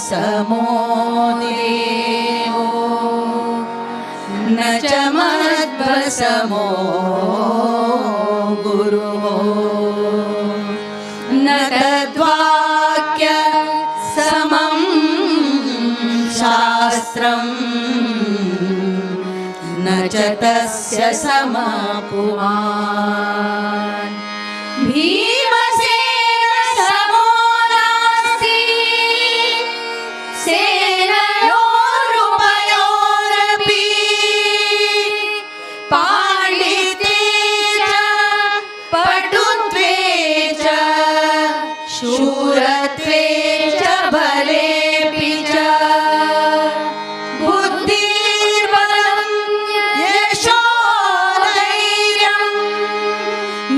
समो देवो न च मध्वसमो गुरुः न तद्वाक्य समं शास्त्रम् न च तस्य समः पुमान् भीमसेन समो नास्ति सेनयोरुभयोरपि पाण्डित्ये च पटुत्वे च शूरत्वे च बलेऽपि च बुद्धिर्बलं यशोधैर्यं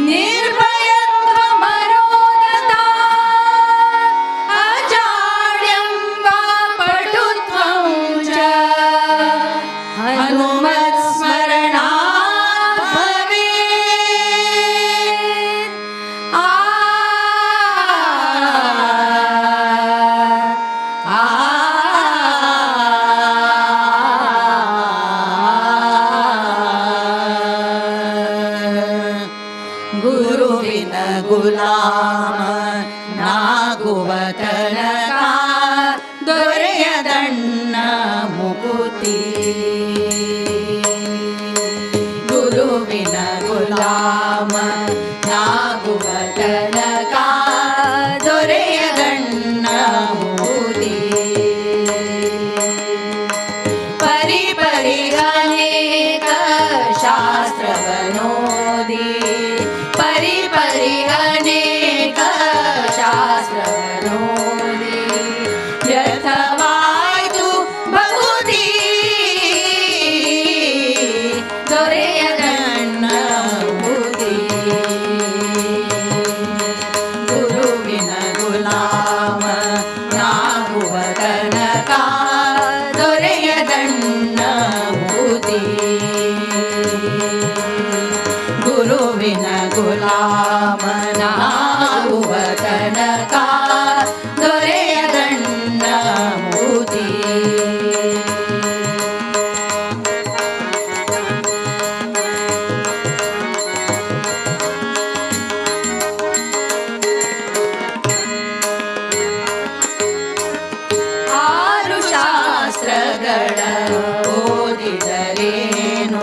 निर्भयत्वमरोगता अजाड्यं वा पटुत्वं च हनुमत्स्मरणात् भवेत्। ಗುರುವಿನ ಗುಲಾಮ ನಾಗುವತನಕ ದೊರೆಯದಣ್ಣ ಮುಕುತಿ ಗುರುವಿನ ಗುಲಾಮ ನಾಗುವತನಕ ದೊರೆಯದಣ್ಣ ಮುಕುತಿ ಪರಿಪರಿಗನೇಕ ಶಾಸ್ತ್ರವನೋದಿ ಪರಿಪರಿಗನೇಕ ಶಾಸ್ತ್ರವನೋದಿ ವ್ಯರ್ಥವಾಯ್ತು ಬಹುಧೀ ದೊರೆಯದಣ್ಣ ಬುದ್ಧಿ ಗುರುವಿನ ಗುಲಾಮ ನಾಗುವ ತನಕ ದೊರೆಯದಣ್ಣ ಬುದ್ಧಿ ಗುರುವಿನ ಗುಲಾಮನಾಗುವ ತನಕ ದೊರೆಯದಣ್ಣ ಬುದ್ಧಿ ಆರು ಶಾಸ್ತ್ರಗಳ ಓದಿದರೇನು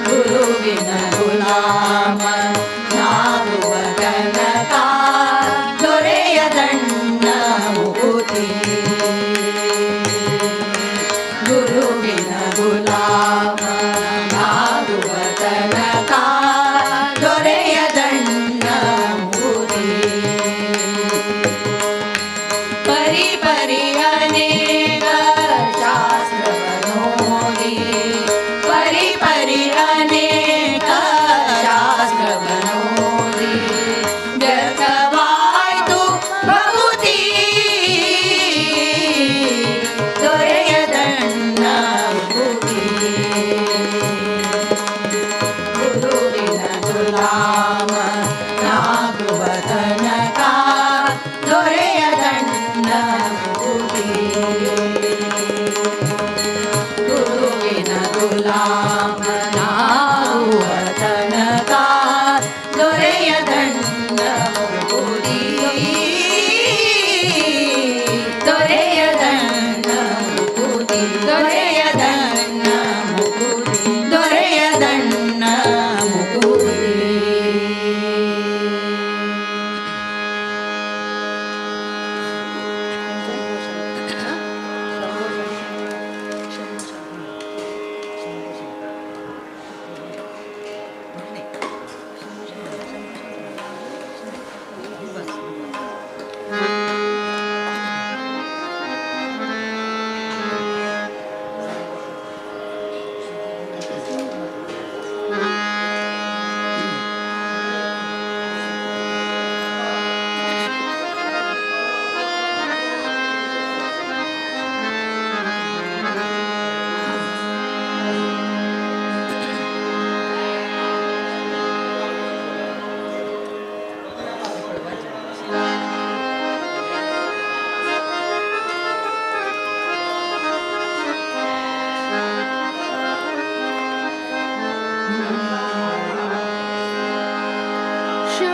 ಗುರುವಿನ ಗುಲಾಮ ನಾಗುವ ತನಕ ದೊರೆಯದಣ್ಣ ಮುಕುತಿ. ಗುರುವಿನ ಗುಲಾಮ ನಾಗುವ ತನಕ ದೊರೆಯದಣ್ಣ ಮುಕುತಿ. ಪರಿ ಪರಿ ಅನೇಕ ಶಾಸ್ತ್ರವನೋದಿ, ಪರಿ ಪರಿ ಅನೇಕ ಶಾಸ್ತ್ರವನೋದಿ, ವ್ಯರ್ಥವಾಯ್ತು ಭಕುತಿ. ದೊರೆಯದಣ್ಣ ಮುಕುತಿ. ಗುರುವಿನ ಗುಲಾಮ ನಾಗುವ ತನಕ ದೊರೆಯದಣ್ಣ ಮುಕುತಿ. ಗುರುವಿನ ಗುಲಾಮ ನಾಗುವ ತನಕ ದೊರೆಯದಣ್ಣ ಮುಕುತಿ. ದೊರೆಯದಣ್ಣ ಮುಕುತಿ. ದೊರೆಯದಣ್ಣ ಮುಕುತಿ. ದೊರೆಯದಣ್ಣ ಮುಕುತಿ.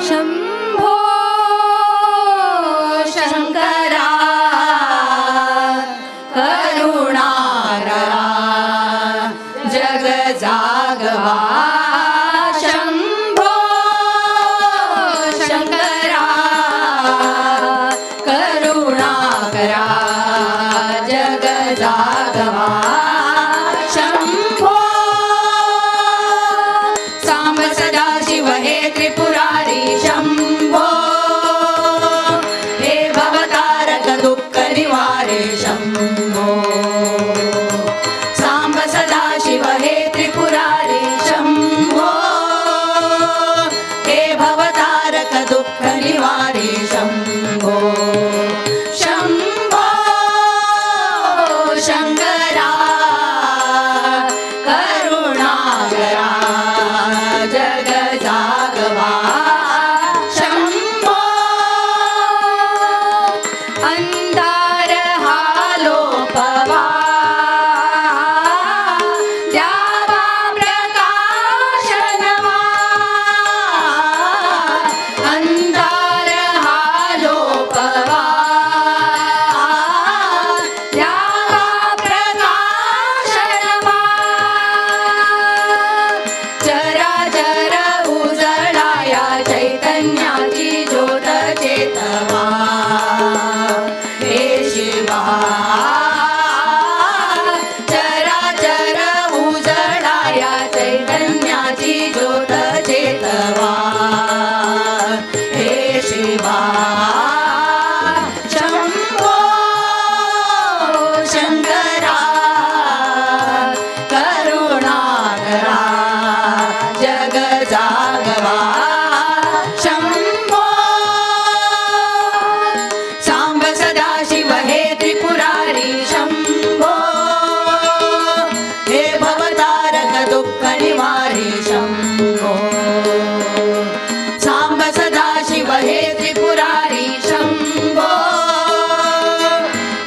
शंभो शंकरा करुणाकरा जग जागवा. शंभो शंकरा करुणाकरा जग जागवा. शंभो सांब सदा शिव हे त्रिपुरारी. शंभो हे भवतारक दुःख निवारे. शंभो सांब सदा शिव हे त्रिपुरारी. शंभो हे भवतारक दुःख निवारे. शंभो शंभो शंकरा करुणाकरा जग जागवा. शंभो अंधार हालोपवा द्यावा प्रकाशनवा. अंधार हालोपवा द्यावा प्रकाशनवा. चराचर उजळाया चैतन्याची ज्योत चेतवा. हे शिवा चराचर उजळाया चैतन्याची ज्योत चेतवा. हे शिवा शंभो शंकरा करुणाकरा जग जागवा. शंभो सांब सदा शिव हे त्रिपुरारी. शंभो हे भवतारक दुःख निवारी. शंभो सांब सदा शिव हे त्रिपुरारी. शंभो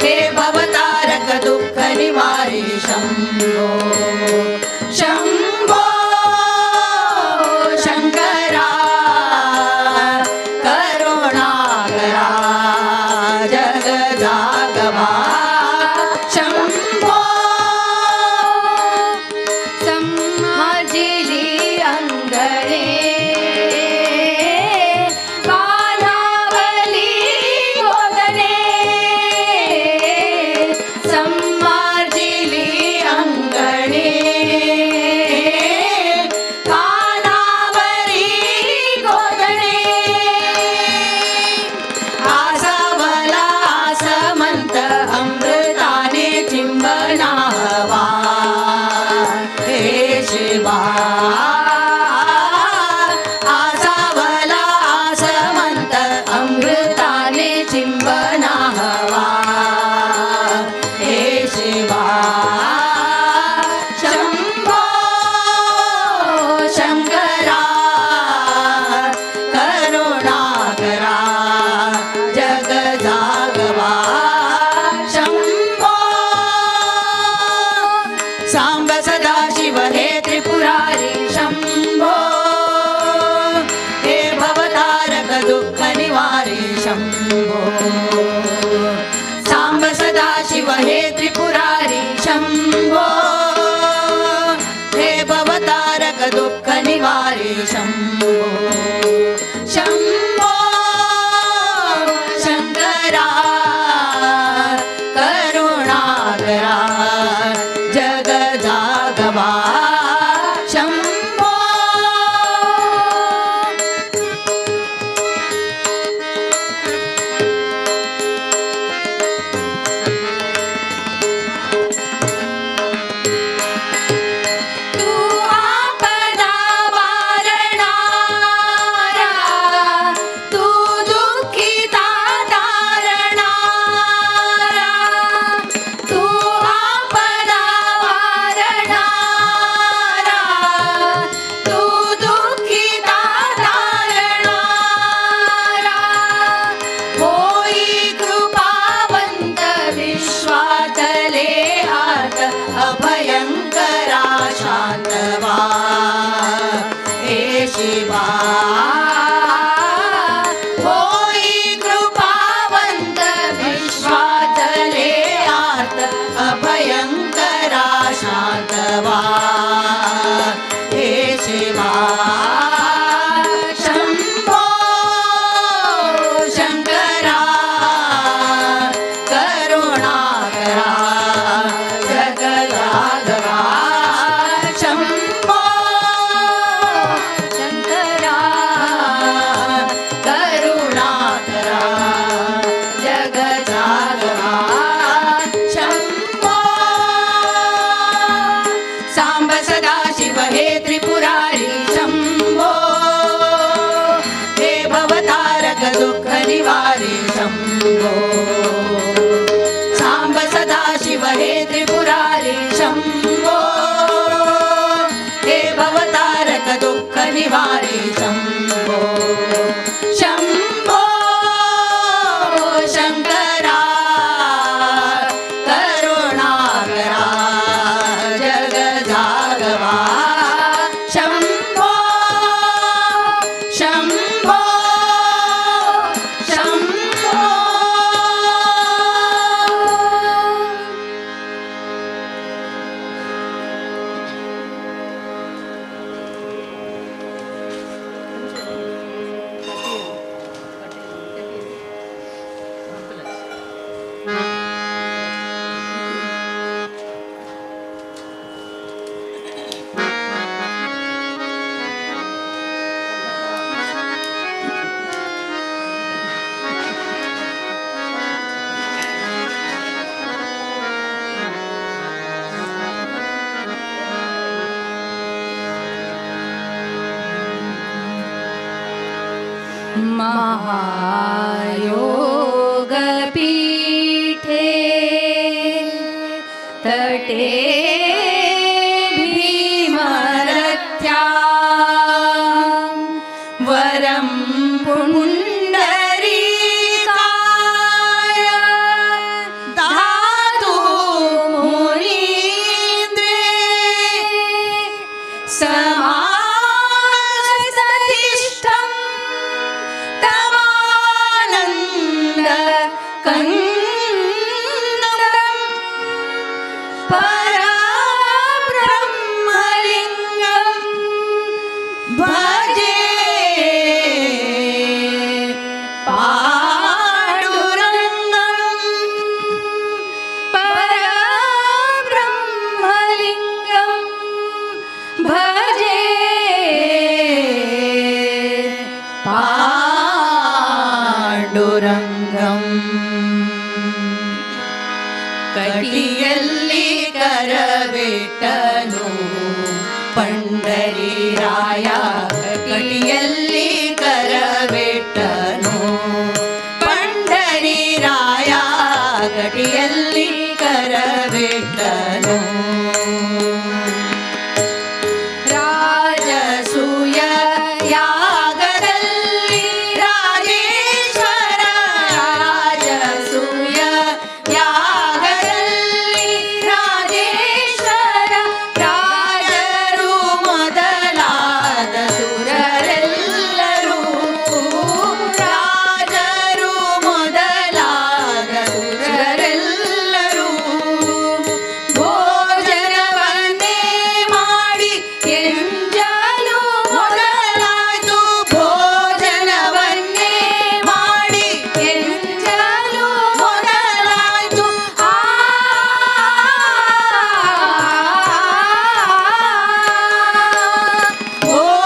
हे भवतारक दुःख निवारी. शंभो शंभो शंकरा करुणाकरा जग जागवा. शंभो शिवा आसावला आसमंत अमृताने चिंबना हवा हे शिवा शंभो शंकरा करुणाकरा जग जागवा शंभो सांब सदा शिव हे त्रिपुरारी शंभो हे भवतारक दुःख निवारी शंभो सांब सदा शिव हे त्रिपुरारी शंभो हे भवतारक दुःख निवारी शंभो शंभो शंकरा करुणाकरा जग जागवा शंभो तू आपदा वारणारा तू दुःखिता तारणारा तू आपदा वारणारा तू दुःखिता तारणारा होई कृपावंत विश्वातले हात अभयंकरा शांतवा हे शिवा होई कृपावंत विश्वातले हात अभयंकरा शांतवा हे शिवा शंभो शंकरा करुणाकरा जग जागवा शंभो शंकरा करुणाकरा जग जागवा शंभो सांब सदा शिव हे त्रिपुरारी शंभो हे भवतारक दुःख निवारी शंभो सांब सदा शिव हे त्रिपुरारी शंभो हे भवतारक दुःख निवारी शंभो शंभो शंकरा करुणाकरा जग जागवा शंभो शंभो शंभो महायोगपीठे तटे भीमरथ्या वरं पुण्डरीकाय धातु मुनीन्द्रे समासतिष्ठं तवानन्द कन्दरं परब्रह्मलिङ्गं भजे पाण्डुरङ्गं परब्रह्मलिङ्गं भजे पाण्डुरङ्गं कटियल्ली करबिಟ್ಟनु पण्ड ಪಂಡರಿರಾಯ ಕಟಿಯಲ್ಲಿ ಕರವಿಟ್ಟನು ಪಂಡರಿರಾಯ ಕಟಿಯಲ್ಲಿ ಕರವಿಟ್ಟನು ರಾಜಸೂಯ ಯಾಗದಲ್ಲಿ ರಾಜೇಶ್ವರ ರಾಜಸೂಯ ಯಾಗದಲ್ಲಿ ರಾಜೇಶ್ವರ ರಾಜರು ಮೊದಲಾದ ಸುರರೆಲ್ಲರೂ ರಾಜರು ಮೊದಲಾದ ಸುರರೆಲ್ಲರೂ ಭೋಜನವನ್ನೇ ಮಾಡಿ ಎಂಜಲು ಮೊದಲಾಯ್ತು ಭೋಜನವನ್ನೇ ಮಾಡಿ ಎಂಜಲು ಮೊದಲಾಯ್ತು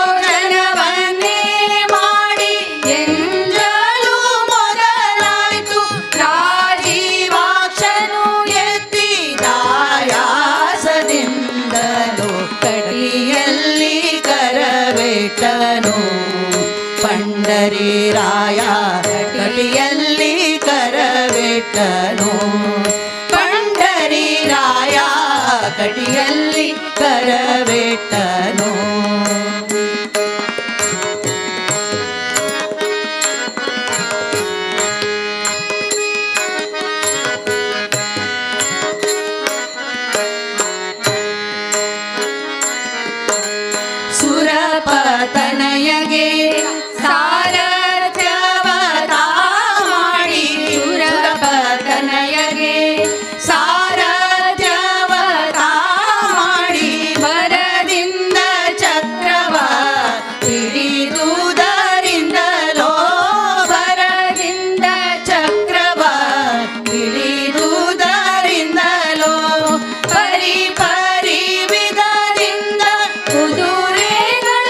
ಭೋಜನವನ್ನೇ ಮಾಡಿ ಎಂಜಲು ಮೊದಲಾಯ್ತು ರಾಜೀವಾಕ್ಷನು ಎತ್ತಿದಾಯಾಸದಿಂದಲೂ ಕಟಿಯಲ್ಲಿ ಕರವಿಟ್ಟನು ಪಂಡರಿರಾಯ ಕಟಿಯಲ್ಲಿ ಕರವಿಟ್ಟನು ಪಂಡರಿರಾಯ ಕಟಿಯಲ್ಲಿ ಕರವಿಟ್ಟನು ಸುರಪತನಯಗೆ ಸಾರಥ್ಯವತ ಮಾಡಿ ಸುರಪತನಯಗೆ ಸಾರಥ್ಯವತ ಮಾಡಿ ಭರದಿಂದ ಚಕ್ರವ ಹಿಡಿದುದರಿಂದಲೋ ಭರದಿಂದ ಚಕ್ರವ ಹಿಡಿದುದರಿಂದಲೋ ಪರಿ ಪರಿ ವಿಧದಿಂದ ಕುದುರೆಗಳ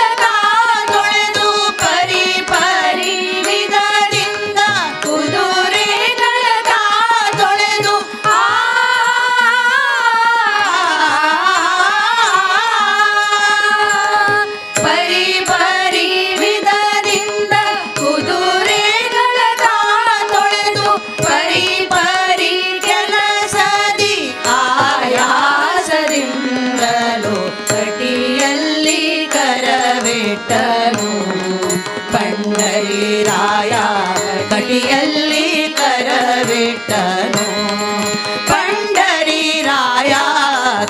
ತೊಳೆದು ಪರಿ ಪರಿ ವಿಧದಿಂದ ಕುದುರೆಗಳ ತೊಳೆದು ಪರಿ ಪರಿ ವಿಧದಿಂದ ಕುದುರೆಗಳ ತೊಳೆದು ಪರಿ ಪರಿ ಕೆಲಸದಿ ಆಯಾಸದಿಂದಲೂ ಕಟಿಯಲ್ಲಿ ಕರವಿಟ್ಟನು ಪಂಡರಿರಾಯ ಕಟಿಯಲ್ಲಿ ಕರವಿಟ್ಟನು ಪಂಡರಿರಾಯ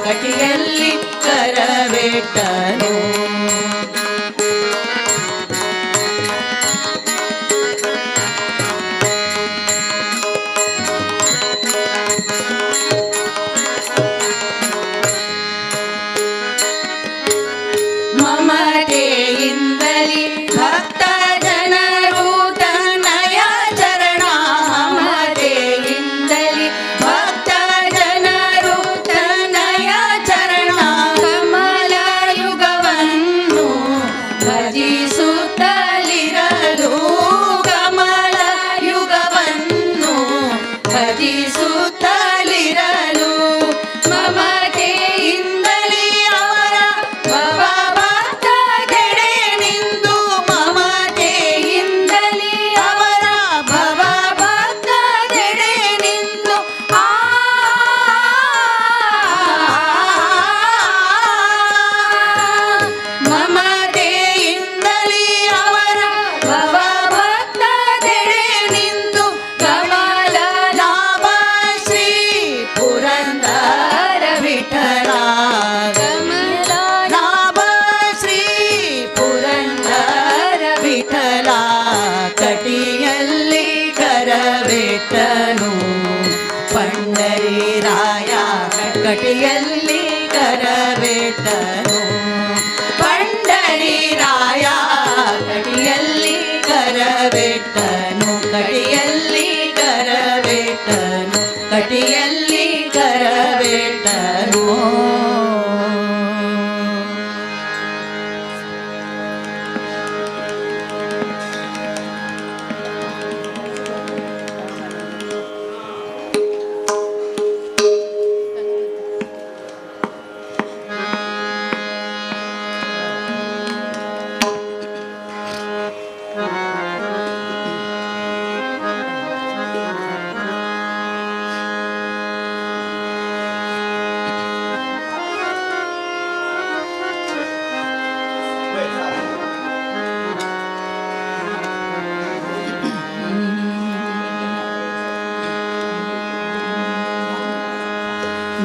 ಕಟಿಯಲ್ಲಿ ಕರವಿಟ್ಟನು ಮಮತೆಯಿಂದಲಿ ಭಕ್ತ ಜನರು ತನ್ನಯ ಚರಣ ಮಮತೆಯಿಂದಲಿ ಭಕ್ತ ಜನರು ತನ್ನಯ ಚರಣ ಕಮಲ ಯುಗವನ್ನು ಭಜಿಸುತ್ತಲಿರಲು ಕಮಲ ಯುಗವನ್ನು ಭಜಿಸುತ್ತಲಿರಲು ಮಮತೆಯಿಂದಲಿ ಅವರ ಭವಭಕ್ತ ಗೆಡೆ ನಿಂದು ಮಮತೆಯಿಂದಲಿ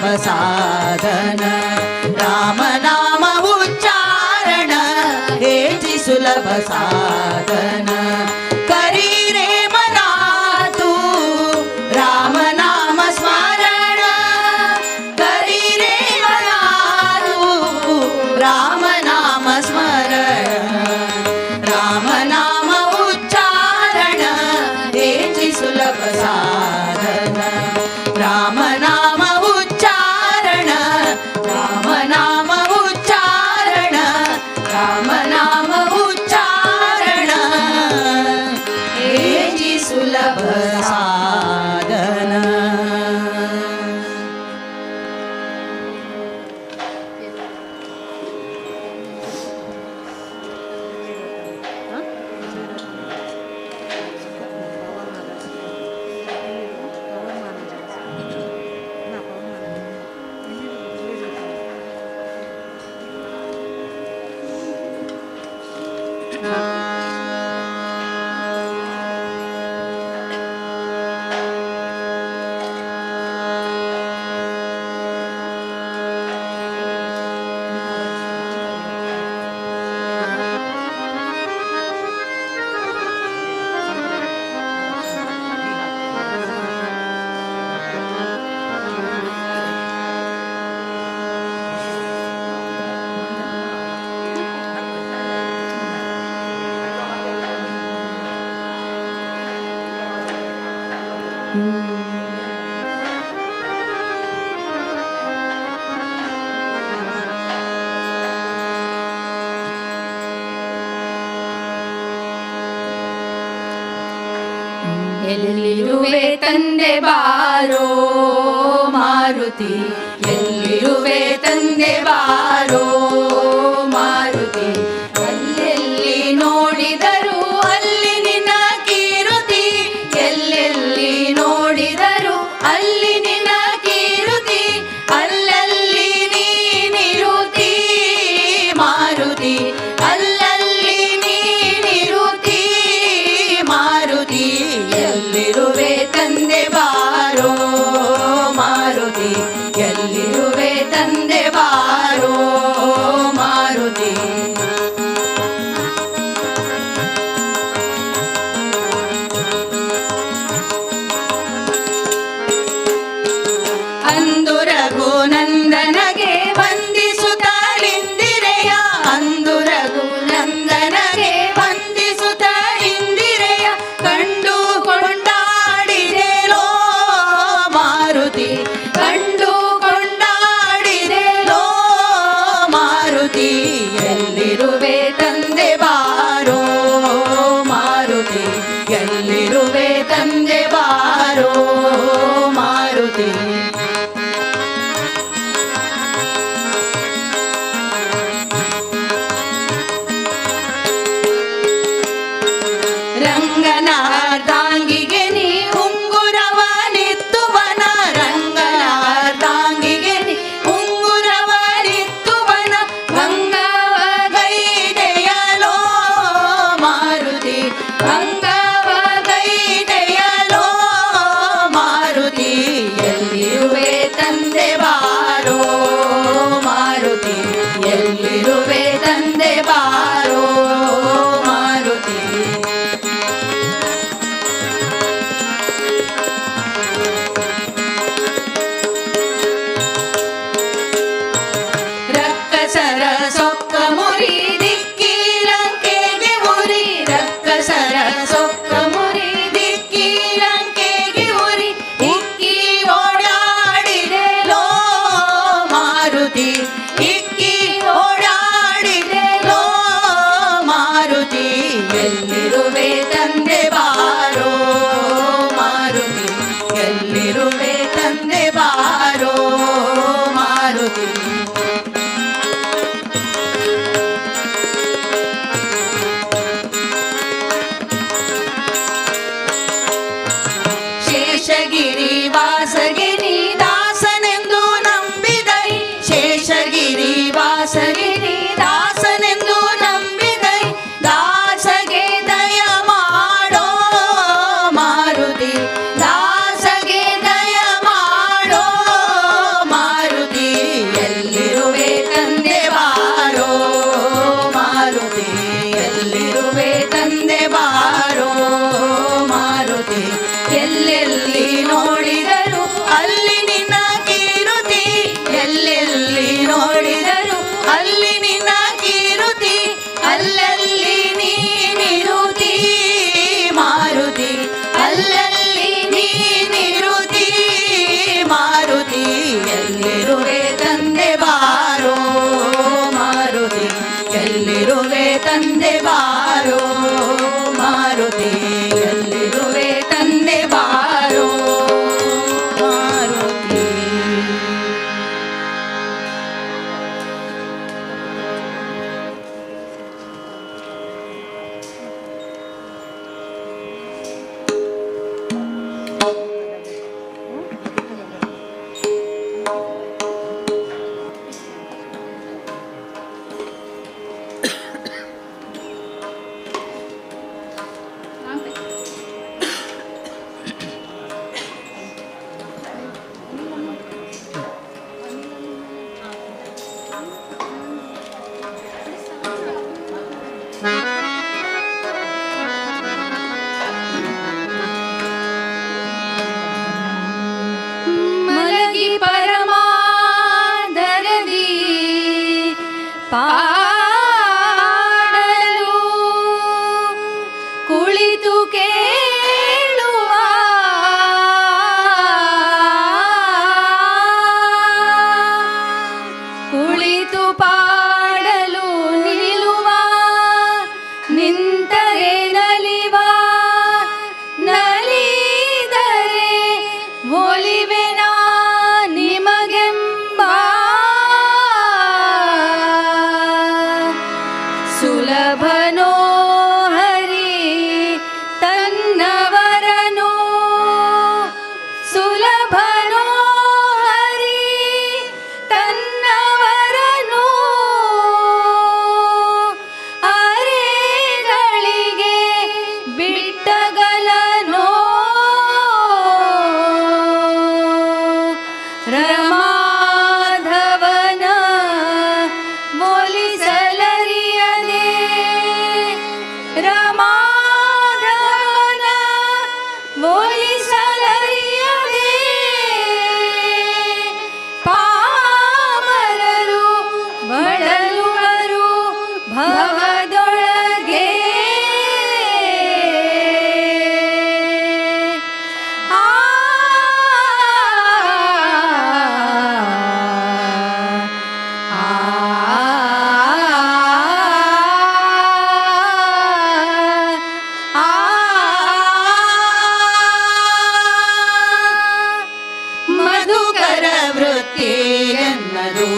सुलभ साधन रामनाम उच्चारण हेची सुलभ साधन करी रे मना तू रामनाम स्मरण करी रे मना तू रामनाम स्मरण रामनाम उच्चारण हेची सुलभ साधन रामनाम उच्चारण रामनाम उच्चारण रामनाम उच्चारण हेची सुलभ साधन ಎಲ್ಲಿರುವೆ ತಂದೆ ಬಾರೋ ಮಾರುತಿ ಎಲ್ಲಿರುವೆ ತಂದೆ ಬಾರೋ ಮಾರುತಿ ಎಲ್ಲೆಲ್ಲಿ ನೋಡಿದರು ಅಲ್ಲಿ ನಿನ್ನ ಕೀರುತಿ ಎಲ್ಲೆಲ್ಲಿ ನೋಡಿದರು ಅಲ್ಲಿ ನಿನ್ನ ಕೀರುತಿ ಅಲ್ಲಲ್ಲಿ ನೀನಿರುತಿ ಮಾರುತಿ ಅಲ್ಲಲ್ಲಿ ನೀನಿರುತಿ ಮಾರುತಿ ಎಲ್ಲಿರುವೆ ತಂದೆ ಬಾರೋ ಮಾರುತಿ ಎಲ್ಲಿರುವೆ ತಂದೆ ಬಾರೋ ಮಾರುತಿ ಅಂದು ರಘುನಂದನಗೆ ವಂದಿಸುತ್ತಲಿಂದಿರೆಯ ಅಂದು ರಘುನಂದನಗೆ ವಂದಿಸುತ್ತಲಿಂದಿರೆಯ ಕಂಡು ಕೊಂಡಾಡಿದೆಲೋ ಮಾರುತಿ ಕಂಡು ಕೊಂಡಾಡಿದೆಲೋ ಮಾರುತಿ ಎಲ್ಲಿರುವೆ ತಂದೆ ಬಾರೋ ಮಾರುತಿ ಎಲ್ಲಿರುವೆ ತಂದೆ ಬಾರೋ ಮಾರುತಿ ರಂಗನಾರ್ದಾಂಗಿಗೆ ನೀ ಉಂಗುರವನಿತ್ತುವನ ರಂಗನಾರ್ದಾಂಗಿಗೆ ನೀ ಉಂಗುರವನಿತ್ತುವನ ಗಂಗವ ಗೈದೆಯಲೋ ಮಾರುತಿ ಗಂಗವ ಗೈದೆಯಲೋ ಮಾರುತಿ ಕುಳಿತು ಕೇಳುವ ಕುಳಿತು ಪಾಡಲು ನಿಲ್ಲುವ ನಿಂತರೆ ನಲಿವ ನಲಿದರೆ ಒಲಿವೆನ ನಿಮಗೆಂಬ ಸುಲಭನೋ ಹರಿ ತನ್ನವರನು ಸುಲಭನೋ ಹರಿ ತನ್ನವರನು ಅರೆಗಳಿಗೆ ಬಿಟ್ಟಗಲನೋ ರಮಾಧವನ ಒಲಿಸಲರಿಯದೆ ರಮಾಧವನ ಒಲಿಸಲರಿಯದೆ ಪಾಮರರು ಬಳಲುವರು ಭವದೊಳಗೆ ಆ ಮಧುಕರ ವೃತ್ತಿ ಎನ್ನದು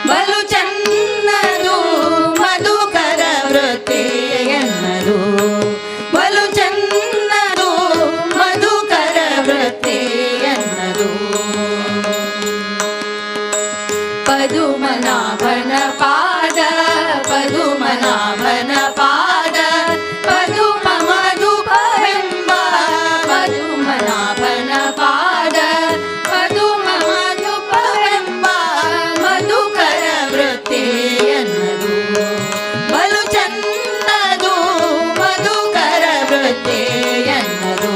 ಬಲು ಚನ್ನದು ಮಧುಕರ ವೃತ್ತಿ ಎನ್ನದು ಬಲು ಚನ್ನದು ಮಧುಕರ ವೃತ್ತಿ ಎನ್ನದು ಪದುಮನಾಭನ ಪಾದ ಪದುಮನಾಭನ ಪಾದ ಪದುಮ ಮಧುಪವೆಂಬ ಪದುಮನಾಭನ ಪಾದ ಪದುಮ ಮಧುಪವೆಂಬ ಮಧುಕರ ವೃತ್ತಿ ಎನ್ನದು ಬಲು ಚನ್ನದು ಮಧುಕರ ವೃತ್ತಿ ಎನ್ನದು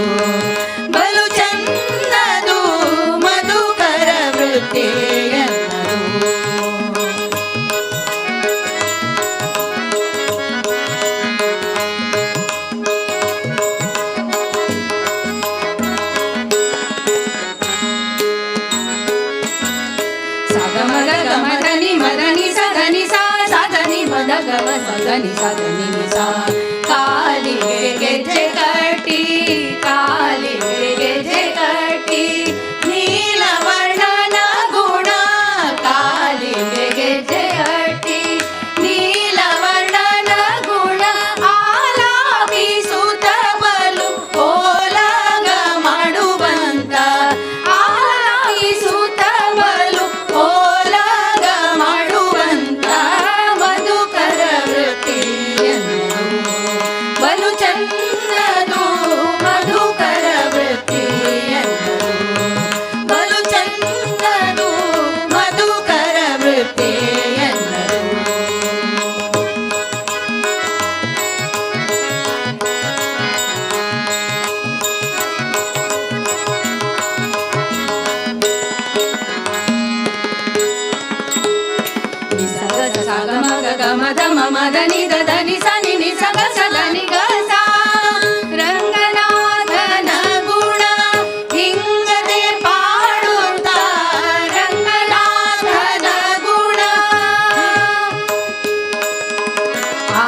ಬಲು ಚನ್ನದು ಮಧುಕರ ವೃತ್ತಿ ಎನ್ನದು ಮದನಿ ಮದನಿ ಸದನಿ ಸದನಿ ಮದ ಗಮ ಸದನಿ ಸದನಿ ಸಾ ಕಾಲಿಗೆ ಗೆಜ್ಜೆ ಕಟ್ಟಿ ಕಾಲಿಗೆ ಗೆಜ್ಜೆ ಕಟ್ಟಿ ನೀಲವರ್ಣನ ಗುಣ ಕಾಲಿಗೆ ಗೆಜ್ಜೆ ಕಟ್ಟಿ ನೀಲವರ್ಣನ ಗುಣ ಆಲಾಪಿಸುತ್ತ ಬಲು ಓಲಾಗ ಮಾಡುವಂತ ಆಲಾಪಿಸುತ್ತ ಬಲು ಓಲಾಗ ಮಾಡುವಂತ ಮಧುಕರ ವೃತ್ತಿ ಎನ್ನದು ಬಲು ಚನ್ನದು ಮಧುಕರ ವೃತ್ತಿ ಎನ್ನದು ಬಲು ಚನ್ನದು ಮಧುಕರ ವೃತ್ತಿ ಎನ್ನದು ನಿಸಗ ಸಗ ಮಗ ಗಮ ಧಮ ಮದ ನಿದ ಧನಿ ಸನಿ ನಿಸಗ ಸದನಿ ಗ ಸಾ ರಂಗನಾಥನ ಗುಣ ಹಿಂಗದೆ ಪಾಡುತ್ತ ರಂಗನಾಥನ ಗುಣ ಆ ಆ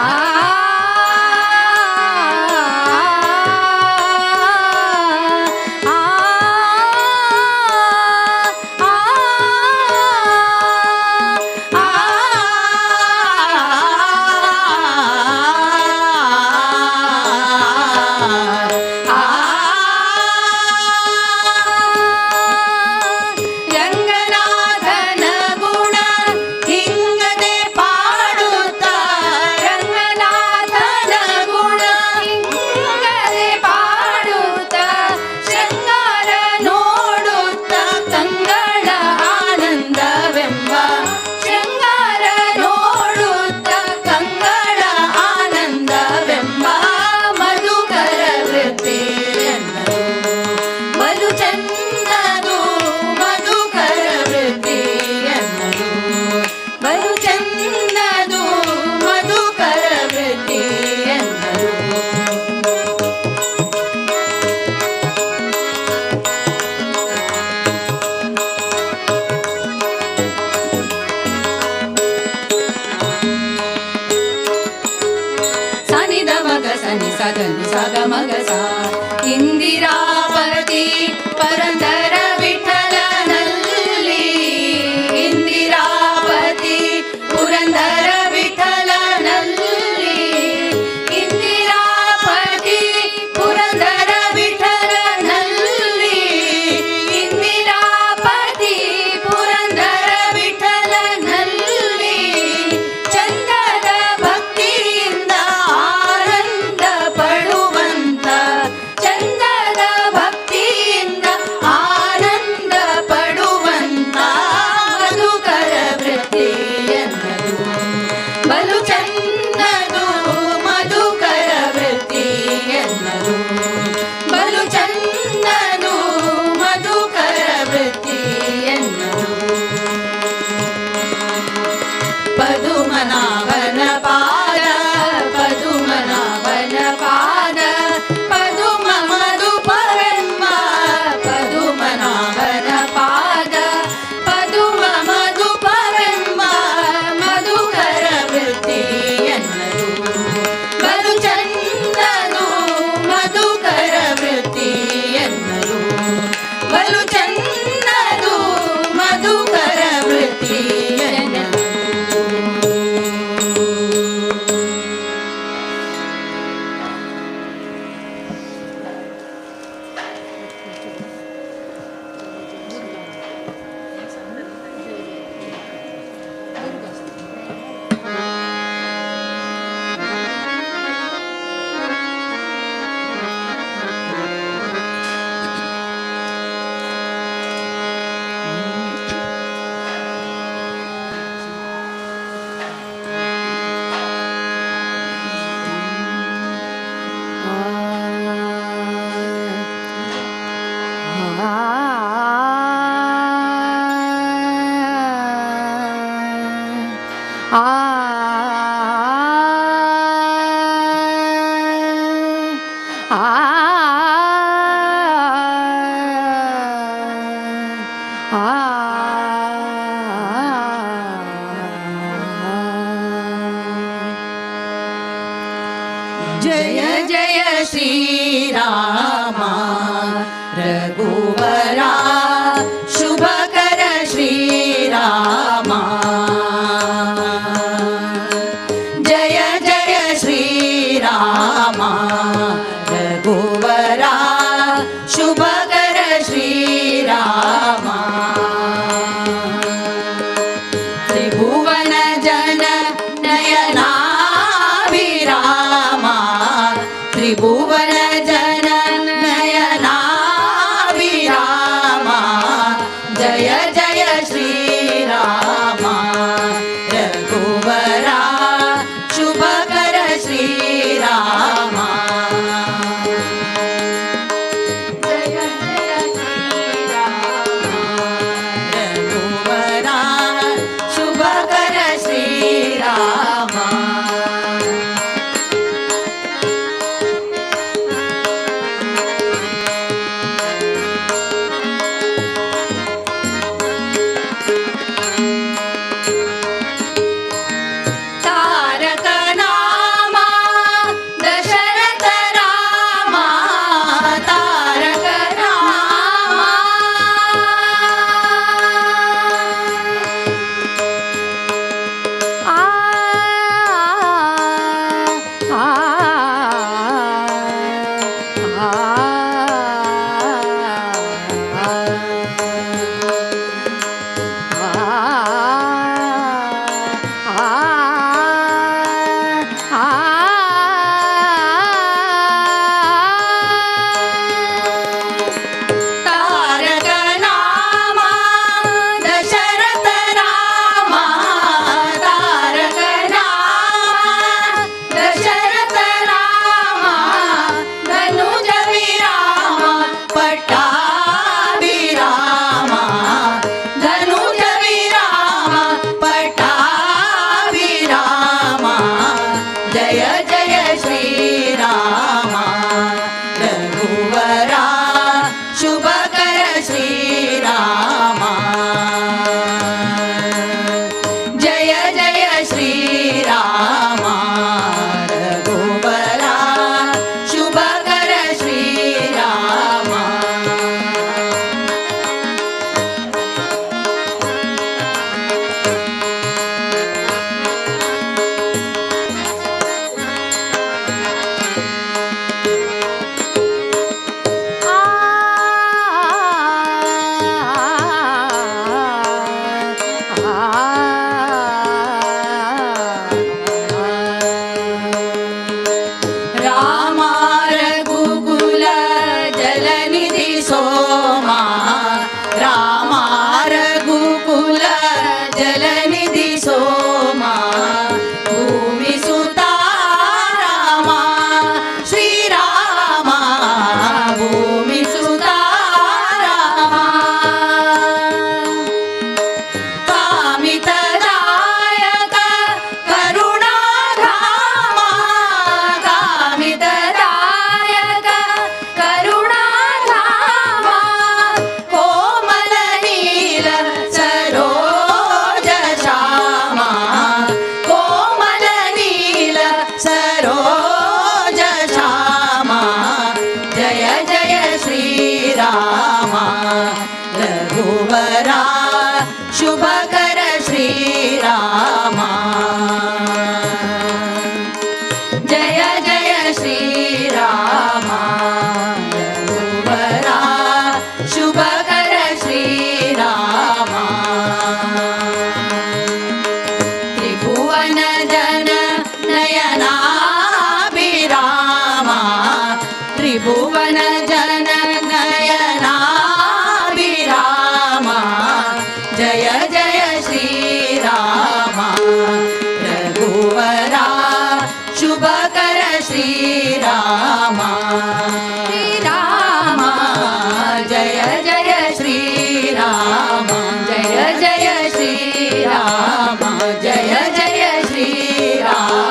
ಇಂದಿರಾಪತಿ ಪುರಂದರ ವಿಠಲನಲ್ಲಿ ಇಂದಿರಾಪತಿ ಪುರಂದರ ವಿಠಲನಲ್ಲಿ ಇಂದಿರಾಪತಿ ಪುರಂದರ ವಿಠಲನಲ್ಲಿ ಇಂದಿರಾಪತಿ ಪುರಂದರ ವಿಠಲನಲ್ಲಿ ಚಂದದ ಭಕ್ತಿಯಿಂದ ಆನಂದ ಪಡುವಂತ ಚಂದದ ಭಕ್ತಿಯಿಂದ जय जय श्रीरामा रघुवरा शुभकर श्रीरामा जय जय श्रीरामा रघुवरा शुभकर श्रीरामा त्रिभुवन जन नयनाभिरामा त्रिभुवन जन नयनाभिरामा जय जय श्रीरामा रघुवरा शुभकर श्रीरामा श्रीरामा जय जय श्रीरामा जय जय श्रीरामा जय जय श्रीरामा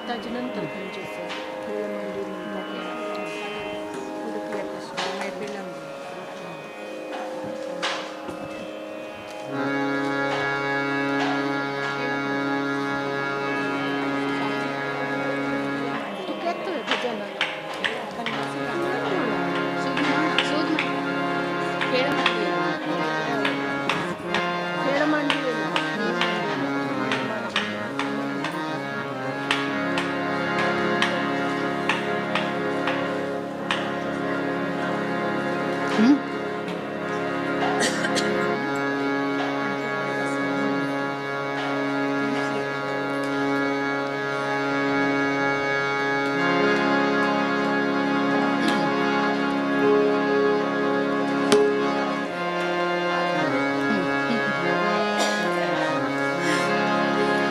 त्याच्यानंतर त्यांचे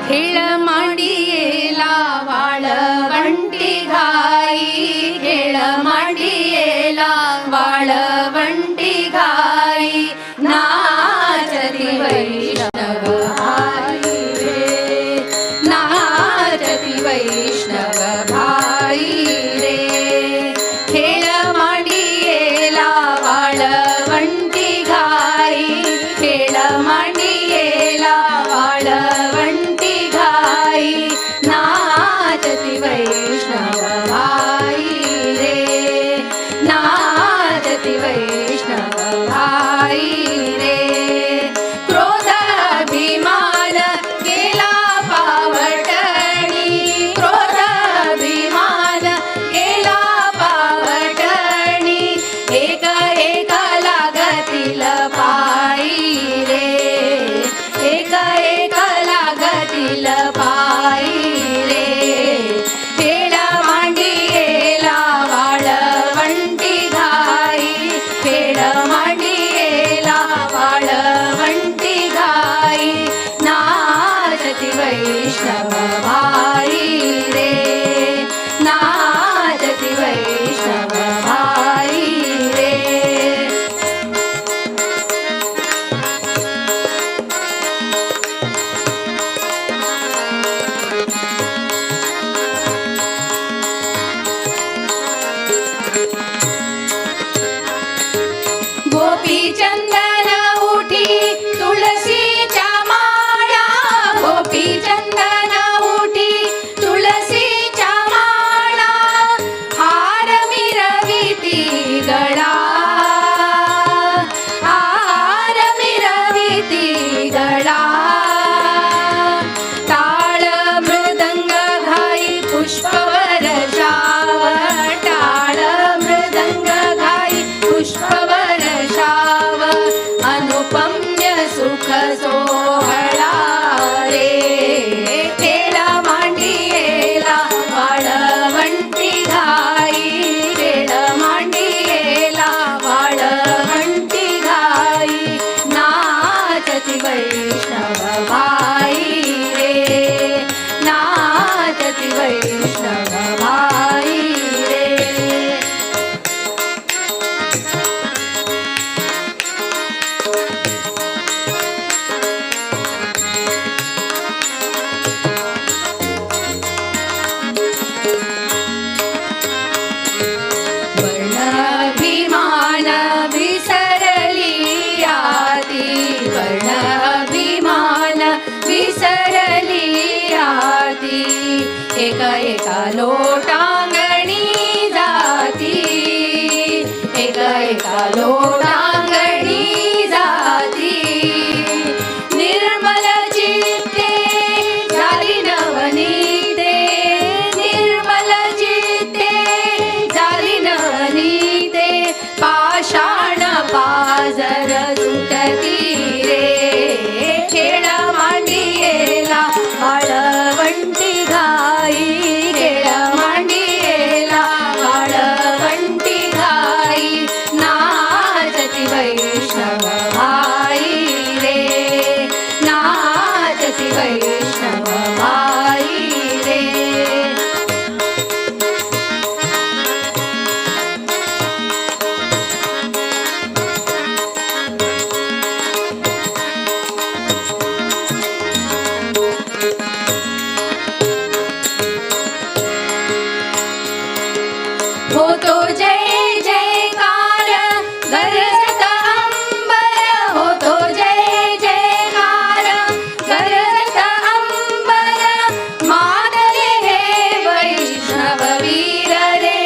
खेळ मांडियेला वाळवंटी घाई खेळ मांडियेला वाळवंटी घाई नाचती वैष्णव भाई रे नाचती वैष्णव भाई रे खेळ मांडियेला वाळवंटी घाई खेळ मांडियेला वाळवंटी घाई नाचती वैष्णव भाई रे नाचती वैष्णव भाई रे क्रोध अभिमान केला पावटणी क्रोध अभिमान केला पावटणी एक एक लागतील पायी रे एक एक लागतील पायी रे खेळ मांडियेला वाळवंटी घाई खेळ मांडियेला वाळवंटी घाई नाचती वैष्णव भाई रे नाचती वैष्णव भाई रे गोपी चंदन उठी तुळशीच्या माळा गोपी चंदन उठी तुळशीच्या माळा हार मिरविती गळा हार मिरविती गळा टाळ मृदंग घाई पुष्पवर्षाव टाळ मृदंग घाई पुष्पवर्षाव अनुपम्य सुख सो एका लोटांगणी जाती, एका लोटांगणी जाती, निर्मल चित्ते झाली नवनीते, निर्मल चित्ते झाली नवनीते, पाषाण पाजर सुटती रे, खेळ मांडियेला वाळवंटी घाई, खेळ मांडियेला वाळवंटी घाई, नाचती वैष्णव भाई रे, नाचती वैष्णव भाई रे. होतो जय जयकार गरजत अंबर, होतो जय जयकार गरजत अंबर, मातले हे वैष्णव वीर रे,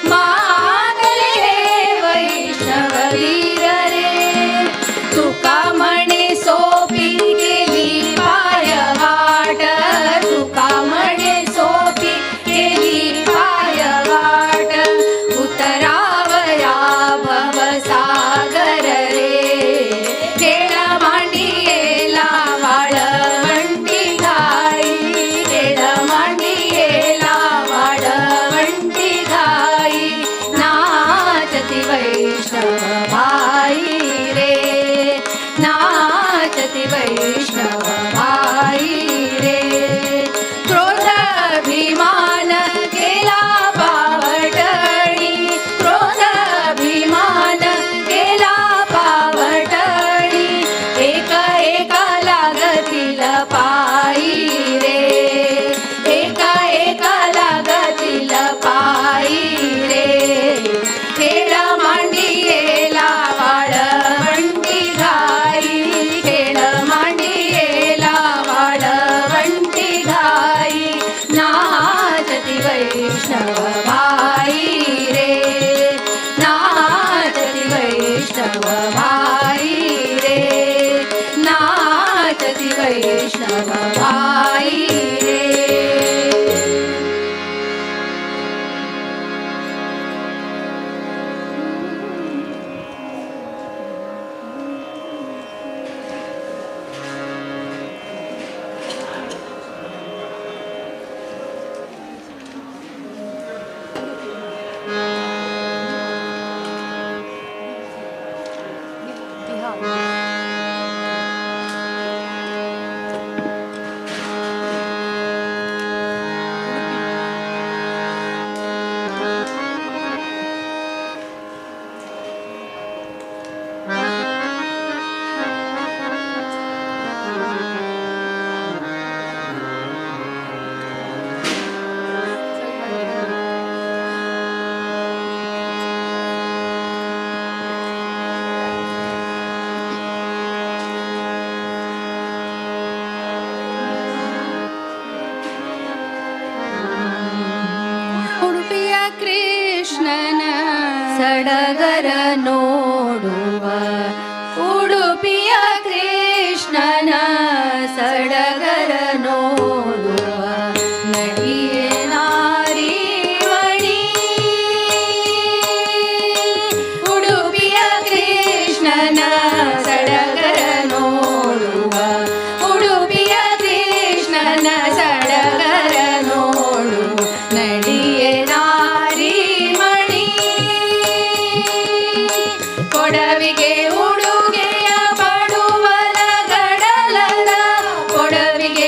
मातले हे वैष्णव वीर रे. तुका म्हणे सोपी केली पाय वाट, तुका म्हणे सोपी केली पाय वाट, उतरावया भवसागर रे, खेळ मांडियेला वाळवंटी घाई, खेळ मांडियेला वाळवंटी घाई, नाचती वैष्णव भाई रे, नाचती वैष्णव भाई रे. क्रोध अभिमान केला पावटणी, क्रोध अभिमान केला पावटणी, एका लागतील पायी रे, एका लागतील पायी रे, खेळ मांडियेला वाळवंटी घाई, खेळ मांडियेला वाळवंटी घाई, नाचती वैष्णव भाई रे, नाचती वैष्णव भाई रे, नाचती वैष्णव भाई रे. कृष्णन सडगर नोडुव, उडुपिय कृष्णन सडगर नोडुव, नडिये नारीवणी, उडुपिय कृष्णन सडगर नोडुव, उडुपिय कृष्णन सडगर नोडुव, नडिये ಕೊಡವಿಗೆ ಉಡುಗೆಯ ಪಡುವಲ ಗಡಲದ, ಕೊಡವಿಗೆ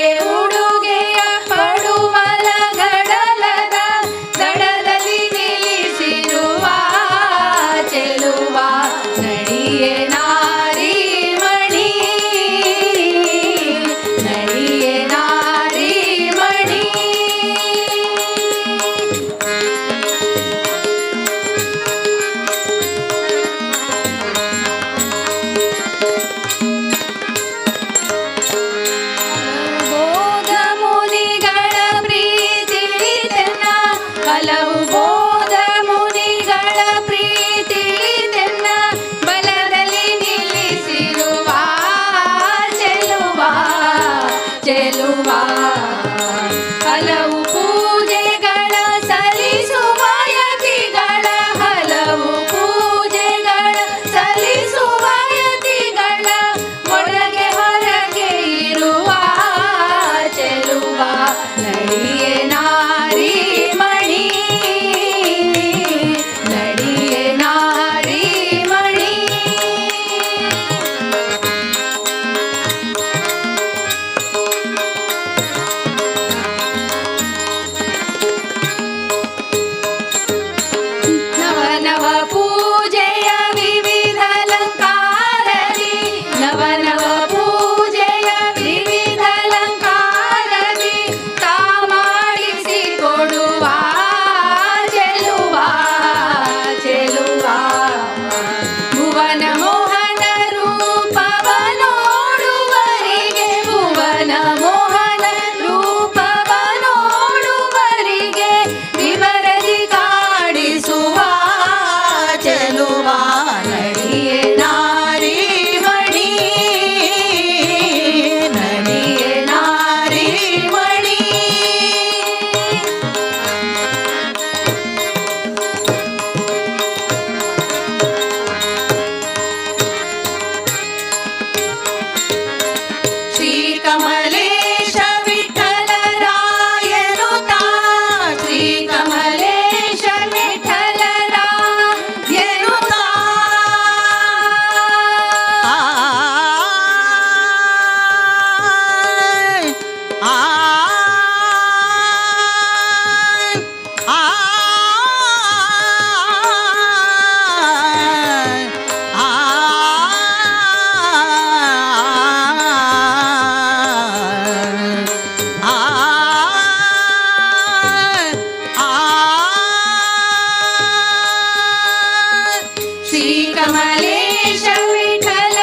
कमलेश विठ्ठलरायनुता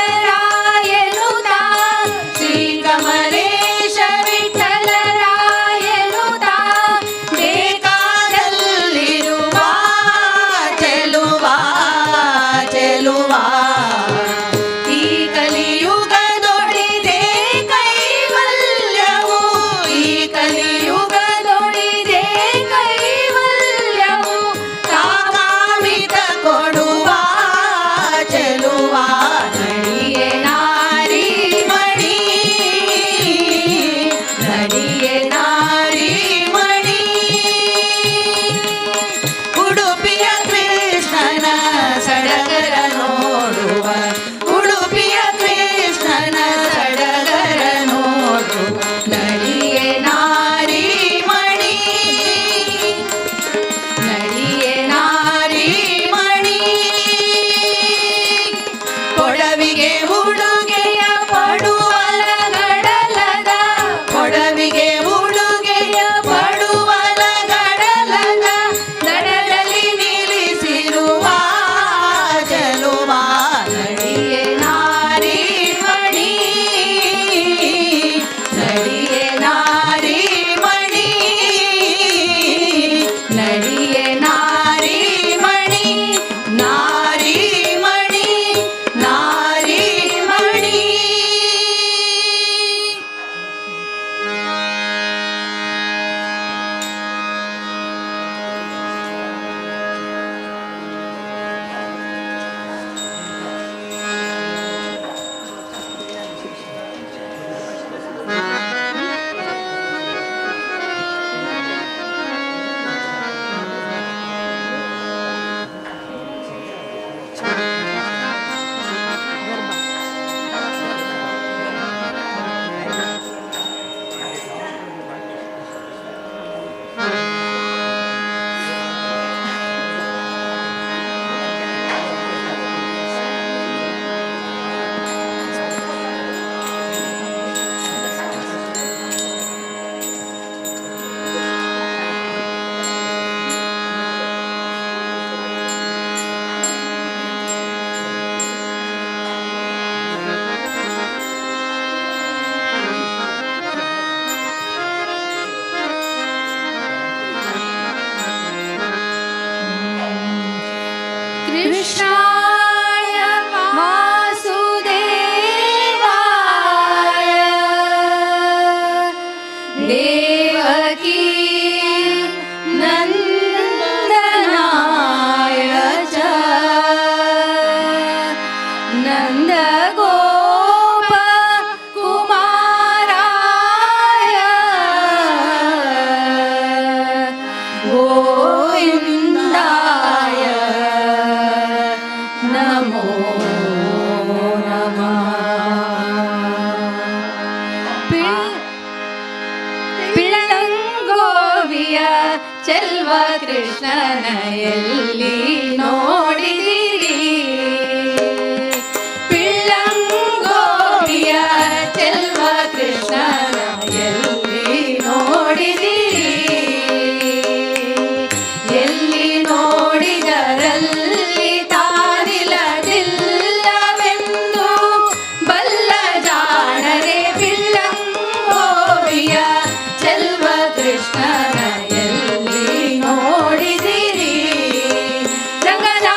श्री कमलेश विठ्ठलरायनुता ಬೇಕಾದಲ್ಲಿರುವ ಚೆಲುವ ಚೆಲುವ ಈ ಕಲಿಯುಗದೊಳಿದೆ ಕೈವಲ್ಯವು ಈ ಕಲಿಯುಗದೊಳಿದೆ ಕೈವಲ್ಯವು ಕಾಮಿತ ಕೊಡುವ ಚೆಲುವ ನಡಿಯೇ ನಾರಿ ಮಣಿ ನಡಿಯೇ ನಾರಿ ಮಣಿ ಉಡುಪಿಯ ಕೃಷ್ಣನ ಸಡಗರ ನೋಡುವ ಉಡುಪಿಯ ಕೃಷ್ಣನ ಸಡಗರ ನೋಡುವ ನಡಿಯೇ ನಾರಿ ಮಣಿ ನಡಿಯೇ ನಾರಿ ಮಣಿ ಕೊಡವಿಗೆ ಉಡುಗೆಯ ಪಡುವಲ ಗಡಲದ ಕೊಡವಿಗೆ ಉಡುಗೆಯ ಪಡುವಲ ಗಡಲದ ದಡದಲ್ಲಿ ನಿಲ್ಲಿಸಿರುವ ಚೆಲುವ ನಡಿಯೇ ನಾರಿ ಮಣಿ ನಡಿಯೇ ನಾರಿ ಮಣಿ ನಡಿಯೇ ನಾರಿ ಮಣಿ ನಾರಿ ಮಣಿ ನಾರಿ ಮಣಿ कृष्णाय वासुदेवाय देवकी नन्दनाय च नन्दगोप कुमाराय गोविन्दाय नमो नमः ಪಿಳ್ಳಂಗೋವಿಯ ಚೆಲ್ವ ಕೃಷ್ಣನ ಎಲ್ಲಿ ನೋಡಿದಿರಿ ಪಿಳ್ಳಂಗೋವಿಯ ಚೆಲ್ವ ಕೃಷ್ಣನ ಎಲ್ಲಿ ನೋಡಿದಿರಿ ಎಲ್ಲಿ ನೋಡಿದರಲ್ಲಿ ತಾನಿಲ್ಲದಿಲ್ಲವೆಂದು ಬಲ್ಲ ಜಾಣರೆ ಪಿಳ್ಳಂಗೋವಿಯ ಚೆಲ್ವ ಕೃಷ್ಣನ ಎಲ್ಲಿ ನೋಡಿದಿರಿ ರಂಗನಾ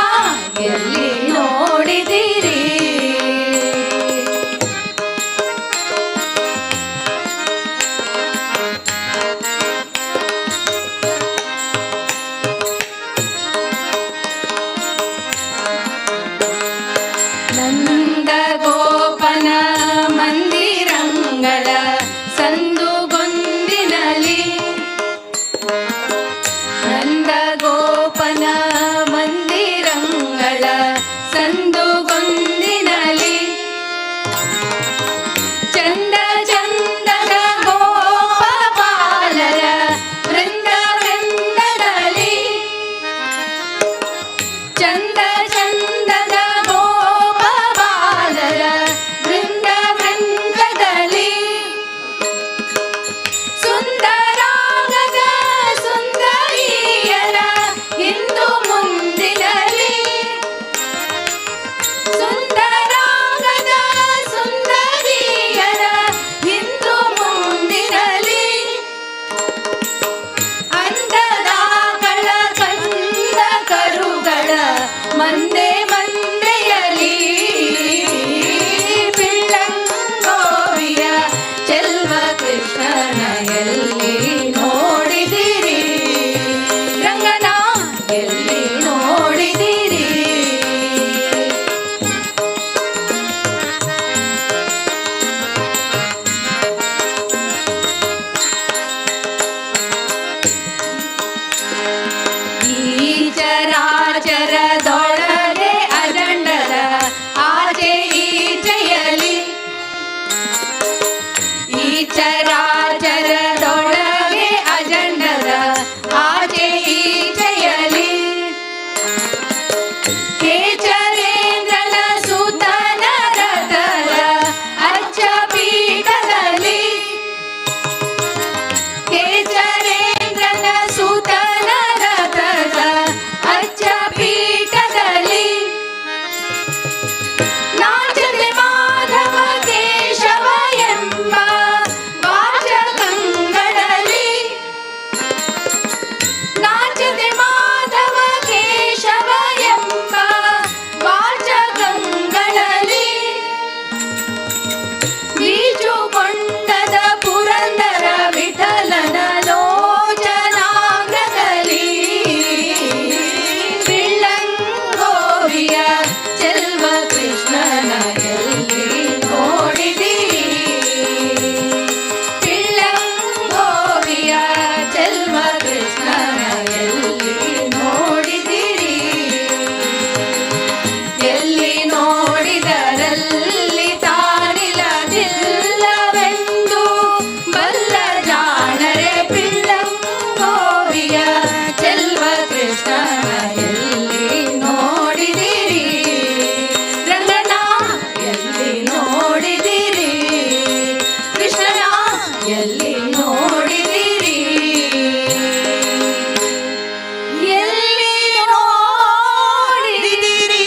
ಎಲ್ಲಿ ನೋಡಿದಿರಿ ರಂಗನ ಎಲ್ಲಿ ನೋಡಿದಿರಿ ಈ ಚರಾಚರದೊಳಗೆ ಅಜಂಡದ ಆಚೆ ಈಚೆಯಲಿ ಈ ಚರಾಚರದೊಳಗೆ ಅಜಂಡದ ಆಚೆ ಈಚೆಯಲಿ ಕೇಚರೇಂದ್ರನ ಸುತನ ರಥದ ಅಚ್ಚ ಪೀಠದಲ್ಲಿ ಕೇಚರೇಂದ್ರನ ಸುತನ ರಥದ ಅಚ್ಚ ಪೀಠದಲ್ಲಿ ನಾಚದೆ ಮಾಧವ ಕೇಶವ ಎಂಬ ವಾಚಕಂಗಳಲ್ಲಿ ನಾಚದೆ ಮಾಧವ ಕೇಶವ ಎಂಬ ವಾಚಕಂಗಳಲ್ಲಿ ಬೀಜುಕೊಂಡದ ಪುರಂದರ ವಿಠಲನ ಲೋಚನಾಗ್ರದಲ್ಲಿ ಬಿಳ್ಳಂಗೋವಿಯ ಚೆಲ್ವ ಕೃಷ್ಣನ ಎಲ್ಲಿ ನೋಡಿದಿರಿ ಬಿಳ್ಳಂಗೋವಿಯ ಚೆಲ್ವ ಕೃಷ್ಣನ ಎಲ್ಲಿ ನೋಡಿದಿರಿ ಎಲ್ಲಿ ನೋಡಿದರಲ್ಲಿ ತಾನಿಲ್ಲದಿಲ್ಲವೆಂದು ಬಲ್ಲ ಜಾಣರೆ ಪಿಳ್ಳಂಗೋವಿಯ ಚೆಲ್ವ ಕೃಷ್ಣನ ಎಲ್ಲಿ ನೋಡಿದಿರಿ ರಂಗನ ಎಲ್ಲಿ ನೋಡಿದಿರಿ ಕೃಷ್ಣನ ಎಲ್ಲಿ ನೋಡಿದಿರಿ ಎಲ್ಲಿ ನೋಡಿದಿರಿ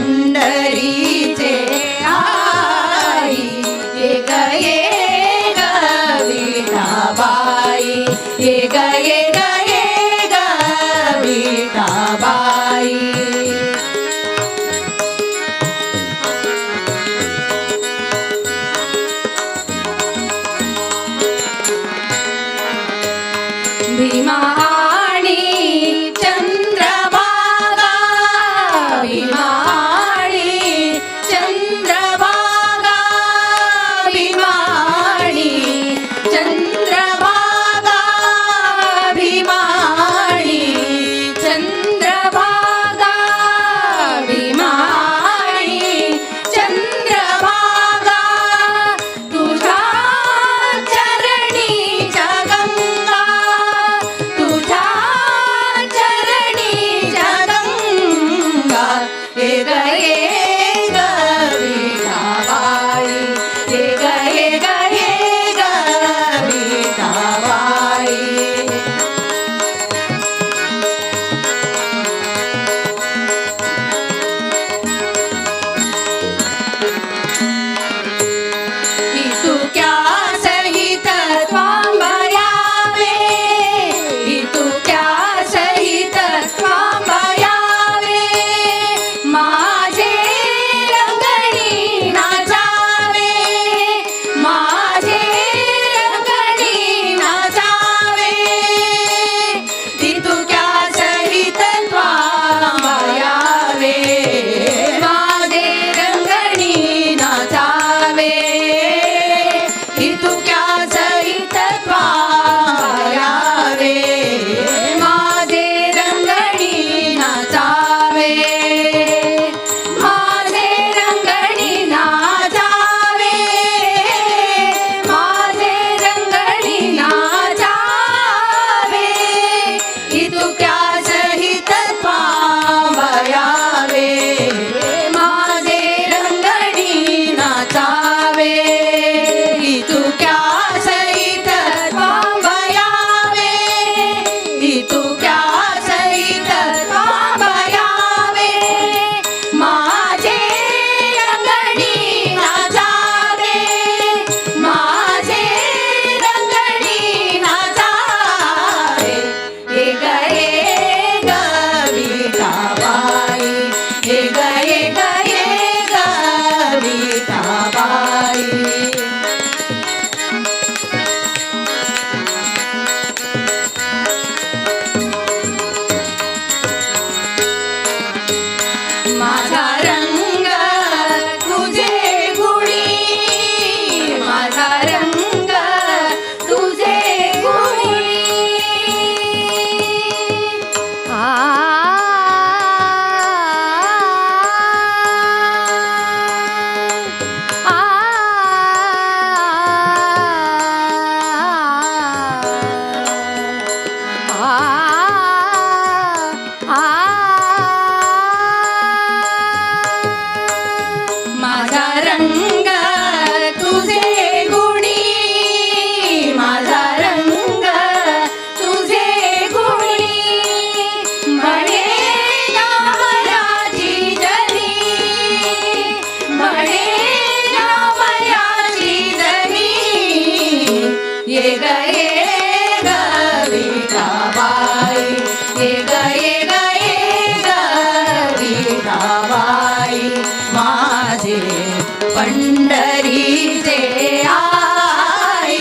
पंढरीचे आई एक विठाबाई एक विठाबाई भीमा आणि चंद्रभागा भीमा आणि चंद्रभागा भीमा आणि माझा रंग तुझे गुणी माझा रंग तुझे गुणी माझा रंग तुझे गुणी म्हणे नामयाची जनी म्हणे नामयाची जनी ये ग विठाबाई ये ग विठाबाई माझे पंढरीचे आई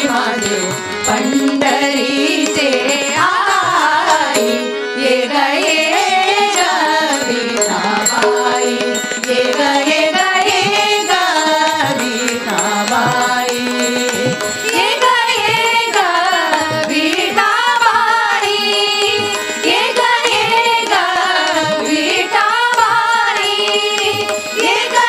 माझे पंढरीचे आई ये ग विठाबाई ये ग विठाबाई ये ग विठाबाई ये ग विठाबाई ये ग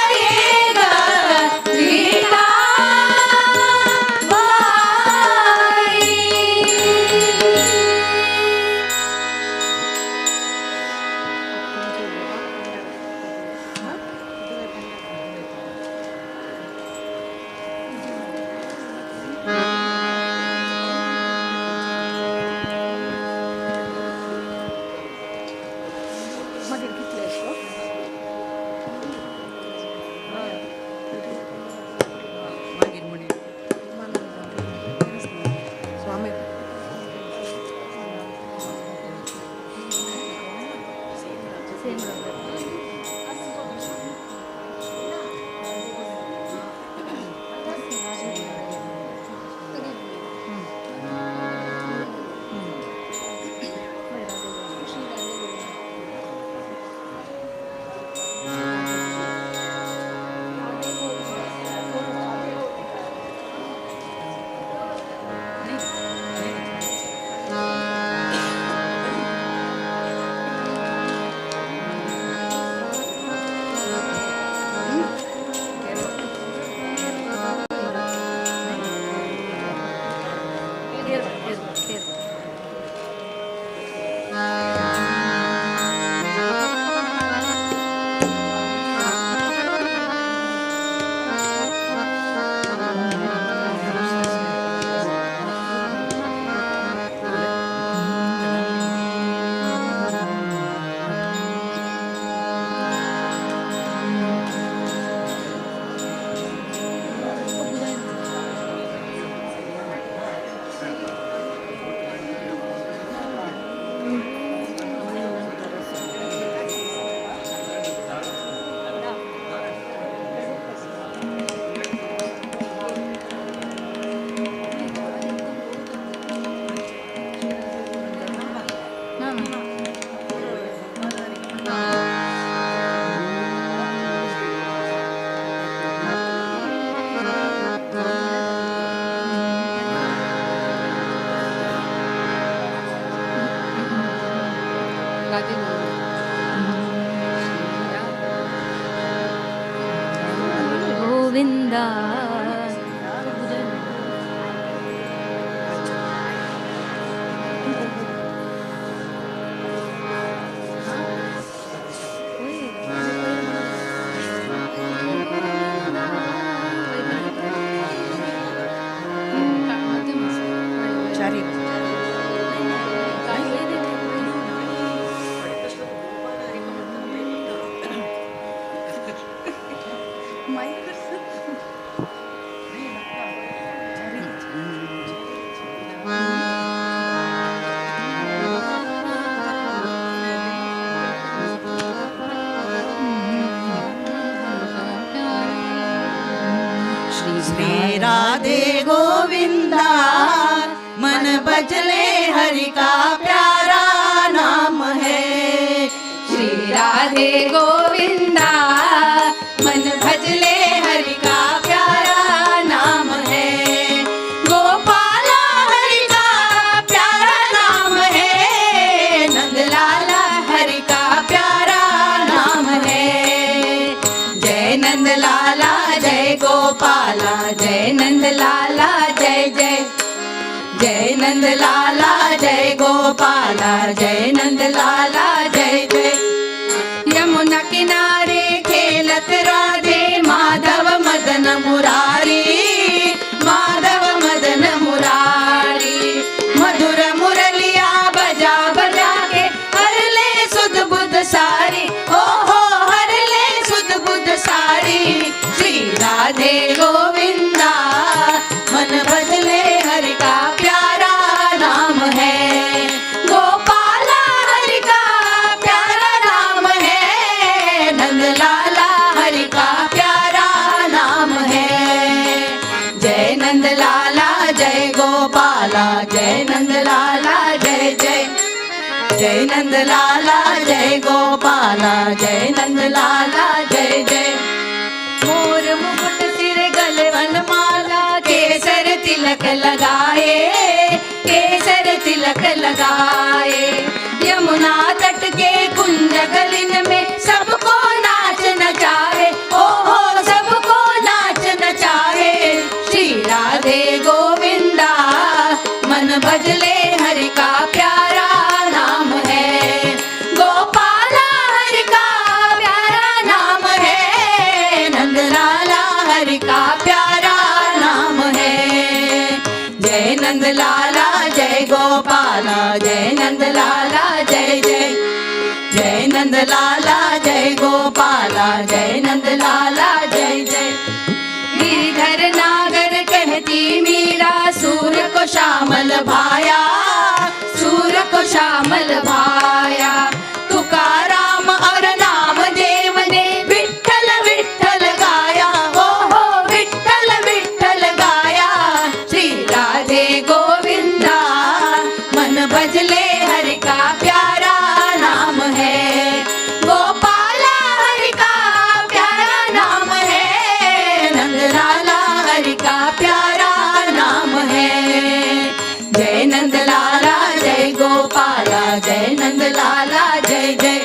मध्ये घेतलेस का? स्वामी गोविंदा श्री राधे गोविंदा मन बजले हरि का प्यारा नाम है। श्री राधे गोविंदा मन भजले हरि का प्यारा नाम है। लाला जय जय, जय नंद लाला जय गोपाला, जय नंद लाला जय जय। यमुना किनारे खेलत राधे माधव मदन मुरारी, माधव मदन मुरारी। मधुर मुरलिया बजा बजा के हर ले सुध बुध सारी, ओ हो हर ले सुध बुध सारी। श्री राधे गोविंदा मन भजले हरि का प्यारा नाम है, गोपाला हरि का प्यारा नाम है, नंद लाला हरि का प्यारा नाम है। जय नंद लाला जय गोपाला, जय नंद लाला जय जय, जय नंद लाला जय गोपाला, जय नंद लाला जय जय। मोर मुकुट सिर गलवन माला, केसर तिलक लगाए, केसर तिलक लगाए। यमुना तट के कुंज गलिन में सबको नाच नचाए, ओ हो सबको नाच नचाए। श्री राधे गोविंदा मन भजले हरि का प्यारा नाम है, गोपाला हरि का प्यारा नाम है, नंद लाला हरि का प्यारा नाम है। जय नंद लाला जय गोपाला, जय नंद लाला जय जय, जय नंद लाला जय गोपाला, जय नंद लाला जय जय। गिरधर नागर कहती मीरा, सूर्य को श्यामल भाया, सूर्य को श्यामल भाया। तुकाराम और नामदेव ने विठ्ठल विठ्ठल गाया, ओ हो विठ्ठल विठ्ठल गाया। श्री राधे गोविंदा मन भजले हरि का प्यारा नाम है, गोपाला हरि का प्यारा नाम है, नंद लाला हरि का प्यारा नाम है। जय नंद लाला जय गोपाला, जय नंद लाला जय जय,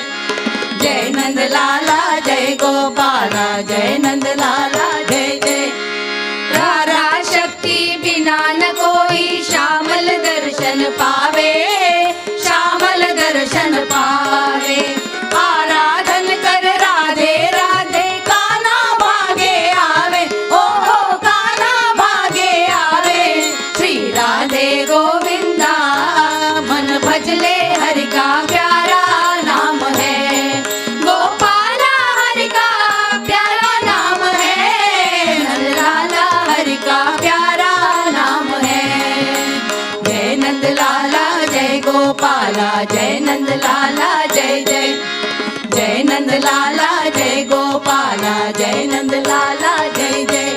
जय नंद लाला जय गोपाला, जय नंद लाला जय जय। राधा शक्ति बिना न कोई श्यामल दर्शन पावे, श्यामल दर्शन पावे। आराधन कर राधे राधे काना भागे आवे, ओ हो काना भागे आवे। श्री राधे गोविंदा मन भजले हरि का प्यारा नाम है, गोपाला हरि का प्यारा नाम है, नंद लाला हरि का प्यारा नाम है। जय नंद लाला जय गोपाला, जय नंद लाला जय जय, जय नंद लाला जय गोपाला, जय नंद लाला जय जय,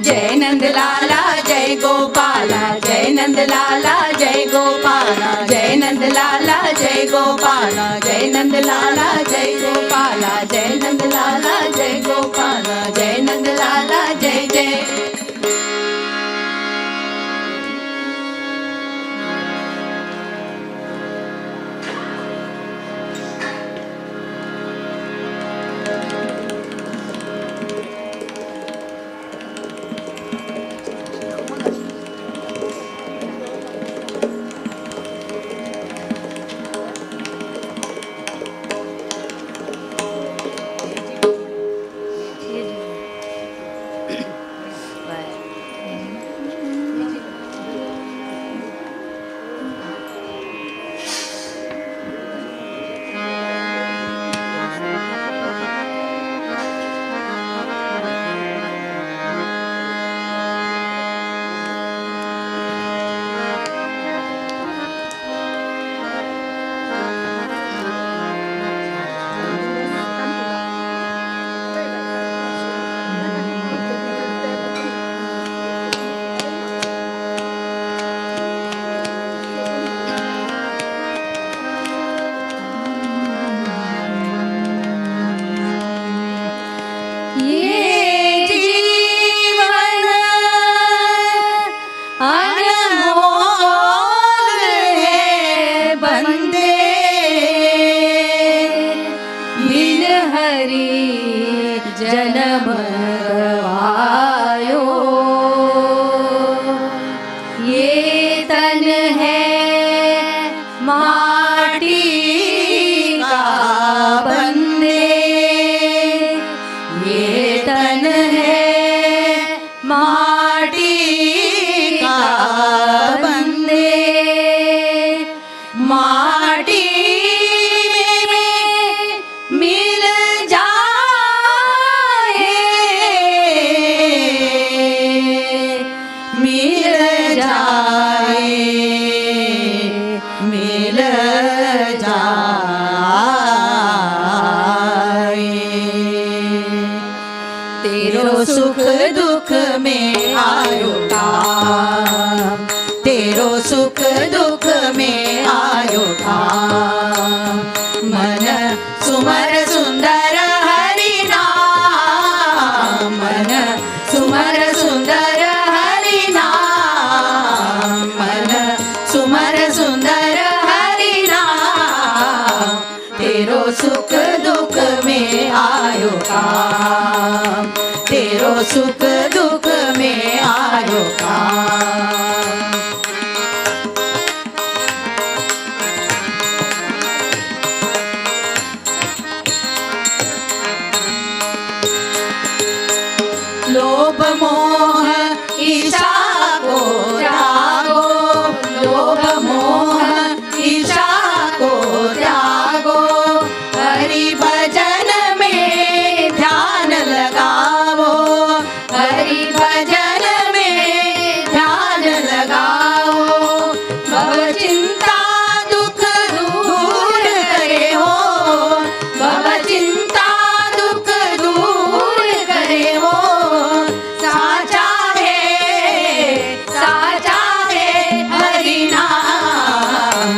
जय नंद लाला जय गोपाला, जय नंद लाला जय गोपाला, जय नंद लाला जय गोपाला, जय नंद लाला जय गोपाला, जय नंद लाला जय गोपाला, जय नंद लाला जय जय। माटी का बंदे, ये तन है माटी का बंदे, माटी में मिल जाए, मिल जाए, मिल जाए। तेरो सुख दुख में आयो काम, तेरो सुख दुख में आयो काम। मन सुमर सुंदर हरि नाम, मन सुमर सुंदर हरि नाम, मन सुमर सुंदर हरि नाम। तेरो सुख दुख में आयो काम, तेरो सुख दुख में आयो काम। लोभ मोह ईर्षा को त्यागो, लोभ मोह ईर्षा को त्यागो। हरि भजन में ध्यान लगाओ, हरि भजन में ध्यान लगाओ। भव चिंता दुख दूर करे हो, भव चिंता दुख दूर करे हो। साचा है हरि नाम,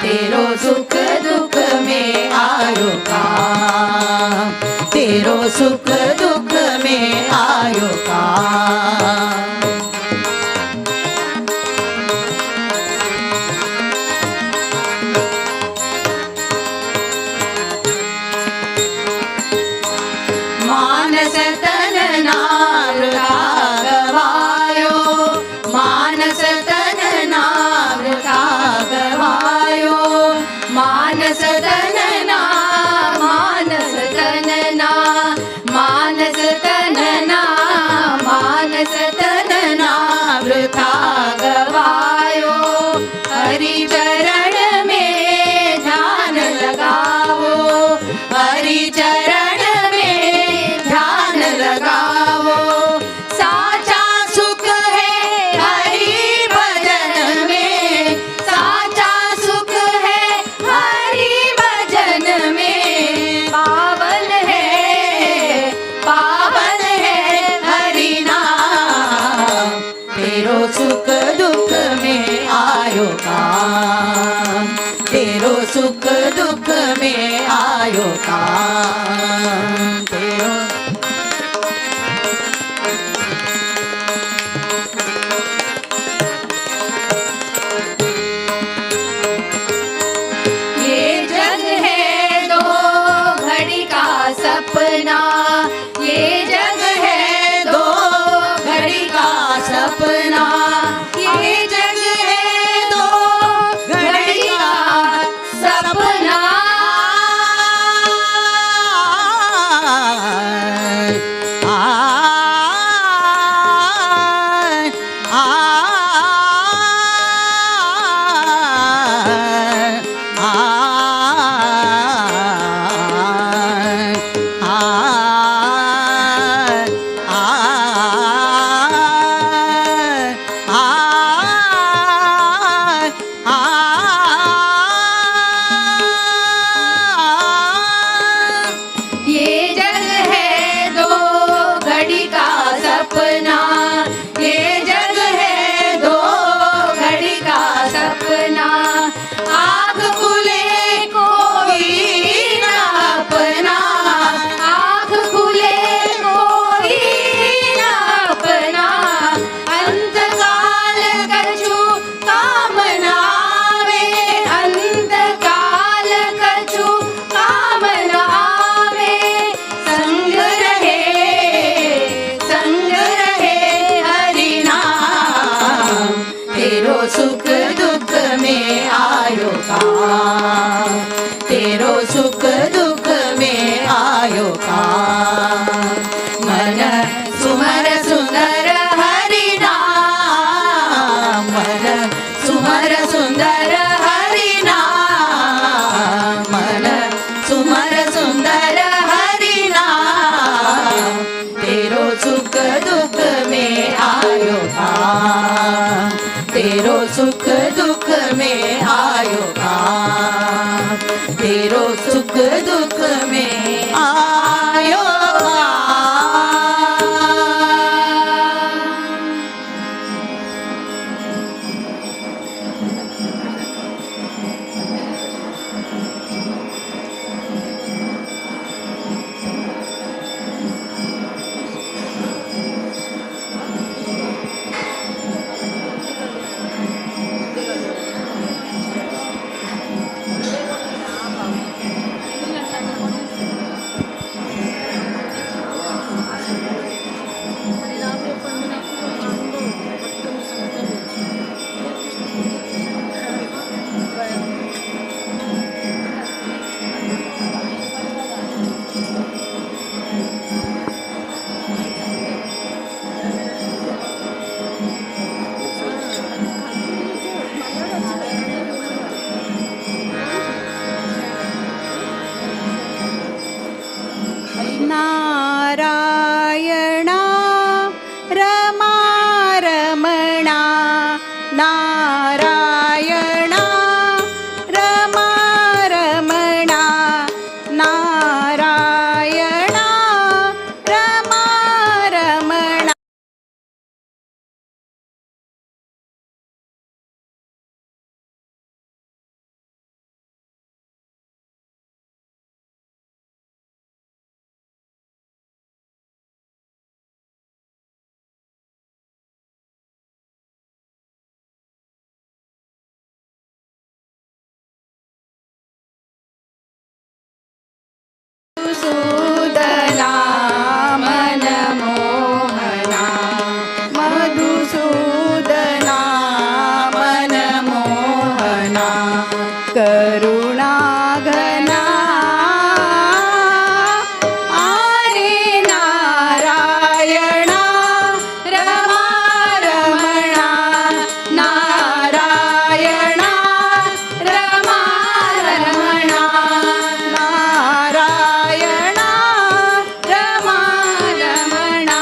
तेरो सुख दुख में आयो काम, तेरो सुख दुख में आयो काम। मानस तन नाम गवायो, मानस तन नाम गवायो। मानस तन नाम, मानस तन नाम, मानस तन नाम, मानस तन नाम वृथा गवायो। हरि चरण में ध्यान लगाओ, हरि चरण में ध्यान लगाओ। साचा सुख है हरि भजन में, साचा सुख है हरि भजन में। पावन है हरि नाम, तेरो सुख दुख में आयो काम, तेरो सुख दुख में आयो काम। तेरो ये जग है दो घड़ी का सपना, ये जग है दो घड़ी का सपना। तेरो सुख दुख में आयो काम, तेरो सुख दुख में आयो काम। नारायणा रमा रमणा, नारायणा रमा रमणा, नारायणा रमा रमणा। मधुसूदना मनमोहना, मधुसूदना मनमोहना, करुणाघना आरे नारायणा रमा रमणा, नारायणा रमा रमणा, नारायणा रमा रमणा।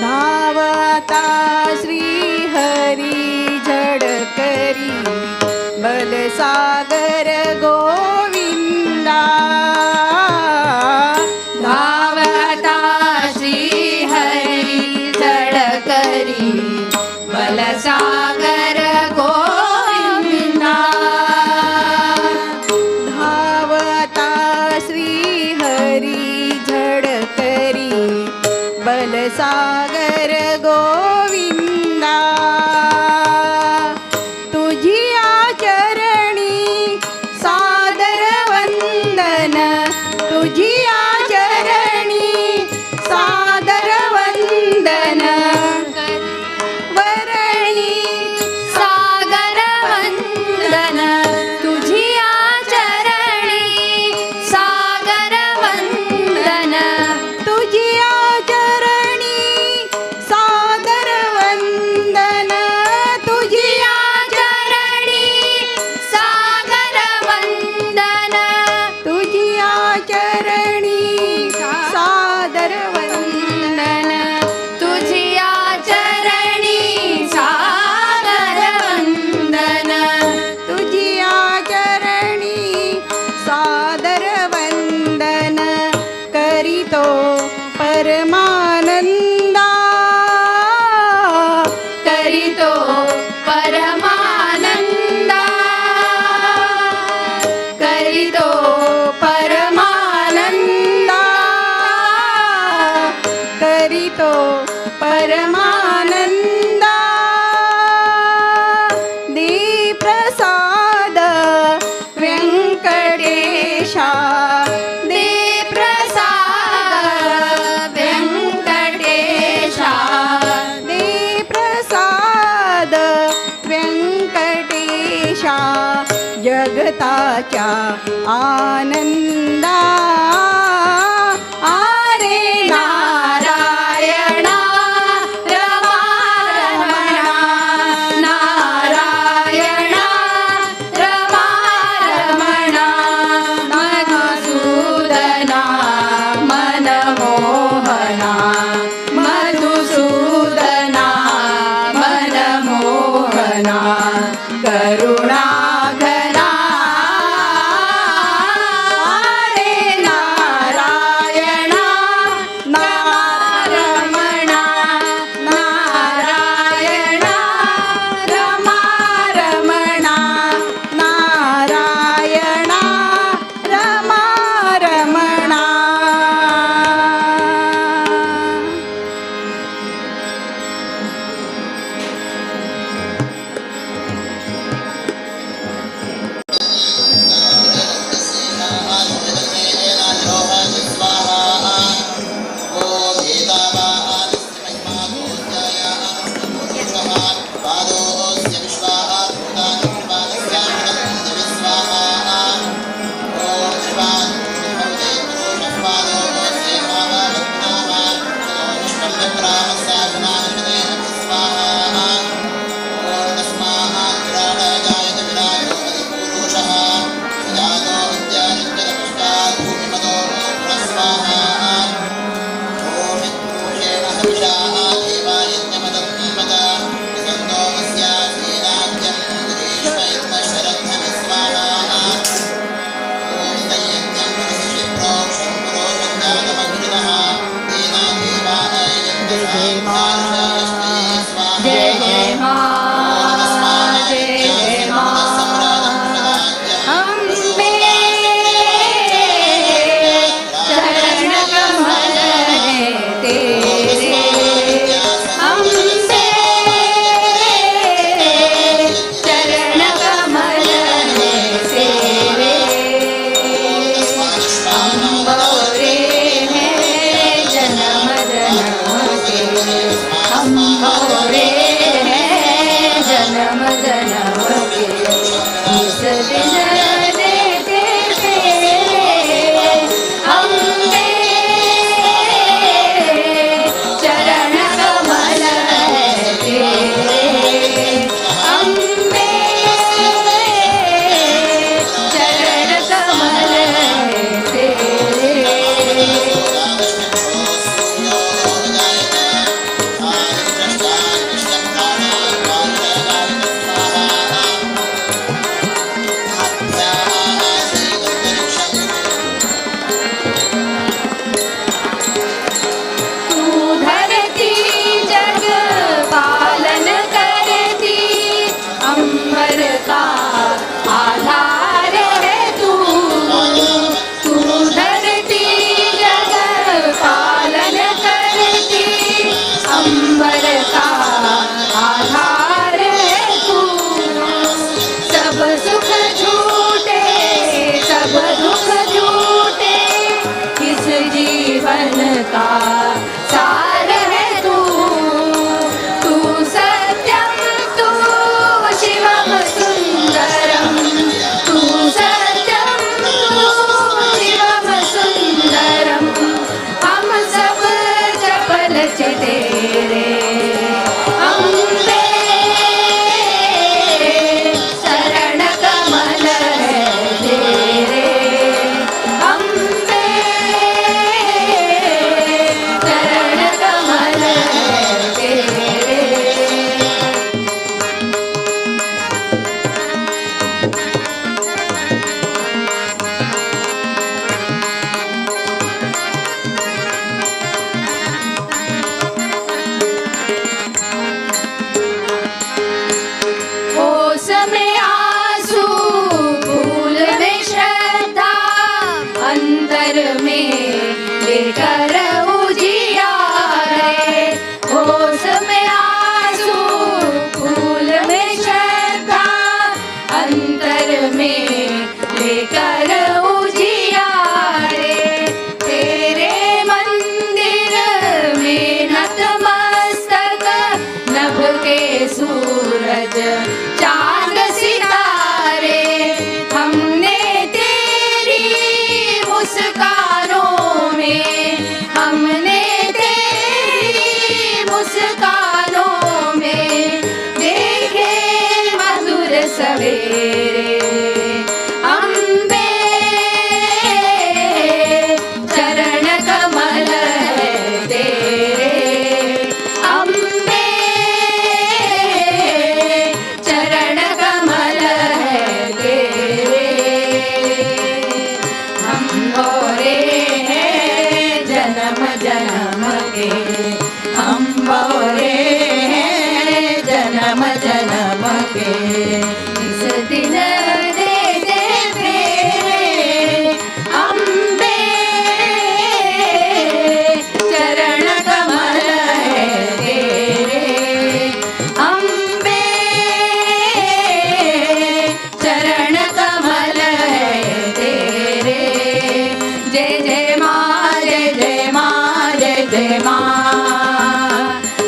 धावता श्रीहरी झडकरी बलसागर गोविंदा, धावता श्रीहरी झडकरी बलसागर गोविंदा, धावता श्रीहरी झडकरी बलसागर गोविंदा। तुझी आचरणी सादर वंदन, तुझी आचरणी सादर वंदन, वरणी सागर वंदन, तुझी आचरणी सागर वंदन, तुझी आचरणी सागर वंदन, तुझी आचरणी सागर वंदन, तुझी आचरणी सादर वंदन, तुझी आचरणी सागर वंदन, तुझी आचरणी सादर वंदन, करीतो परमानंदा, करीतो परमानंदा, करीतो परमानंदा, करीतो परमानंदा। दे प्रसाद व्यंकटेशा, दे प्रसाद व्यंकटेशा, दे प्रसाद व्यंकटेशा, जगताच्या आनंदा आरे नारायणा रमा रमणा, नारायणा रमा रमणा, मधुसूदना मनमोहना, मधुसूदना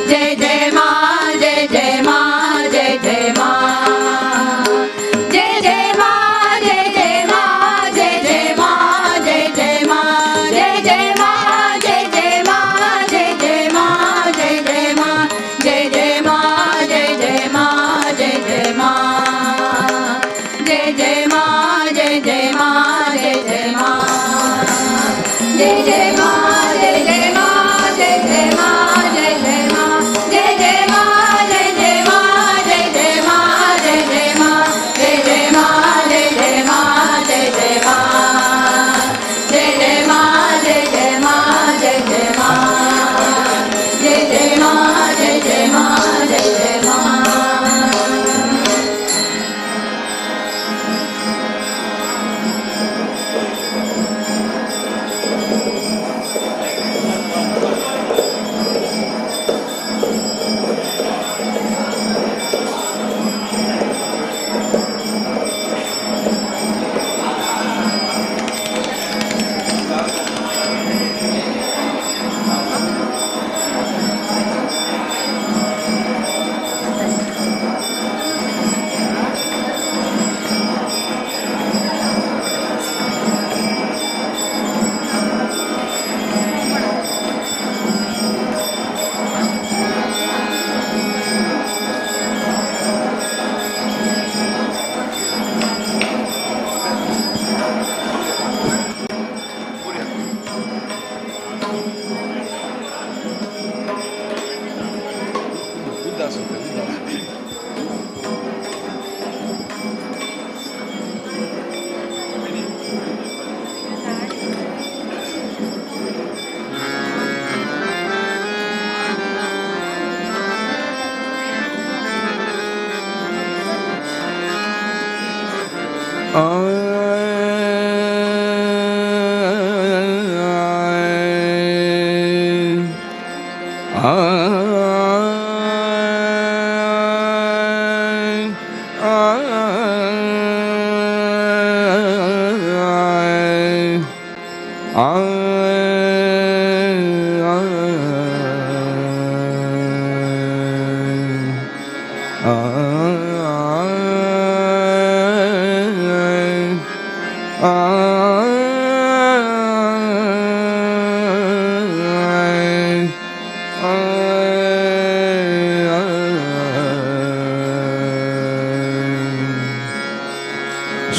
जय जय माँ, जय जय माँ, जय जय माँ।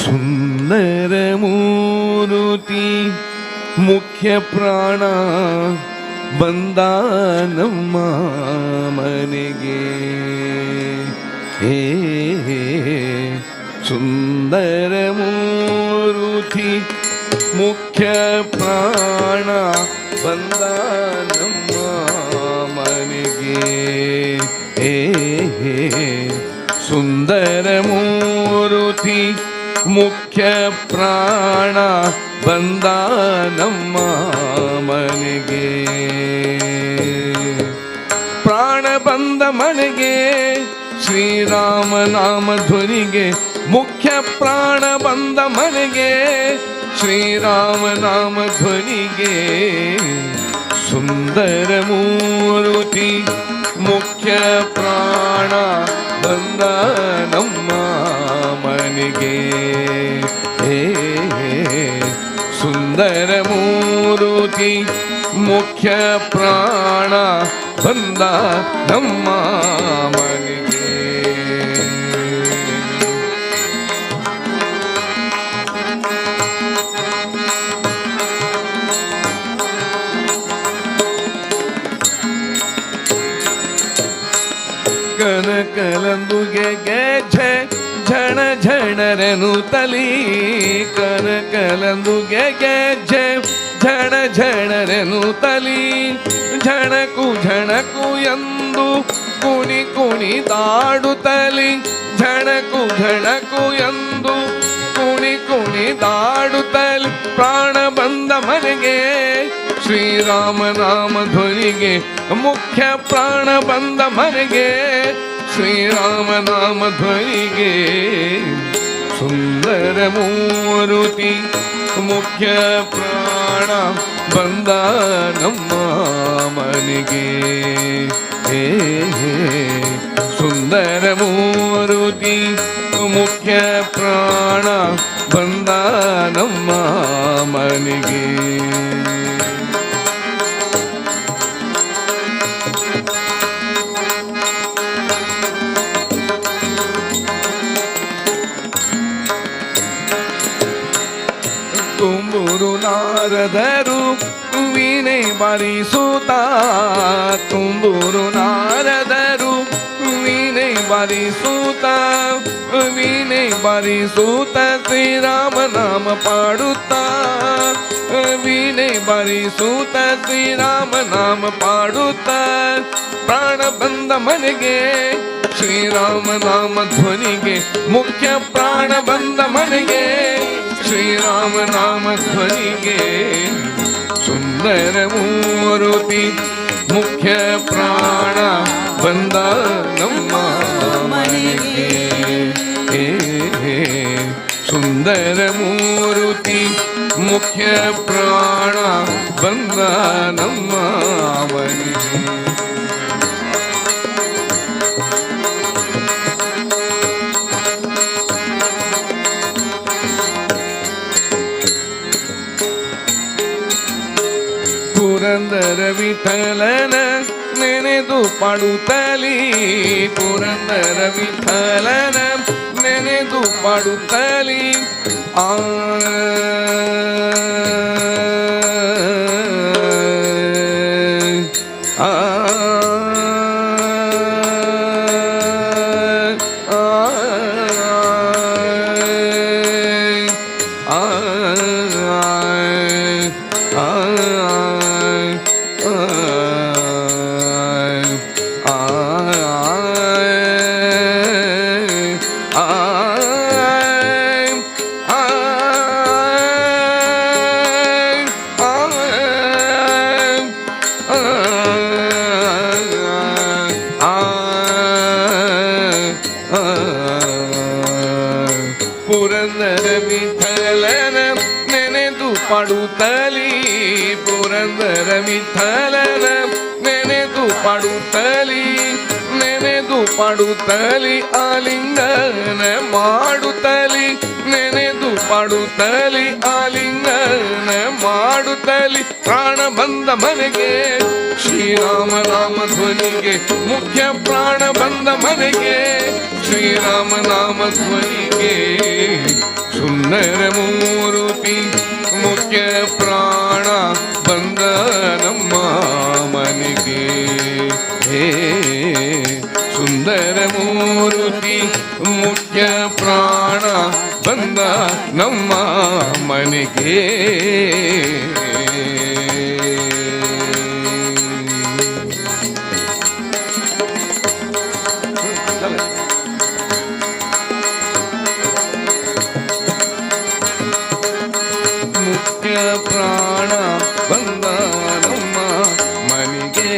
ಸುಂದರ ಮೂರುತಿ ಮುಖ್ಯ ಪ್ರಾಣ ಬಂದ ನಮ್ಮ ಮನೆಗೆ. ಸುಂದರ ಮೂರುತಿ ಮುಖ್ಯ ಪ್ರಾಣ ಬಂದ ನಮ್ಮ ಮನೆಗೆ. ಸುಂದರ ಮೂರುತಿ ಮುಖ್ಯ ಪ್ರಾಣ ಬಂದ ನಮ್ಮ ಮನೆಗೆ. ಪ್ರಾಣ ಬಂದ ಮನೆಗೆ ಶ್ರೀರಾಮ ನಾಮ ಧ್ವನಿಗೆ. ಮುಖ್ಯ ಪ್ರಾಣ ಬಂದ ಮನೆಗೆ ಶ್ರೀರಾಮ ನಾಮ ಧ್ವನಿಗೆ. ಸುಂದರ ಮೂರುತಿ ಮುಖ್ಯ ಪ್ರಾಣ ಬಂದ ನಮ್ಮ ಮನೆಗೆ. ಸುಂದರ ಮೂರುತಿ ಮುಖ್ಯ ಪ್ರಾಣ ಬಂದ ನಮ್ಮ ಮನೆಗೆ. ಕನಕಲಂದುಗೆ ಗೆಜ್ಜೆ ಝಣ ಝಣರನು ತಲಿ. ಕನಕಲಂದುಗೆ ಗೆಜ್ಜೆ ಝಣ ಝಣರನು ತಲಿ. ಝಣಕು ಝಣಕು ಎಂದು ಕುಣಿ ಕುಣಿದಾಡುತ್ತಲಿ. ಝಣಕು ಝಣಕು ಎಂದು ಕುಣಿ ಕುಣಿದಾಡುತ್ತಲಿ. ಪ್ರಾಣ ಬಂದ ಮನೆಗೆ ಶ್ರೀರಾಮ ನಾಮ ಧ್ವನಿಗೆ. ಮುಖ್ಯ ಪ್ರಾಣ ಬಂದ ಮನೆಗೆ ಶ್ರೀರಾಮ ನಾಮ ಧ್ವನಿಗೆ. ಸುಂದರ ಮೂರುತಿ ಮುಖ್ಯ ಪ್ರಾಣ ಬಂದ ನಮ್ಮ ಮನೆಗೆ. ಸುಂದರ ಮೂರುತಿ ಮುಖ್ಯ ಪ್ರಾಣ ಬಂದ ನಮ್ಮ ಮನೆಗೆ. ತುಂಬೂರು ನಾರದರು ವೀಣೆ ಬಾರಿಸುತ್ತ. ತುಂಬೂರು ನಾರದರು ವೀಣೆ ಬಾರಿಸುತ್ತ. ವೀಣೆ ಬಾರಿಸುತ್ತ ಶ್ರೀರಾಮ ನಾಮ ಪಾಡುತ್ತ. ವೀಣೆ ಬಾರಿಸುತ್ತ ಶ್ರೀರಾಮ ನಾಮ ಪಾಡುತ್ತ. ಪ್ರಾಣ ಬಂದ ಮನೆಗೆ ಶ್ರೀರಾಮ ನಾಮ ಧ್ವನಿಗೆ. ಮುಖ್ಯ ಪ್ರಾಣ ಬಂದ ಮನೆಗೆ ಶ್ರೀರಾಮ ನಾಮ ಧ್ವನಿಗೆ. ಸುಂದರ ಮೂರುತಿ ಮುಖ್ಯ ಪ್ರಾಣ ಬಂದ ನಮ್ಮ ಮನೆಗೆ. ಸುಂದರ ಮೂರುತಿ ಮುಖ್ಯ ಪ್ರಾಣ ಬಂದ ನಮ್ಮ ಮನೆಗೆ. ಪುರಂದರ ವಿಠಲನ ನೆನೆದು ಪಾಡುತ್ತಲಿ. ಪುರಂದರ ವಿಠಲನ ನೆನೆದು ಪಾಡುತ್ತಲಿ. ಆ ಪುರಂದರ ವಿಠಲನ ನೆನೆದು ಪಾಡುತ್ತಲಿ ಪುರಂದರ ವಿಠಲನ ನೆನೆದು ಪಾಡುತ್ತಲಿ ನೆನೆದು ಪಾಡುತ್ತಲಿ ಆಲಿಂಗನ ಮಾಡುತ್ತಲಿ ನೆನೆದು ಪಾಡುತ್ತಲಿ ಆಲಿಂಗನ ಮಾಡುತ್ತಲಿ ಪ್ರಾಣ ಬಂದ ಮನೆಗೆ ಶ್ರೀರಾಮ ನಾಮ ಧ್ವನಿಗೆ ಮುಖ್ಯ ಪ್ರಾಣ ಬಂದ ಮನೆಗೆ ಶ್ರೀರಾಮ ನಾಮ ಧ್ವನಿಗೆ ಸುಂದರ ಮೂರುತಿ ಮುಖ್ಯ ಪ್ರಾಣ ಬಂದ ನಮ್ಮ ಮನೆಗೆ ಹೇ ಸುಂದರ ಮೂರುತಿ ಮುಖ್ಯ ಪ್ರಾಣ ಬಂದ ನಮ್ಮ ಮನೆಗೆ ಮುಖ್ಯ ಪ್ರಾಣ ಬಂದ ನಮ್ಮ ಮನೆಗೆ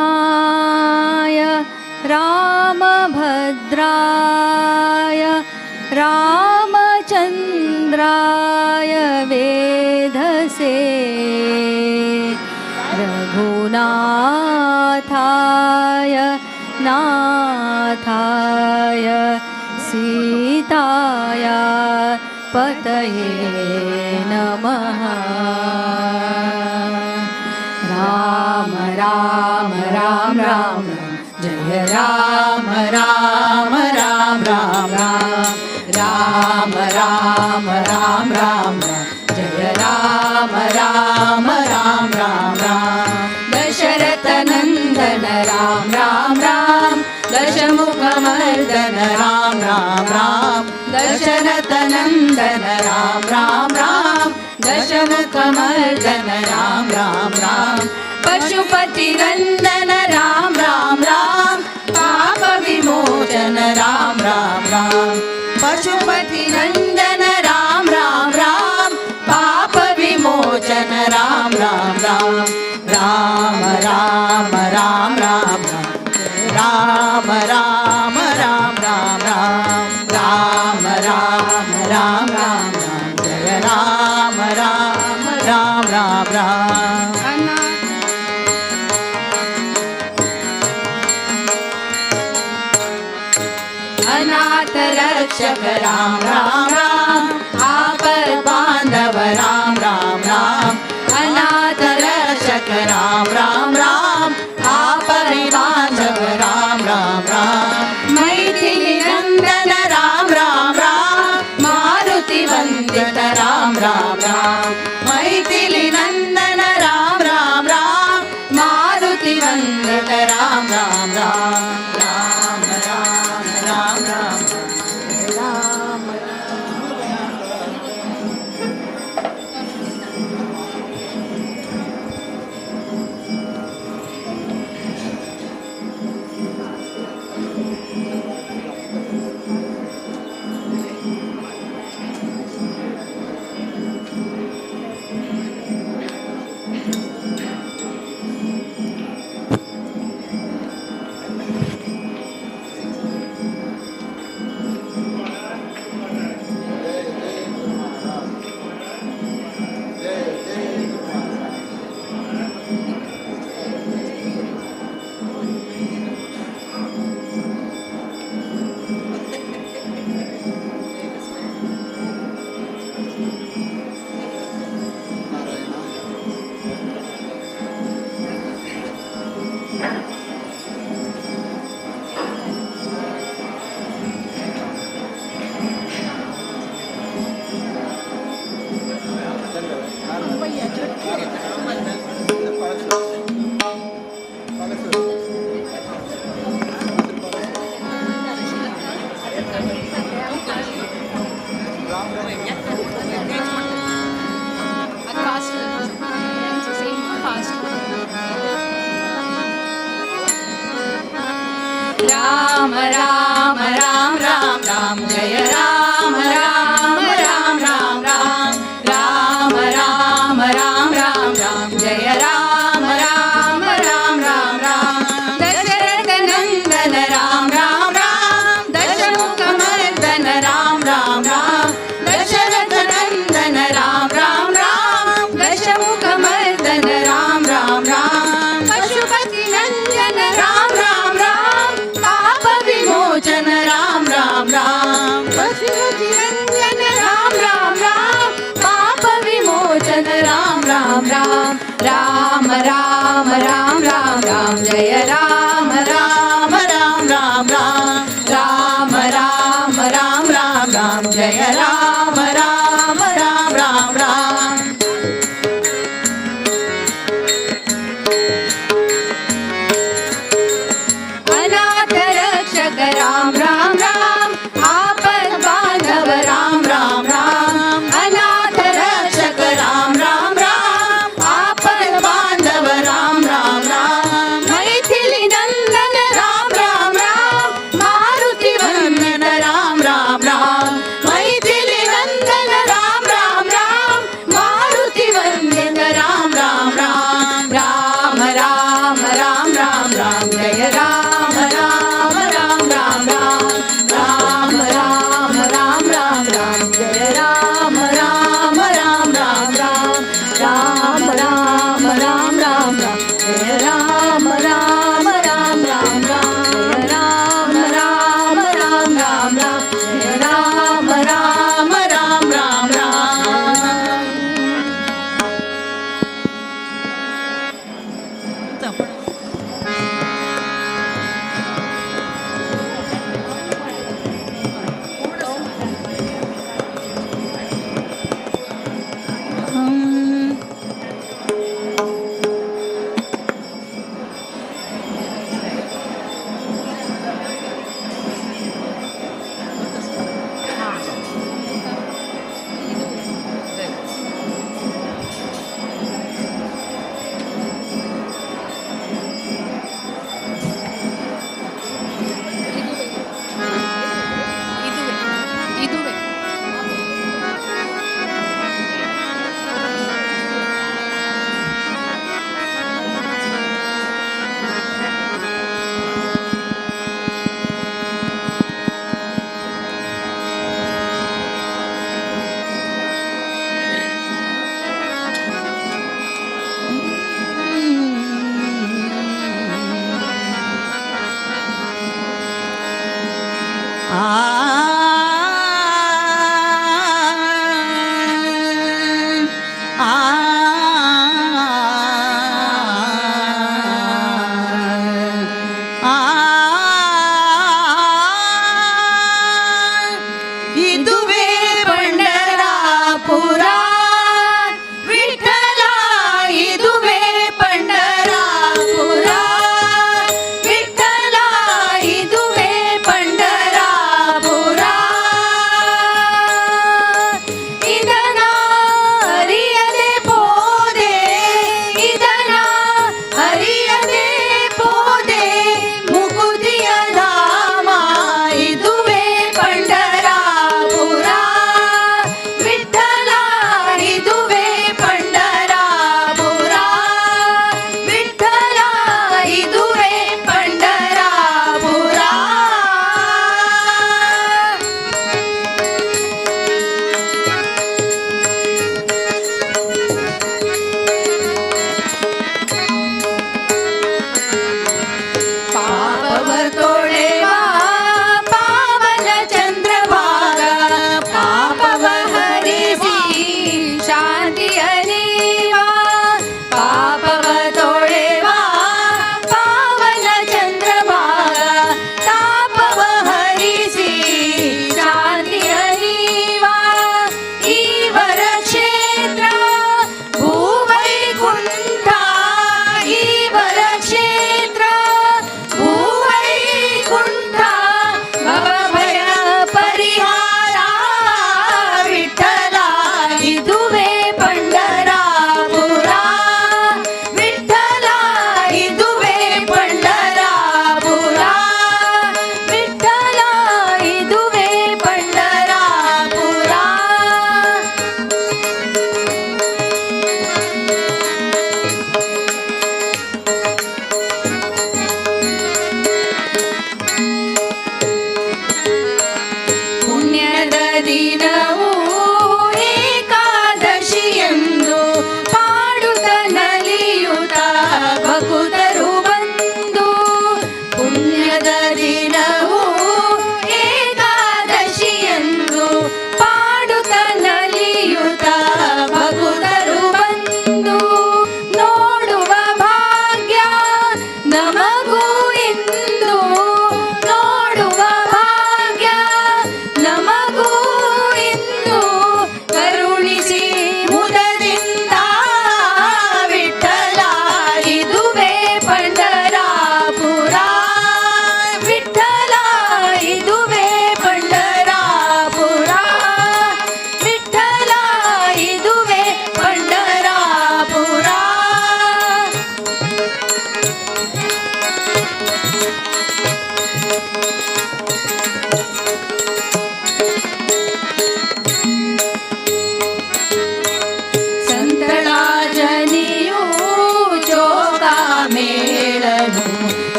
रामाय रामभद्राय रामचन्द्राय वेधसे रघुनाथाय नाथाय सीताया पतये नमः। राम राम राम राम जय राम राम राम राम राम राम राम राम राम जय राम राम राम राम राम दशरथ नंदन राम राम राम दशमुखमर्दन राम राम राम दशरथ नंदन राम राम राम दशमुखमर्दन राम राम राम पशुपति नंदन राम राम राम पाप विमोचन राम राम राम पशुपति नंदन राम राम राम पाप विमोचन राम राम राम राम राम राम राम राम राम राम राम राम राम राम राम राम जय राम राम राम राम राम अनाथ रक्षक राम राम राम आपद बांधव राम राम राम अनाथ रक्षक राम राम राम आपद बांधव राम राम राम मैथिली नंदन राम राम राम मारुति वंदित राम राम राम मैथिली नंदन राम राम राम मारुति वंदित राम राम राम राम राम राम राम राम राम राम राम राम जय राम राम राम राम राम राम राम राम राम जय राम राम राम राम राम दशरथ नंदन राम राम राम दशमुख मर्दन राम राम राम दशरथ नंदन राम राम राम दशमुख मर्दन राम राम राम पशुपति नंदन राम राम राम पाप विमोचन राम राम राम पशुपति नंदन राम राम राम पाप विमोचन राम राम राम राम राम राम राम राम जय राम राम राम राम राम राम राम राम राम जय राम राम राम राम राम अनाथ रक्षक राम राम राम आपद बांधव राम राम राम अनाथ रक्षक राम राम राम आपद बांधव राम राम राम मैथिली नंदन राम राम राम मारुति वंदन राम राम राम मैथिली नंदन राम राम राम मारुति वंदन राम राम राम राम राम राम राम राम जय राम राम राम राम राम राम राम राम राम राम जय राम राम राम राम राम राम राम राम राम राम जय राम राम राम राम राम राम राम राम राम राम जय राम राम राम राम राम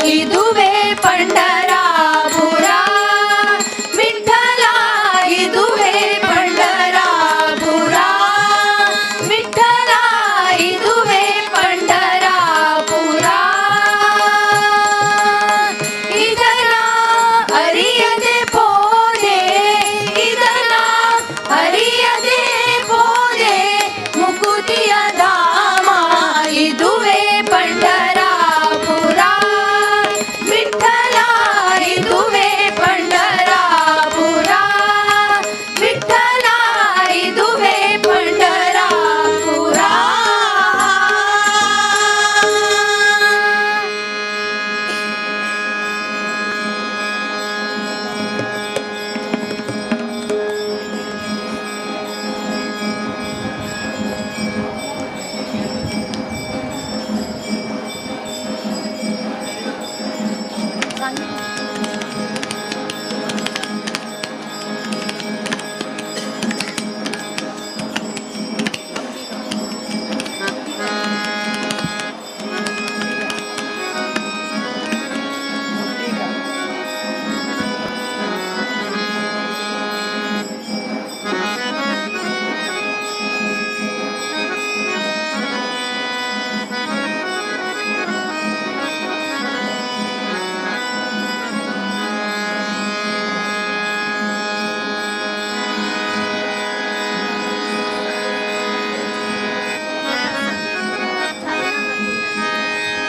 ಇದುವೇ ಪಂಡರಾಪುರ ವಿಠಲ ಇದುವೇ ಪಂಡರಾಪುರ ವಿಠಲ ಇದುವೇ ಪಂಡರಾಪುರ ಇದನ ಅರಿಯದೆ ಪೋದೆ ಇದನ ಅರಿಯದೆ ಪೋದೆ ಮುಕುತಿಯ ಧಾಮ ಇದುವೇ ಪಂಡರಾಪುರ ವಿಠಲ ಇದುವೇ ಪಂಡರಾಪುರ ವಿಠಲ ಇದುವೇ ಪಂಡರಾಪುರ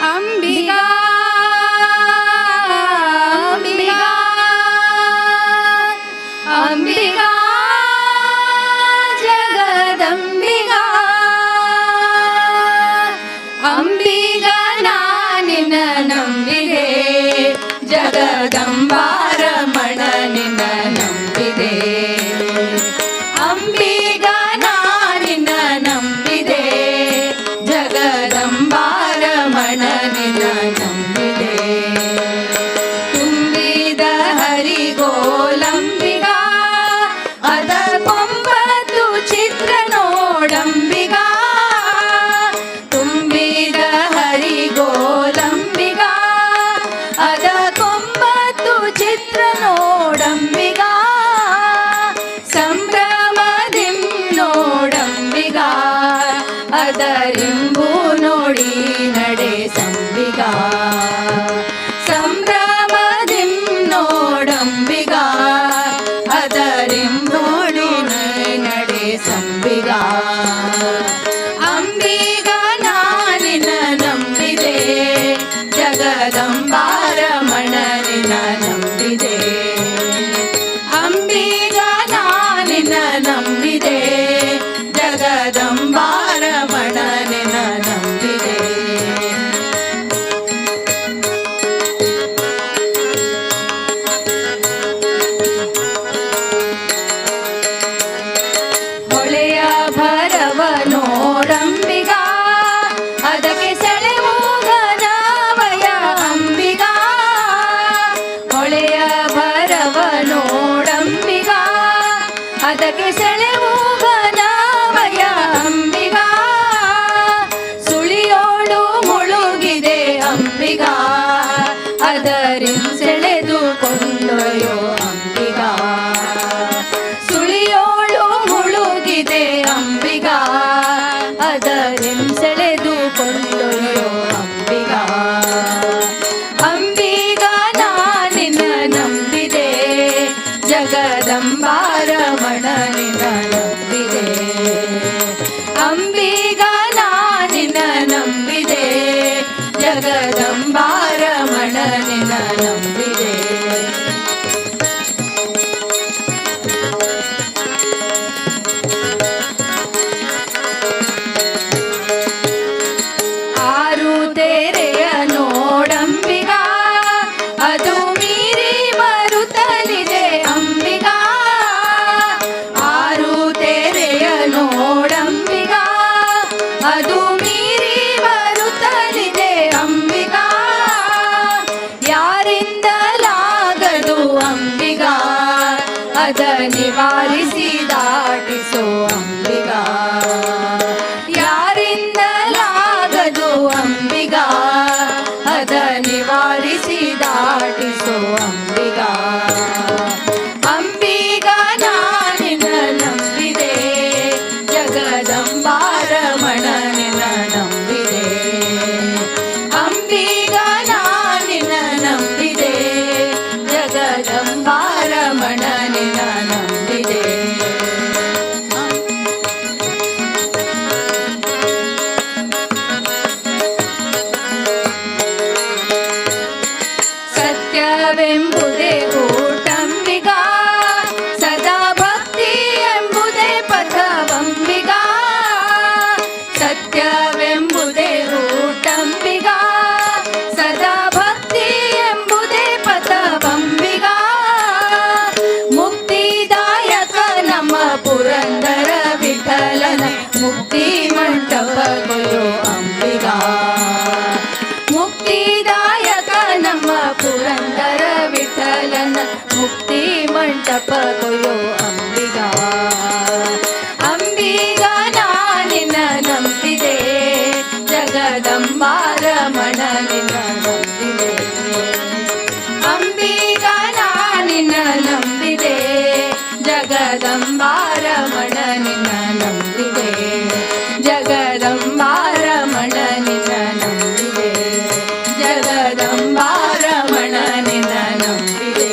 ಅಂಬಿಗಾ ಅಂಬಿಗಾ ಅಂಬಿಗಾ ಜಗದಂಬಿಗಾ ಅಂಬಿಗಾ ನಾನಿನ ನಂಬಿದೆ ಜಗದಂಬಾರಮಣ ನಿನ್ನ ನಂಬಿದೆ ಅಂಬಿಗಾ ನಾನಿನ ನಂಬಿದೆ ಜಗದಂಬಾರಮಣ ನಿನ್ನ ನಂಬಿದೆ ತುಂಬಿದ ಹರಿಗೋಲಂಬಿಗಾ ಅದ ಕೊಂಬತ್ತು ಚಿತ್ರ ನೋಡಂಬಿಗಾ ತುಂಬಿದ ಹರಿಗೋಲಂಬಿಗಾ ಅದ ಕೊಂಬತ್ತು ಚಿತ್ರ ನೋಡಂಬಿಗಾ ಸಂಭ್ರಮದಿಂ ನೋಡಂಬಿಗಾ ಅದರಿಂಬು ನೋಡಿ ನಡೆ ಸಂಬಿಗಾ ಸಂಭ್ರಮದಿಂ ನೋಡಂಬಿಗಾ ಅದರಿಂಬು ನೋಡಿ ನಡೆ ಸಂಬಿಗಾ ಅಂಬಿಗಾ ನಾನಿನ ನಂಬಿದೆ ಜಗದಂಬಾರಮಣ ನಿನ್ನ ನಂಬಿದೆ ಅಂಬಿಗಾ ನಾನಿನ ನಂಬಿದೆ ಜಗದಂಬಾರಮಣ ನಿನ್ನ ನಂಬಿದೆ ಹೊಳೆಯ ಭರವ ನೋಡಂಬಿಗಾ ಅದಕ್ಕೆ ಸೆಳೆವು ಗನವಯ ಅಂಬಿಗಾ ಹೊಳೆಯ ಭರವ ನೋಡಂಬಿಗಾ ಅದಕ್ಕೆ ಸೆಳೆವು ಗನವಯ ಅಂಬಿಗಾ ಸುಳಿಯೋಳು ಮುಳುಗಿದೆ ಅಂಬಿಗಾ ಅದರಿಂ ಸೆಳೆದು ಕೊಂಡೊಯ್ಯೋ ಅಂಬಿಗಾ ಸುಳಿಯೋಳು ಮುಳುಗಿದೆ ಅಂಬಿಗಾ ಅದರಿಂ ಸೆಳೆದು ಕೊಂಡೊಯ್ಯೋ ಅಂಬಿಗಾ ಅಂಬಿಗಾ ನಾನಿನ ನಂಬಿದೆ ಜಗದಂಬಾರಮಣ ನಿನ್ನ ನಂಬಿದೆ ಅಂಬಿಗಾ ನಾನಿನ ನಂಬಿದೆ ಜಗದಂಬಾರಮಣ ನಿನ್ನ ನಂಬಿದೆ ಆರು ತೆರೆಯ ನೋಡಂಬಿಗಾ ಅದು ಮೀರಿ ಬರುತ್ತಲಿದೆ ಅಂಬಿಗಾ ಆರು ತೆರೆಯ ನೋಡಂಬಿಗಾ ಅದು ಮೀರಿ ಬರುತ್ತಲಿದೆ ಅಂಬಿಗಾ ಯಾರಿಂದಲಾಗದು ಅಂಬಿಗಾ ಅದ ನಿವಾರಿಸಿ ದಾಟಿಸೋ ಅಂಬಿಗಾ ಯಾರಿಂದಲಾಗದು ಅಂಬಿಗಾ ಅದ ನಿವಾರಿಸಿ ದಾಟಿಸೋ ಅಂಬಿಗಾ ಅಂಬಿಗಾ ನಾನಿನ ನಂಬಿದೆ ಜಗದಂಬಾರಮಣ ನಿನ್ನ ನಂಬಿದೆ ಅಂಬಿಗಾ ನಾನಿನ ನಂಬಿದೆ ಜಗದಂಬಾರಮಣ ನಿನ್ನ ನಂಬಿದೆ ಸತ್ಯವೆಂಬುದೇ ಊಟಂಬಿಗಾ ಸದಾ ಭಕ್ತಿ ಎಂಬುದೇ ಪಥವಂಬಿಗಾ ಸತ್ಯವೆಂಬುದೇ ಊಟಂಬಿಗಾ ಸದಾ ಭಕ್ತಿ ಎಂಬುದೇ ಪಥವಂಬಿಗಾ ಮುಕ್ತಿದಾಯಕ ನಮ್ಮ ಪುರಂದರ ವಿಠಲನ ಮುಕ್ತಿ ಮಂಟಪಗಳು ಅಂಬಿಗಾ ಮುಕ್ತಿದಾಯಕ ನಮ್ಮ ಪುರಂದರ ವಿಠಲನ ಮುಕ್ತಿ ಮಂಟಪಗಳು ಅಂಬಿಗಾ ಅಂಬಿಗಾ ನಾನಿನ ನಂಬಿದೆ ಜಗದಂಬಾರಮಣ ನಿನ್ನ ನಂಬಿದೆ ಅಂಬಿಗಾ ನಾನಿನ ನಂಬಿದೆ ಜಗದಂಬಾರಮಣ ನಿನ್ನ ನಂಬಿದೆ ಜಗದಂಬಾರಮಣ ನಿನ್ನ ನಂಬಿದೆ ಜಗದಂಬಾರಮಣ ನಿನ್ನ ನಂಬಿದೆ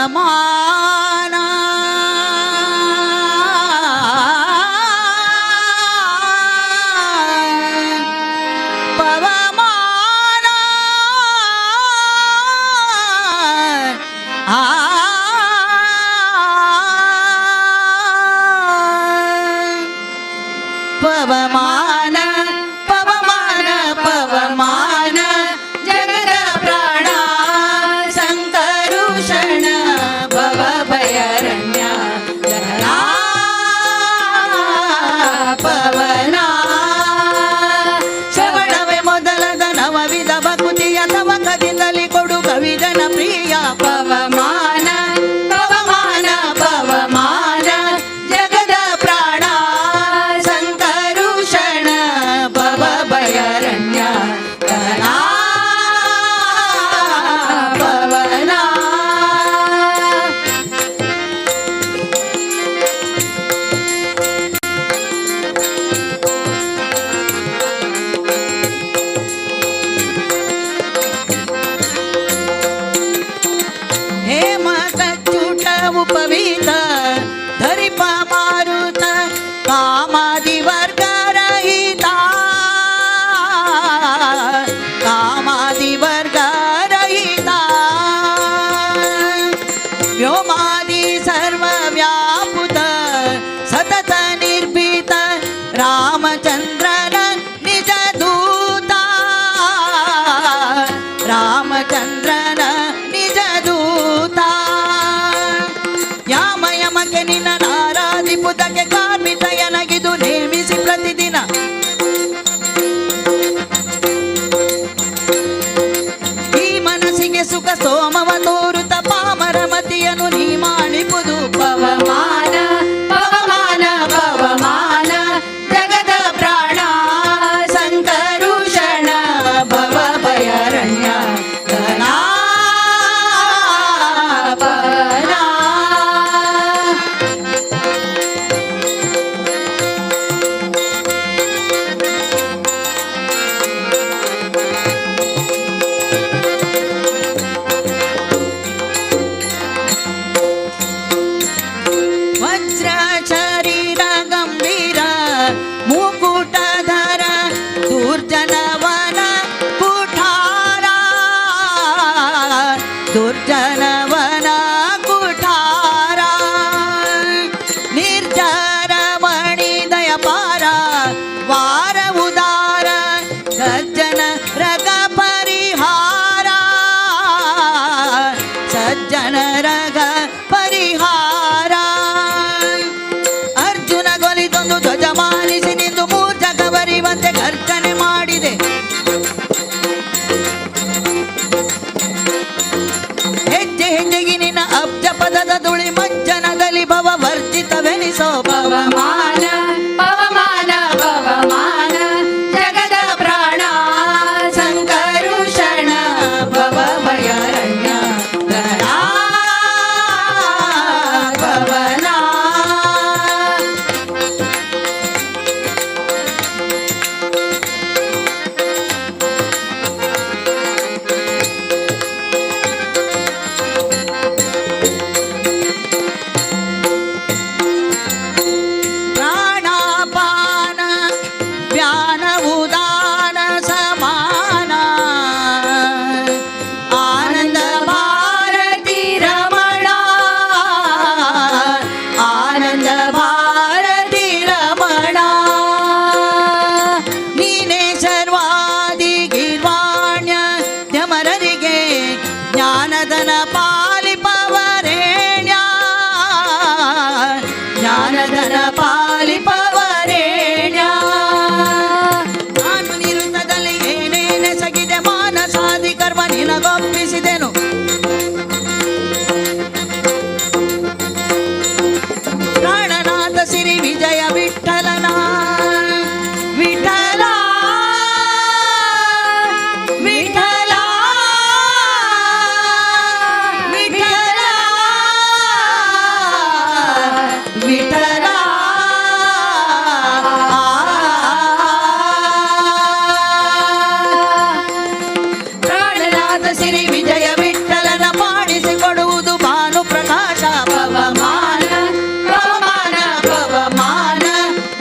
ಪವಮಾನ ಪವಮಾನ ಪವಮಾನ ಪವಮಾನ ಪವಮಾನ ಜಗದ ಪ್ರಾಣ ಸಂಕರುಷಣ ಭವ सोमादि सर्वव्यापुत सतत निर्भीत रामचंद्रन निज दूत ರಾಮಚಂದ್ರನ ನಿಜ ದೂತ ಯಾಮ ಯಮಕ್ಕೆ ನಿನ್ನ ನಾರಾಧಿಪುತಕ್ಕೆ ಕಾರ್ಮಿತಯನಗಿದು ನೇಮಿಸಿ ಪ್ರತಿದಿನ ಈ ಮನಸ್ಸಿಗೆ ಸುಖ ಸೋಮವ ತೋರುತ್ತ ಪಾಮರ ಮತಿಯನ್ನು ನೀ ಮಾಡಿಪುದು ಪವಮಾನ ಪವಮಾನ ಪವಮಾನ ಜಗದ ಪ್ರಾಣ ಸಂಕರುಷಣ ಭವ ಭಯಾರಣ್ಯ ದುರ್ಜನವನ ಕುಠಾರ ನಿರ್ಜರ ಮಣಿ ದಯಪಾರ ವಾರ ಉದಾರ ಸಜ್ಜನ ರಗ ಪರಿಹಾರ ಸಜ್ಜನ ರಗ ಪರಿಹಾರ ಅರ್ಜುನ ಗೊಲಿದೊಂದು ಧ್ವಜ ಮಾಲಿಸಿ ನಿಂದು ಮೂರ್ಜಕ ಬರಿವಂತೆ ಗರ್ಜನೆ ಮಾಡಿದೆ ಹೆಜ್ಜೆಗೆ ನಿನ್ನ ಅಬ್ಜ ಪದದ ದುಳಿ ಮಜ್ಜನದಲ್ಲಿ ಭವ ವರ್ಜಿತವೆನಿಸೋ ಪವಮಾನ ಪವಮಾನ ಪವಮಾನ ಜಗದ ಪ್ರಾಣ ಸಂಕರುಷಣ ಭವ ಭಯಾರಣ್ಯ ಪವನ ಜ್ಞಾನದನ ಪಾಲಿಪವರೇಣ್ಯ ಜ್ಞಾನದನ ಪಾಲಿಪವರೇಣ್ಯ ನಾನು ನಿರುತ್ತದಲ್ಲಿ ಏನೇನೆಸಗಿದೆ ಮಾನಸಾದಿ ಕರ್ಮ ನಿನಗೊಪ್ಪಿಸಿದೆನು ಪ್ರಾಣನಾಥ ಸಿರಿ ವಿಜಯ ವಿಠಲನ ವಿಠಲ ವಿಠಲ ವಿಠಲ ವಿಠಲ ಪ್ರಾಣನಾಥ ಸಿರಿ ವಿಜಯ ವಿಠಲನ ಮಾಡಿಸಿಕೊಡುವುದು ಭಾನು ಪ್ರಕಾಶ ಪವಮಾನ ಪವಮಾನ ಪವಮಾನ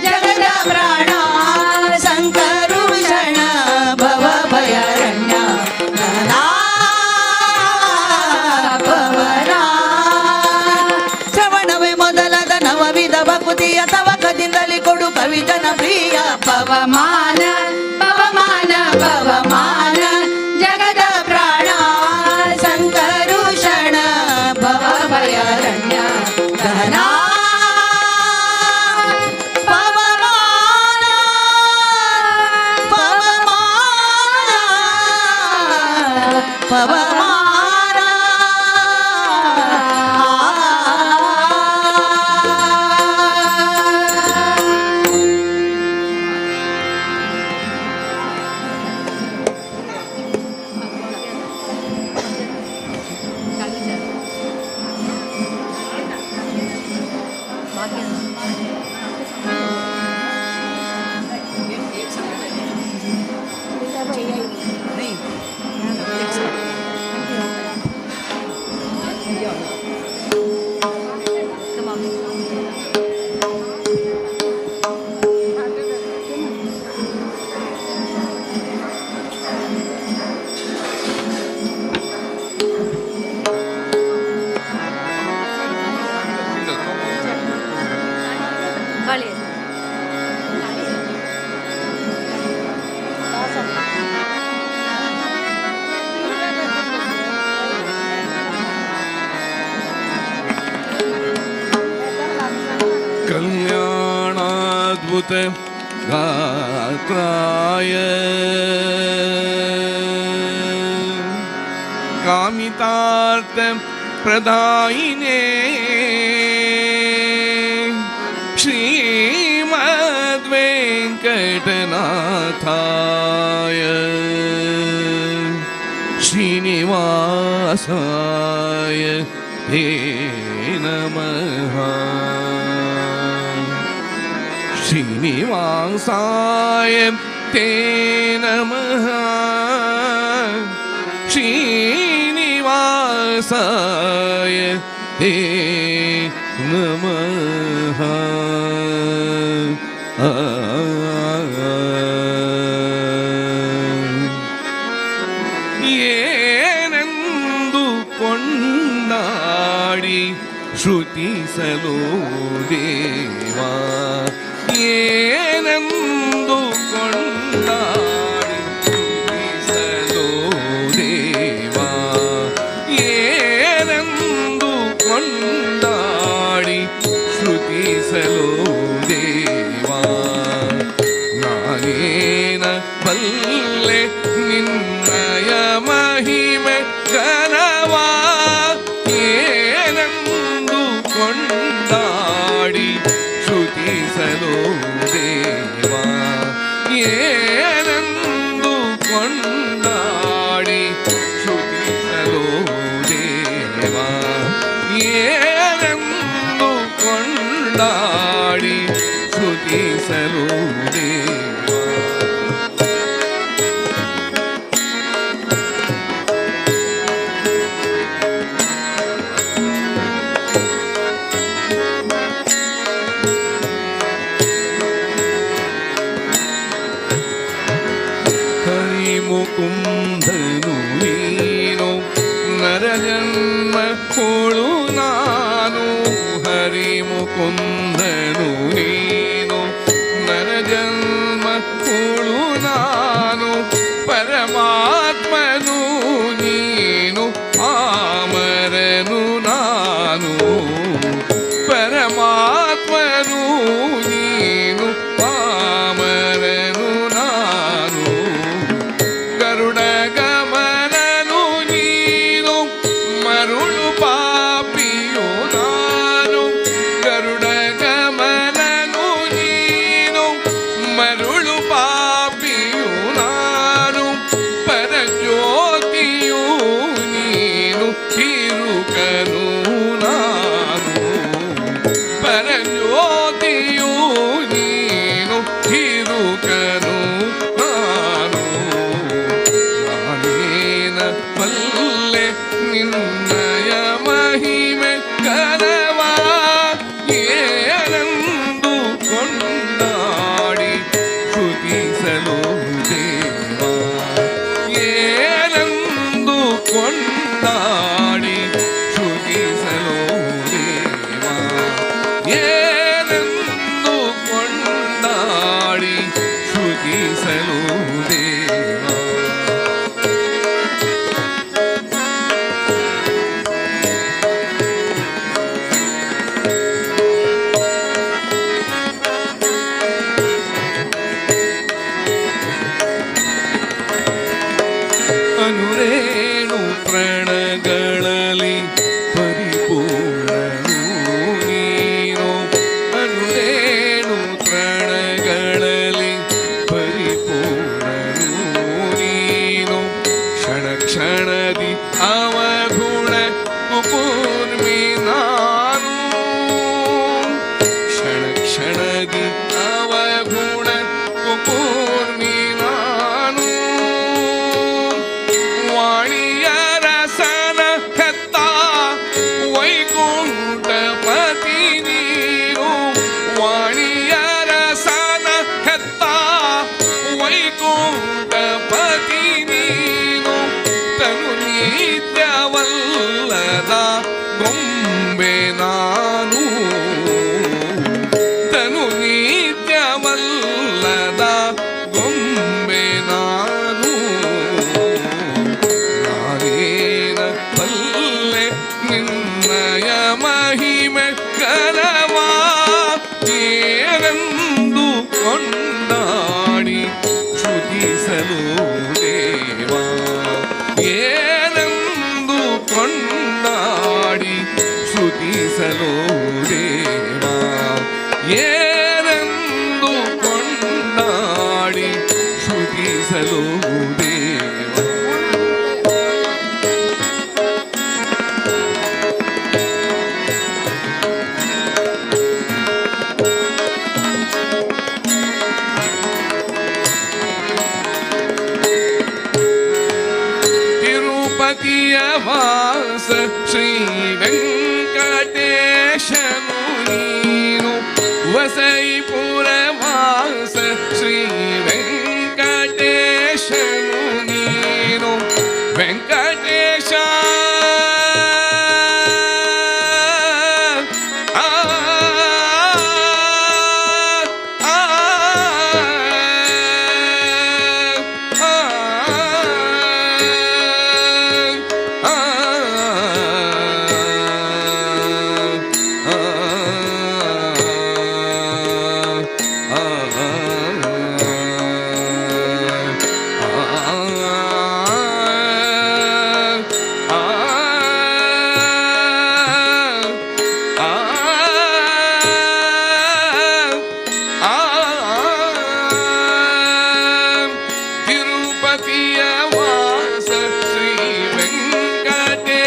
ಜಗದ ಪ್ರಾಣ ಸಂಕರುಷಣ ಭವ ಭಯಾರಣ್ಯ ಪವನ ಶ್ರವಣವೇ ಮೊದಲಾದ ನವವಿಧ ಭಕುತಿಯ ತವಕದಿಂದಲೇ ಕೊಡು ಕವಿಜನ ಪ್ರಿಯ ಪವಮಾನ ಪವಮಾನ ಪವಮಾನ ಜಗದ ಪ್ರಾಣ ಸಂಕರುಷಣ ಭವ ಭಯಾರಣ್ಯ ಘನ ಪವಮಾನ ಪವಮಾನ ಪವಮಾನ अच्युत गात्राय कामितार्थ प्रदायिने श्रीमद्वेंकटनाथाय श्रीनिवासाय ते नमः श्रीनिवासाय ते नमः श्रीनिवासाय ते नमः ಏನೆಂದು ಕೊಂಡಾಡಿ ಶ್ರುತಿಸಲು ದೇವಾ ಏನೆಂದು ಕೊಂಡಾಡಿ ಶ್ರುತಿಸಲು ದೇವಾ ಏನೆಂದು ಕೊಂಡಾಡಿ ಶ್ರುತಿಸಲು ದೇವಾ ನಾನೇನ ಬಲ್ಲೆ ನಿನ್ನಯ ಮಹಿಮೆ ಗನವಾ ಏನೆಂದು ಕೊಂಡಾಡಿ ಶ್ರುತಿಸಲು ದೇವಾ ಏನೆಂದು ಕೊಂಡಾಡಿ ಶ್ರುತಿಸಲು ದೇವಾ ಏನೆಂದು ಕೊಂಡಾಡಿ ಶ್ರುತಿಸಲು ದೇವಾ ಮುಕುಂದನು ನೀನು ನರಜನ್ಮ ಕೊಳು ನಾನು ಹರಿ ಮುಕುಂದನು ನೀನು ನರಜನ್ಮ ಕೊಳು ನಾನು ಪರಮಾತ್ಮನು ನೀನು ಪಾಮರನು ನಾನು ಪರಮಾತ್ಮನು ನೀನು ಪಾಮರನು ನಾನು ಗರುಡಗಮನನು ನೀನು ಮರುಳು ಪಾಪಿಯು ನಾನು ಗರುಡಗಮನನು ಸ್ತುತಿಸಲು ದೇವ ಏನೆಂದು ಕೊಂಡಾಡಿ ಶ್ರುತಿಸಲು ದೇವ ತಿರುಪತಿಯ ವಾಸ ಶ್ರೀ ವೆಂಕಟೇಶನು ನೀನು ವಸೈಪುರ ವಾಸ ಶ್ರೀ ವೆಂಕಟೇಶನು ನೀನು ವೆಂಕಟೇಶ ತಿರುಪತಿಯ ವಾಸ ಶ್ರೀ ವೆಂಕಟೇಶನು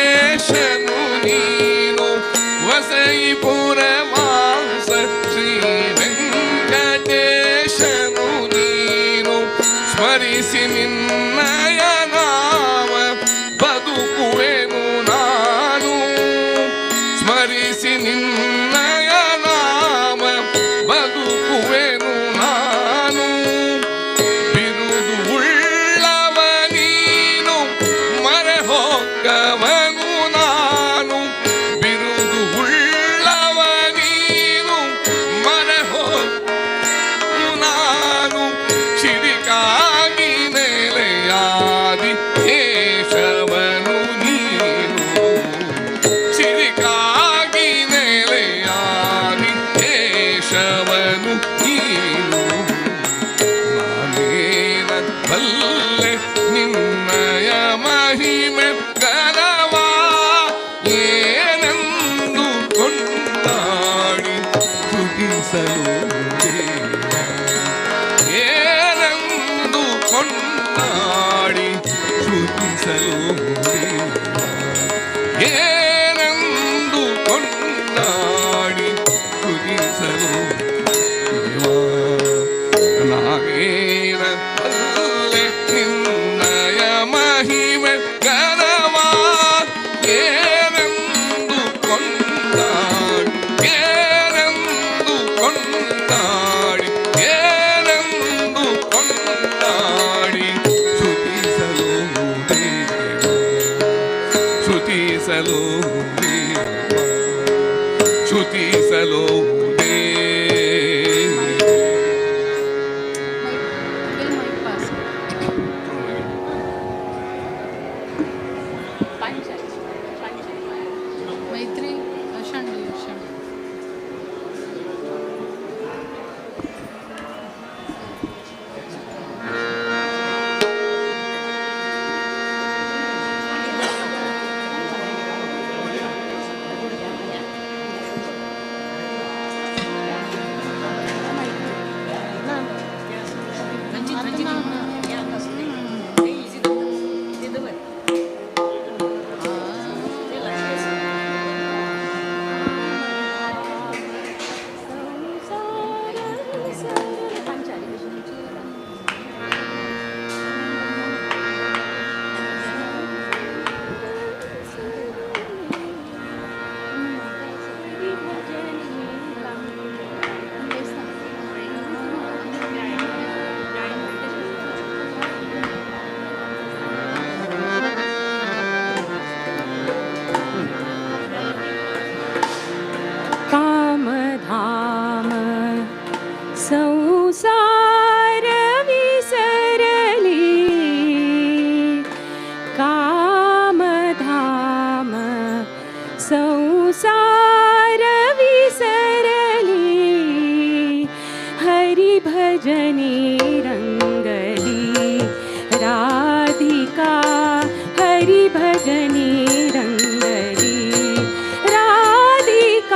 ನೀನು ವಸೈಪುರ ವಾಸ ಶ್ರೀ ವೆಂಕಟೇಶನು ನೀನು ಸ್ಮರಿಸಿ ನಿನ್ನಯ ನಾಮ ಬದುಕುವೆನು ನಾನು ಸ್ಮರಿಸಿ ನಿನ್ನಯ ನಾಮ ಬದುಕುವೆನು ನಾನು ಬಿರುದು ಉಳ್ಳವ ನೀನು ಮರೆ ಹೋಗವನು ನಾನು ಬಿರುದು ಉಳ್ಳವ ನೀನು ಮರೆ ಹೋಗು ನಾನು ಚಿರಿಕಾಗಿ ನೆಲೆಯಾದಿ ಕೇಶವನು ನೀನು ಚಿರಿಕಾಗಿ ನೆಲೆಯಾದಿ ಕೇಶವನು ನೀನು ನಾನೇನ ಬಲ್ಲೆ ನಿನ್ನಯ ಮಹಿಮೆ ಗನವಾ ಏನೆಂದು ಕೊಂಡಾಡಿ ಸ್ತುತಿಸಲು ದೇವ ಏನೆಂದು ಕೊಂಡಾಡಿ ಸ್ತುತಿಸಲು ದೇವ ಏನೆಂದು ಕೊಂಡಾಡಿ ಸ್ತುತಿಸಲು ದೇವ ನಾಗೇನ ಬಲ್ಲೆ ನಿನ್ನಯ ಮಹಿಮೆ ಗನವಾ ಏನೆಂದು ಕೊಂಡಾಡಿ ಏನೆಂದು ಕೊಂಡಾಡಿ ಏನೆಂದು ಕೊಂಡಾಡಿ ಶ್ರುತಿಸಲು ದೇವ ಶ್ರುತಿಸಲು ದೇವ ಶ್ರುತಿಸಲು ದೇವ Will mic pass. Maitri, Ashandi. संसार विसरली कामधाम संसार विसरली हरि भजनी रंगली राधिका हरि भजनी रंगली राधिका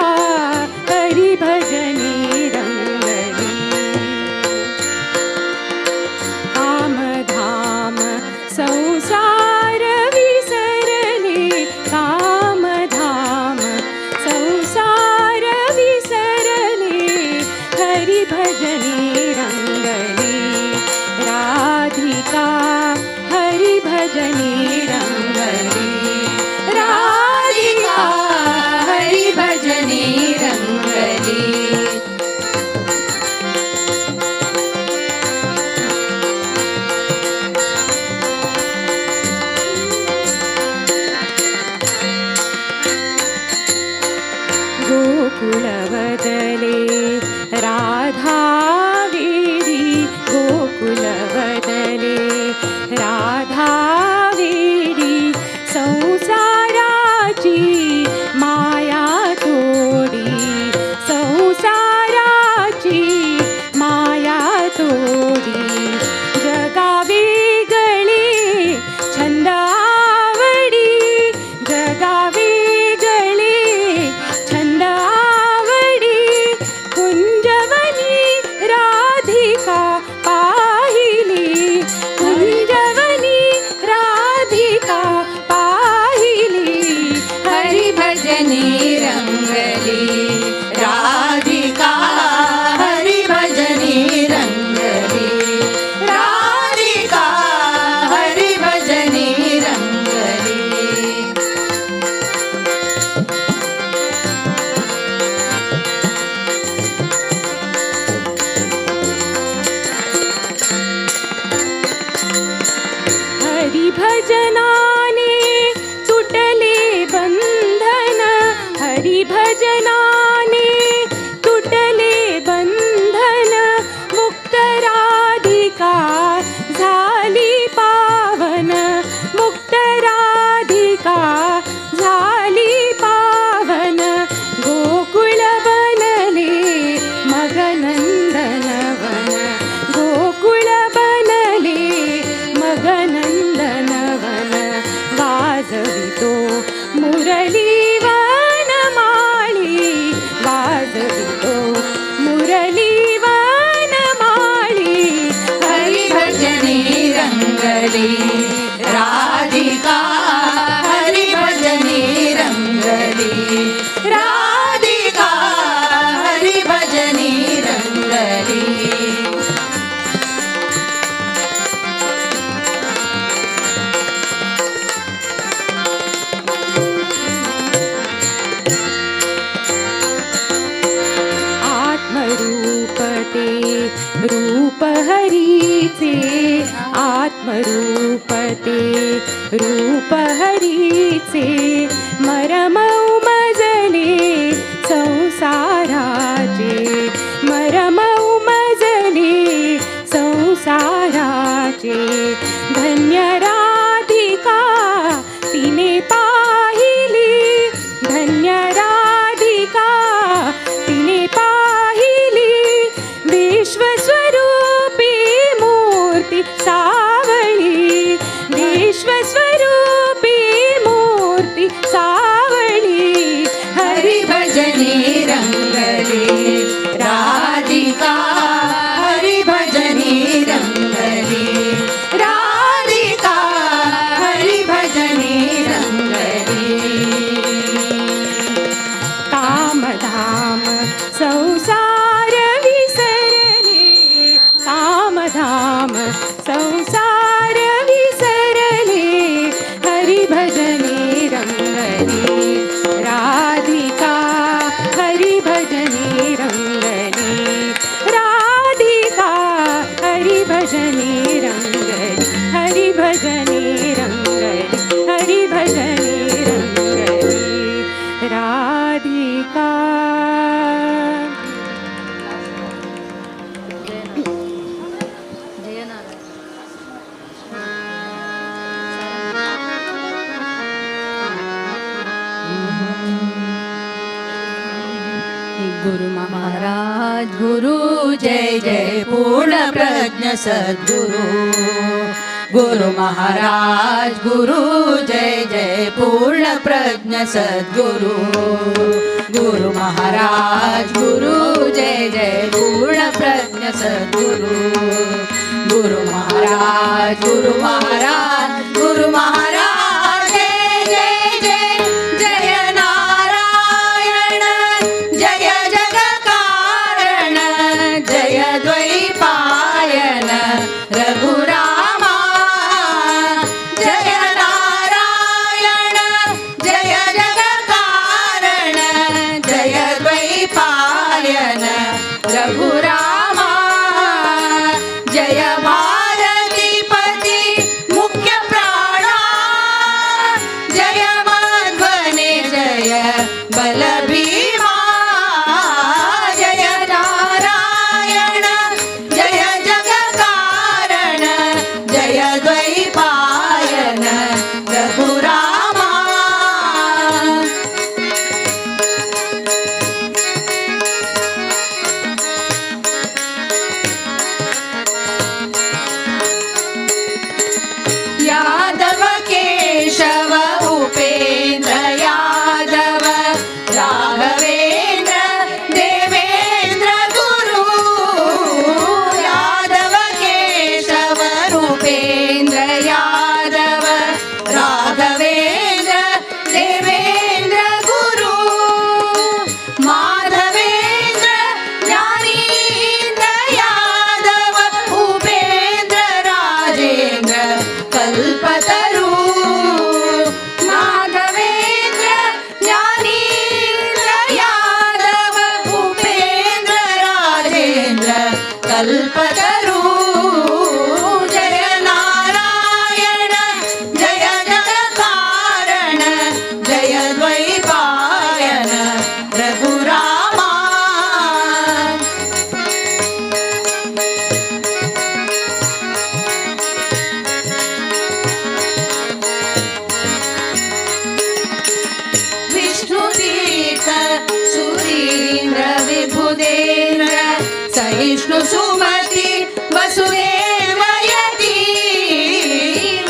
भजनी रंगली राधिका हरि भजनी रंगली राधिका हरि भजनी रंगली गोकुलवदले राधा वेदी गोकुलवदले राधा वेदी संसाराची माया तोडी संसाराची माया तोडी जगा वेगळे छंद आवडी जगा वेगळे छंद आवडी कुंजवनी राधिका पाहिली कुंजवनी राधिका पाहिली हरि भजनी रंगली राधिका हरि भजनी रंगली राधिका हरि भजनी रंगली हरि भजनाने तुटले बंधन हरि भजनाने तुटले बंधन मुक्त राधिका झाली पावन मुक्त राधिका झाली पावन गोकुळ बनले मगनंदन वन गोकुळ बनले मगनंदन वन वाजवितो मुरली वनमाळी वाजवितो मुरली वनमाळी हरि भजनी रंगली राधिका हरि भजनी रंगली राधिका हरि भजनी रंगली आत्मरूपते रूप हरीचे आत्मरूपते रूप हरीचे मरम उमजले संसाराचे मरम उमजले संसाराचे धन्य राधिका तिने पाहिली धन्य राधिका तिने पाहिली विश्वस्वरूपी मूर्ती सावळी विश्वस्वरूपी मूर्ती सावळी हरि भजनी रंगली राधिका हरि भजनी रंगली राधिका हरि भजनी रंगली कामधाम संसार विसरले कामधाम संसार विसरले हरि भजनी रंगली राधिका हरि भजनी रंगली राधिका हरि भजनी रंगली हरि भजनी रंगली हरि भजनी रंगली राधिका गुरु महाराज गुरु जय जय पूर्ण प्रज्ञ सद्गुरु गुरु महाराज गुरु जय जय पूर्ण प्रज्ञ सद्गुरु गुरु महाराज गुरु जय जय पूर्ण प्रज्ञ सद्गुरु गुरु महाराज गुरु महाराज गुरु महाराज जय जय जय जय नारायण जय जग कारण जय रघुरामा जय भारतीपति मुख्य प्राणा जय मध्वने जय बलभीमा जय नारायण जय जगत्कारण जय द्वैपायन रघुरामा यादव केशव उपेन्द्र यादव राघवेन्द्र देवेन्द्र गुरु यादव केशव रूपेन्द्र यादव राघवेन्द्र देवेन्द्र गुरु माधवेन्द्र ज्ञानीन्द्र यादव उपेन्द्र राजेन्द्र कल्पतरु माधवेन्द्र ज्ञानीन्द्र यादव उपेन्द्र राजेन्द्र कल्पतरु जय नारायण जय जगत्कारण जय द्वैपायन रघुरामा विष्णुतीर्थ सुरीन्द्र विभुदेन्द्र सहिष्णु सुमति वसुदेव यति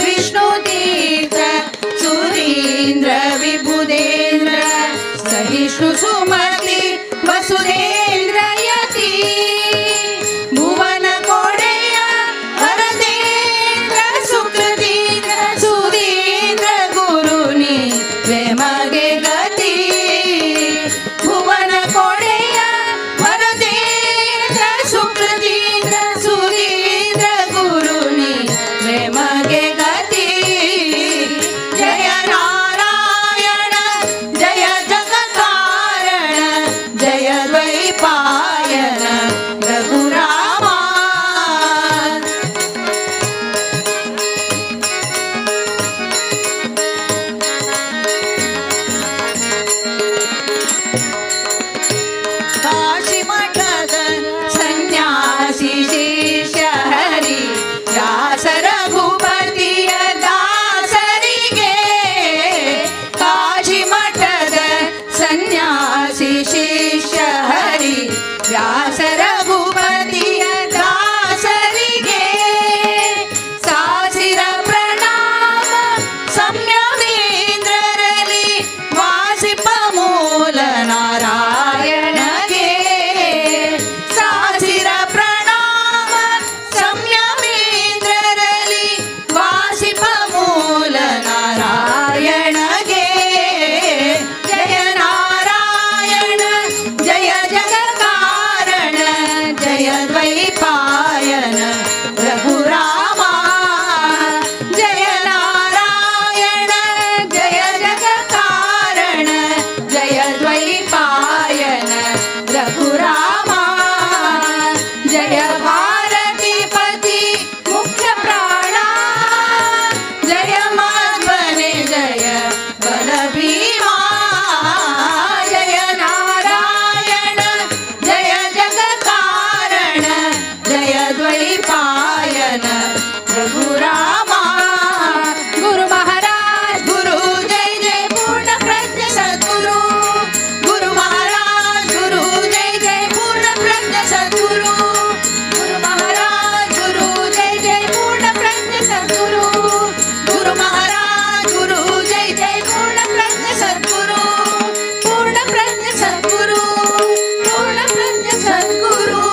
विष्णुतीर्थ सुरीन्द्र विभुदेन्द्र सहिष्णु सुमति वसुदेन्द्र यति भुवन कोडेय वरदेन्द्र सुकृतीन्द्र सुधीन्द्र गुरुनि वे गति भुवन कोडेय वरदेन्द्र सुकृतीन्द्र सुधीन्द्र गुरुनि वे गति जय नारायण जय जगत्कारण जय द्वैपायन रघुरामा काशी मठद सन्यासी शिष्य हरि दास रघुपतिय दासरिगे काशी मठद सन्यासी शिष्य हरि व्यास रघुपतिय दासरिगे सासिर प्रणाम सम्यमेन्द्ररली वासिप मूल नारायणगे सासिर प्रणाम सम्यमेन्द्ररली वासिप मूल नारायणगे जय नारायण जय जगत्कारण जय द्वैपायन रघुरामा जय नारायण जय जगत्कारण जय द्वैपायन रघुरामा जय भारतीपति मुख्य प्राणा जय मध्वने जय बलभीमा जय नारायण जय जगत्कारण जय द्वैपायन रघुरामा गुरु महाराज गुरु जय जय पूर्ण प्रज्ञ सद्गुरु गुरु महाराज गुरु जय जय पूर्ण प्रज्ञ सद्गुरु गुरु महाराज गुरु जय जय पूर्ण प्रज्ञ सद्गुरु गुरु महाराज गुरु जय जय पूर्ण प्रज्ञ सद्गुरु पूर्ण प्रज्ञ सद्गुरु पूर्ण प्रज्ञ सद्गुरु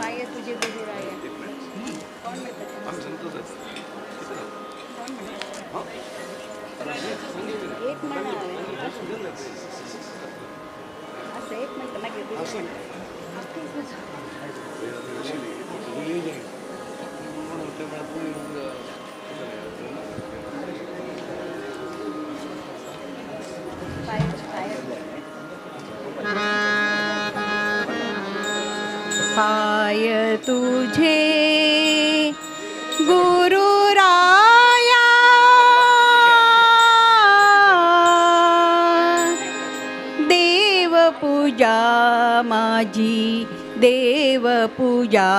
पाय तुझे बहिराया आम्ही संतोष आहे. पाय तुझे गुरुराया देव पूजा माझी देव पूजा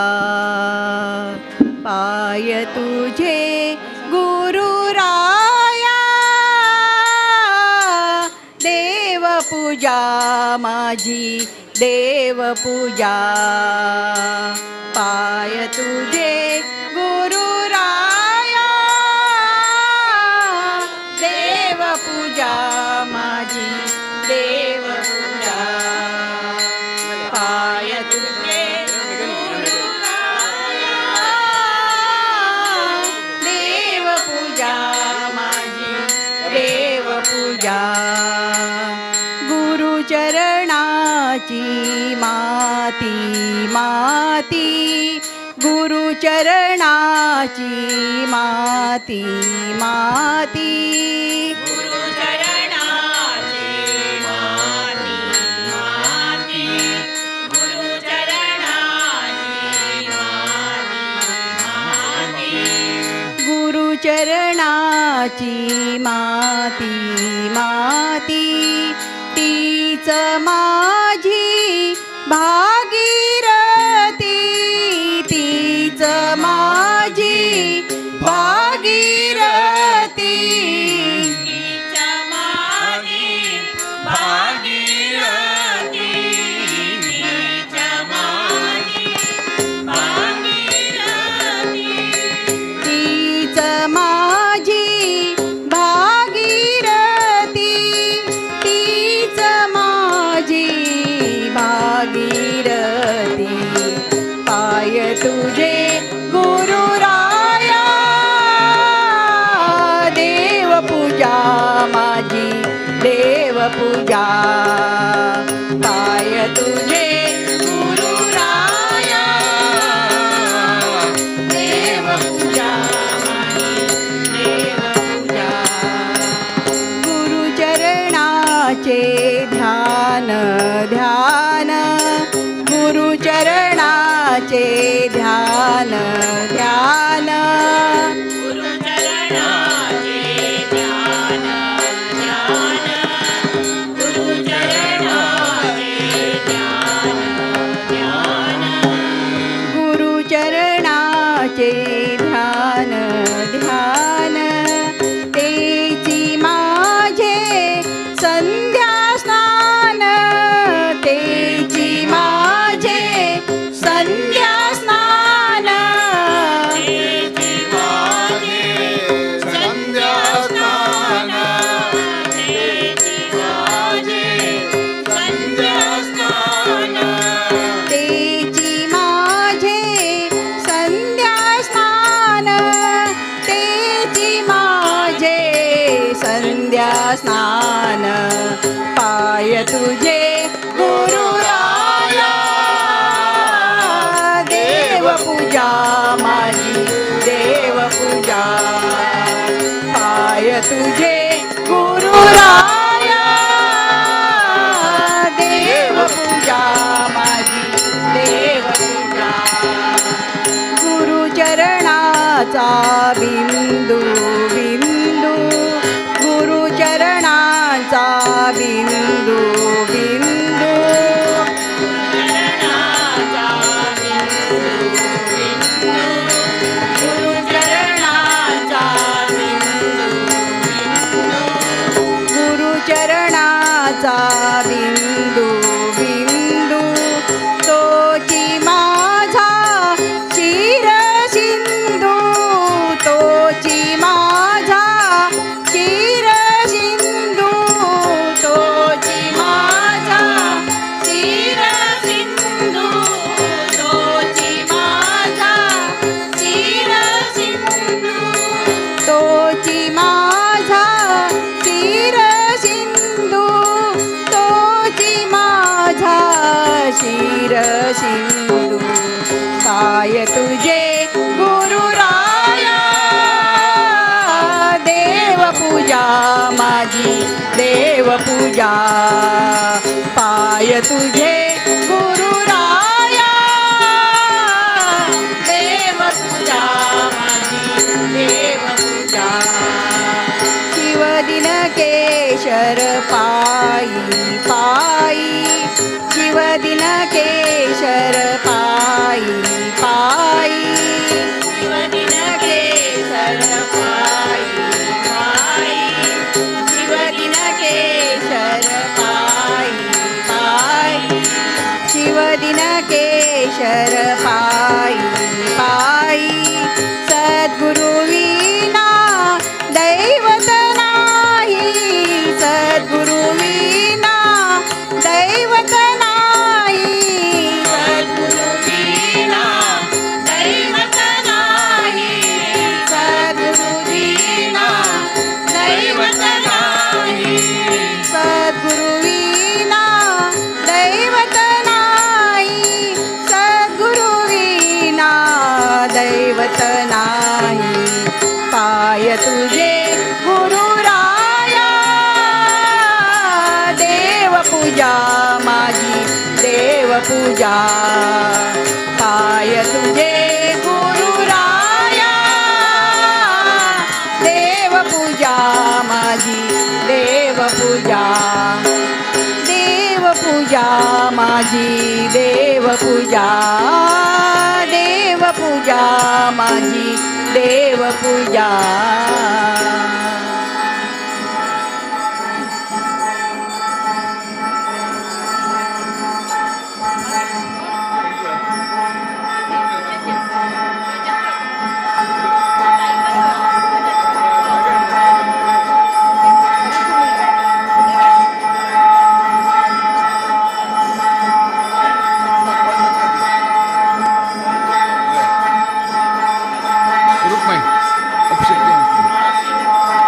पाय तुझे गुरुराया देव पूजा माझी देव पूजा पाय तुझे गुरुराया देव पूजा माझी देव पूजा पाय तुझे गुरुराया देव पूजा माझी देव पूजा गुरुचरणाची माती माती गुरुचरणाची माती माती गुरुचरणाची माती माती गुरुचरणाची माती गुरुचरणाची माती माती तीच माझी भागीरथी तीच माझी भागीरथी तीच माझी भागीरथी तीच माझी भागीरथी तीच माझी भागीरथी तीच माझी भागीरथी पाय तुझे गुरुराया देव पूजा माझी देव पूजा पाय तुझे गुरुराया देव पूजा माझी देव पूजा गुरुचरणाचे ध्यान ध्यान गुरुचरणाचे ध्यान ध्यान गुरुचरणाचे ध्यान ध्यान गुरुचरणाचे ध्यान ध्यान गुरुचरणाचे ध्यान ध्यान तेची माझे संध्या स्नान तेची माझे संध्या स्नान तेची माझे संध्या स्नान तेची माझे संध्या स्नान तेची माझे संध्या स्नान तेची माझे संध्या स्नान पाय तुझे गुरुराया देव पूजा माझी देव पूजा पाय तुझे गुरुराया देव पूजा माझी देव पूजा गुरुचरणाचा बिंदू बिंदू गुरुचरणाचा बिंदू बिंदू गुरुचरणाचा बिंदू बिंदू तोची माझा शिर सिंधू तो पाय तुझे गुरुराया देव पूजा माझी देव पूजा पाय तुझे गुरुराया देव पूजा माझी देव पूजा शिवदिन केशर पायी पायी शिवदिन केशर पायी पायी शिवदिन केशर पायी पायी शिवदिन केशर पायी पायी शिवदिन केशर पायी पायी सद्गुरु विना दैवत नाही सद्गुरु विना दैवत नाही सद्गुरु विना दैवत नाही सद्गुरु विना दैवत नाही सद्गुरु विना दैवत नाही सद्गुरु विना दैवत नाही पाय तुझे गुरुराया देव पूजा माझी देव पूजा पाय तुझे गुरुराया देव पूजा माझी देव पूजा देव पूजा माझी देव पूजा देव पूजा माझी देव पूजा ग्रुप में अभिषेक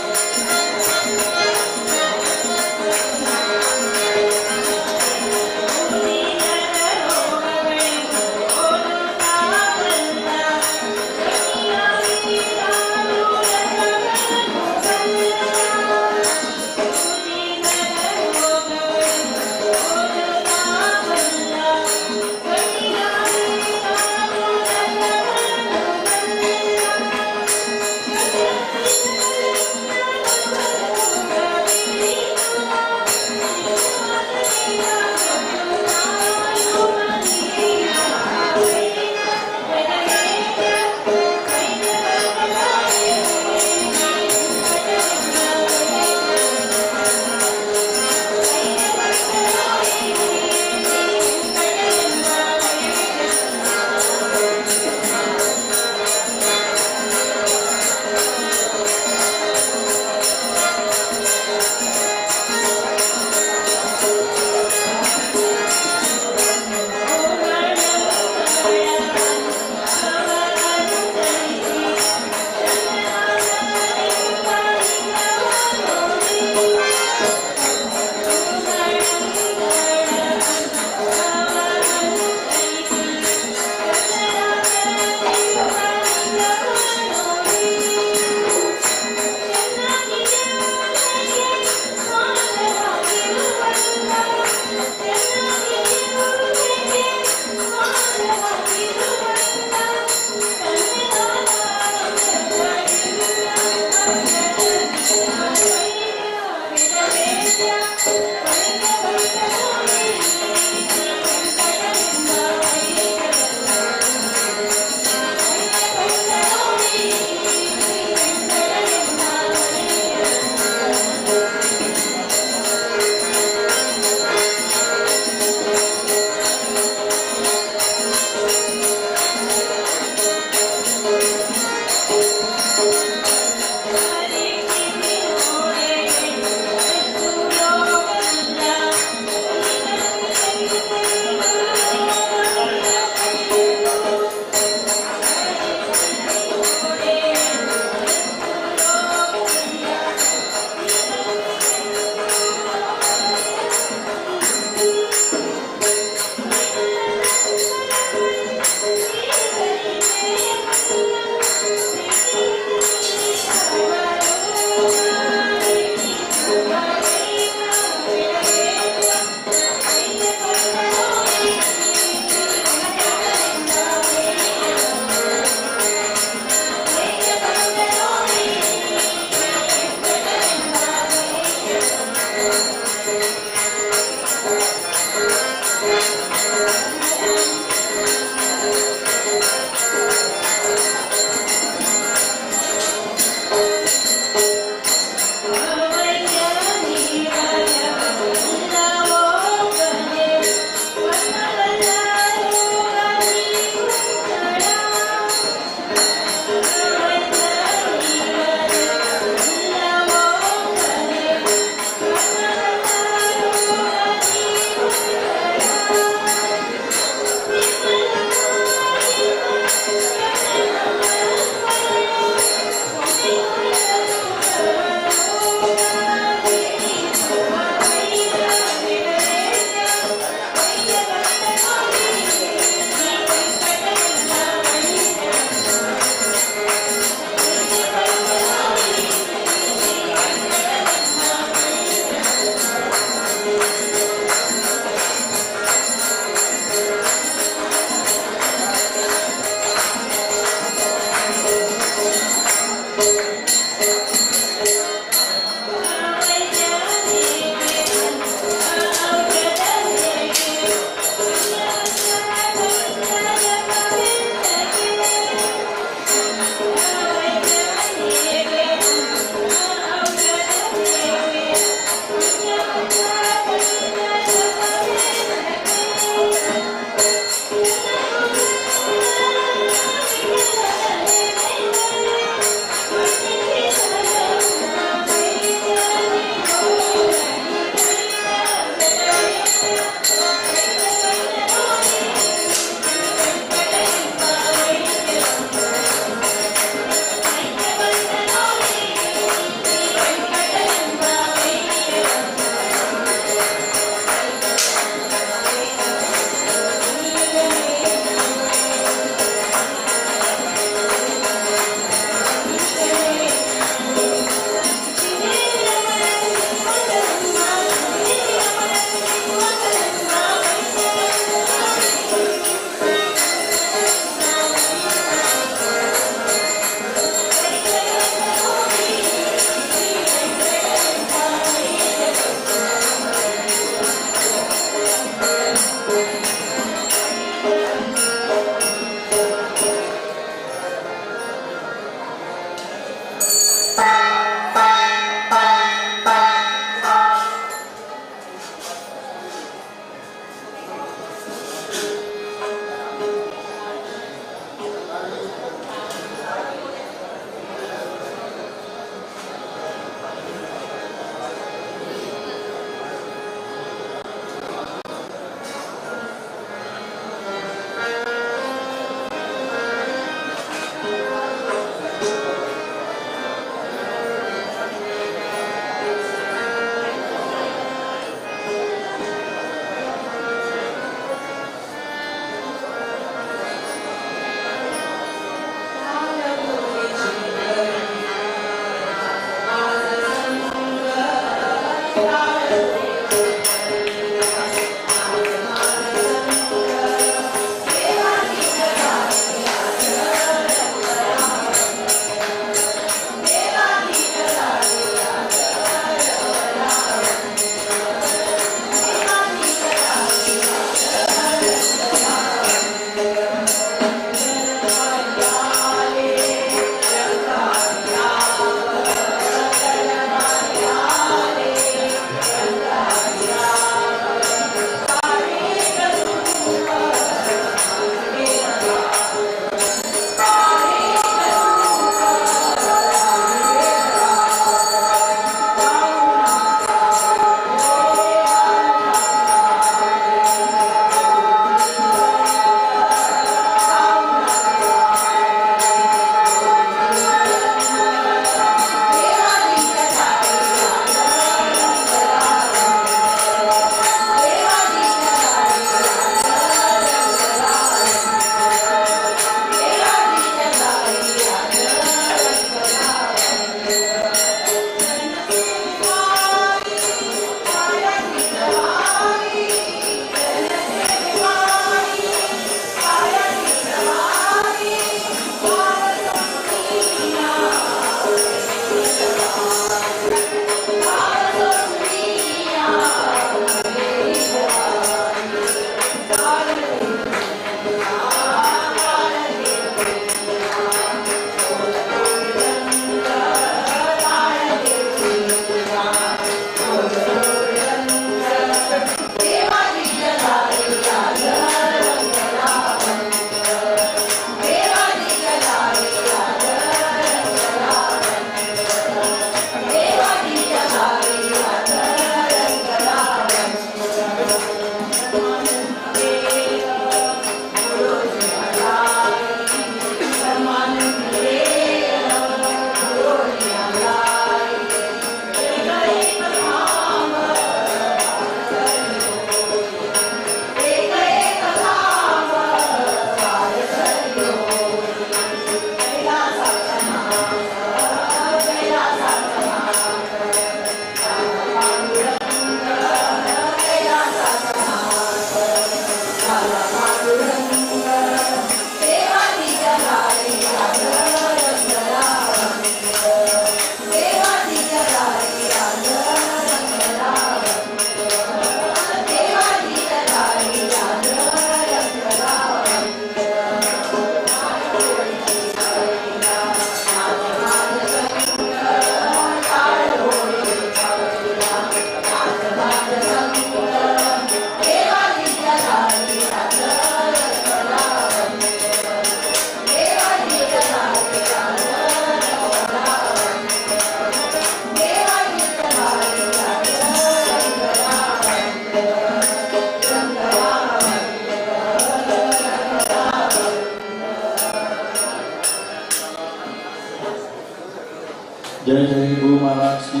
जय जय गुरु महाराज की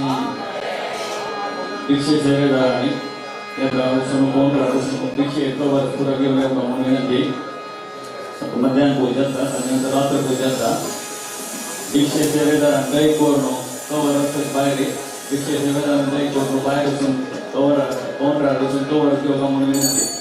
दीक्षे सेवेदारांनी कौन दीक्षे पूरा गमनिंदी मध्याह्न पूजा रात्र पूजा दीक्षे सेवेदार गैकोर्नु कवर बाहेर दीक्षे सेवेदार गैकोर्नु बाहेर कवर कौन कवर गमनिंदी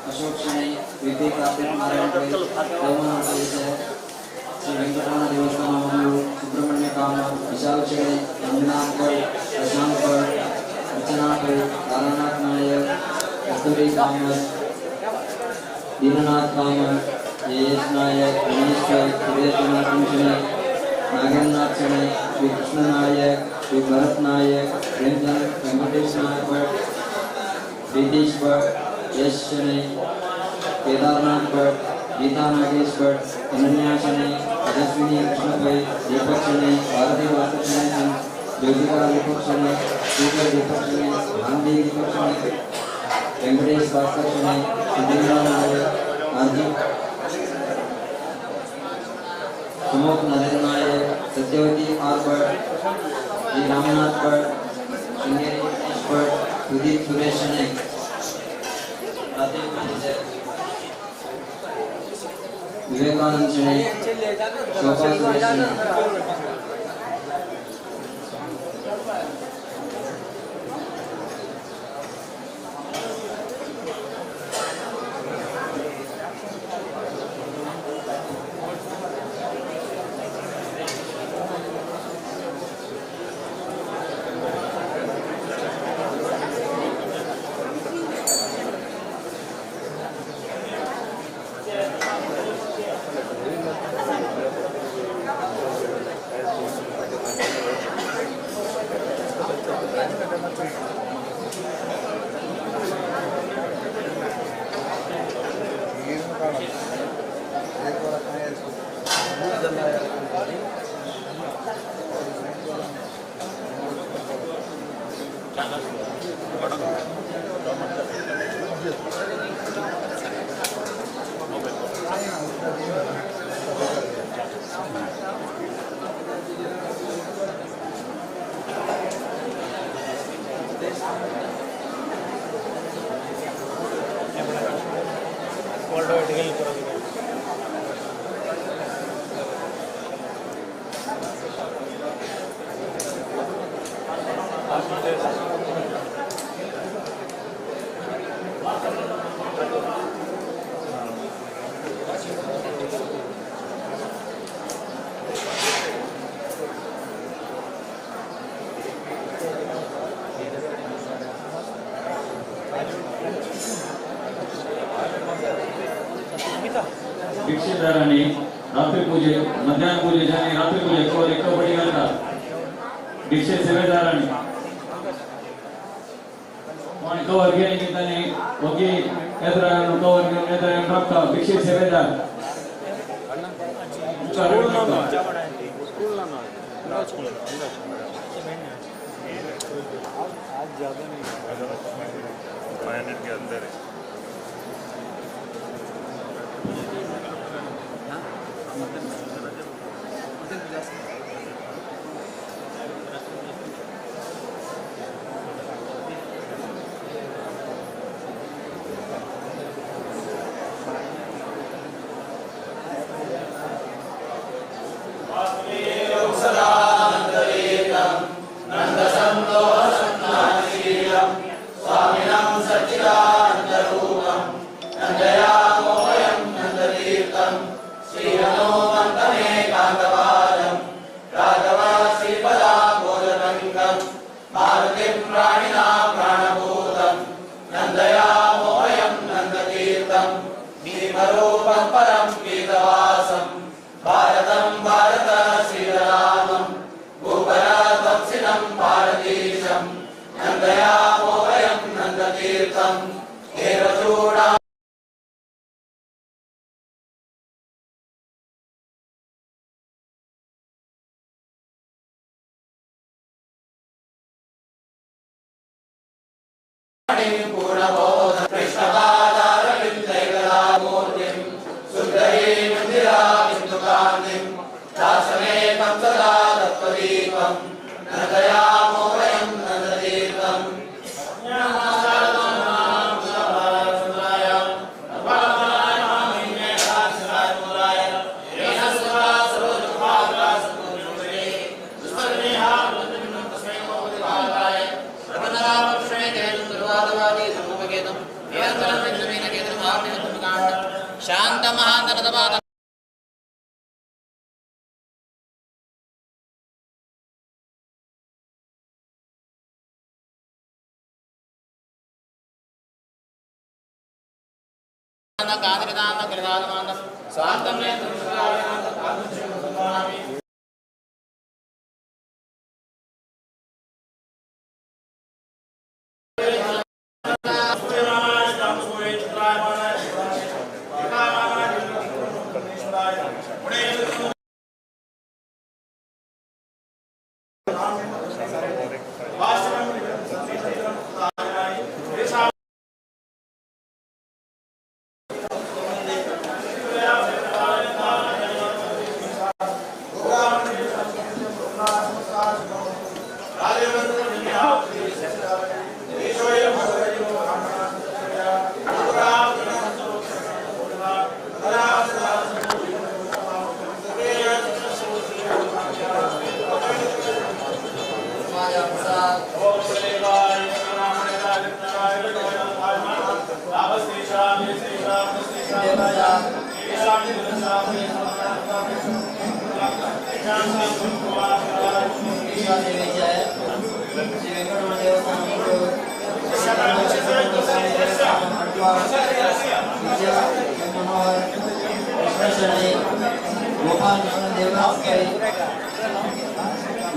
अशोक शनै विवेक कार्तिक नारायण भाई रघुनाथ विजय श्री वेंकटरमण देवस्थानम सुब्रह्मण्य काम विशाल शनै रंगनाथ पर प्रशांत पर अर्चना पर तारानाथ नायक कस्तूरी कामत दीननाथ कामत जयेश नायक गणेश पर सुरेश शनै नागेंद्रनाथ शनै श्री कृष्ण नायक श्री भरत नायक प्रेमचंद वेंकटेश नायक भट्ट प्रीतीश भट्ट यश शनै केदारनाथ भट्ट गीता नागेश भट्ट अनन्या शनै तेजस्विनी कृष्ण भाई दीपक शनै भारती वासु शनै ज्योतिका दीपक शनै श्रीकर दीपक शनै गांधी दीपक शनै वेंकटेश भास्कर शनै सुधींद्र नायक आदि सुमोक नरेंद्र नायक सत्यवती आर भट्ट श्री रामनाथ भट्ट श्रृंगेरी दिनेश भट्ट सुदीप सुरेश शनै विवेकानंद शनै शोभा सुरेश शनै दीक्षितरांनी रात्री पूजे मध्याह्न पूजेच्या आणि रात्री पूजे एकवटी घालतात दीक्षित सेवेदारांनी पण कवर घेणे निमित्ताने वगी नेत्रांनो कवर घेऊन नेत्रांनो प्राप्त दीक्षित सेवेदार आज ज्यादा नहीं 500 के अंदर है शांत महानरदवाद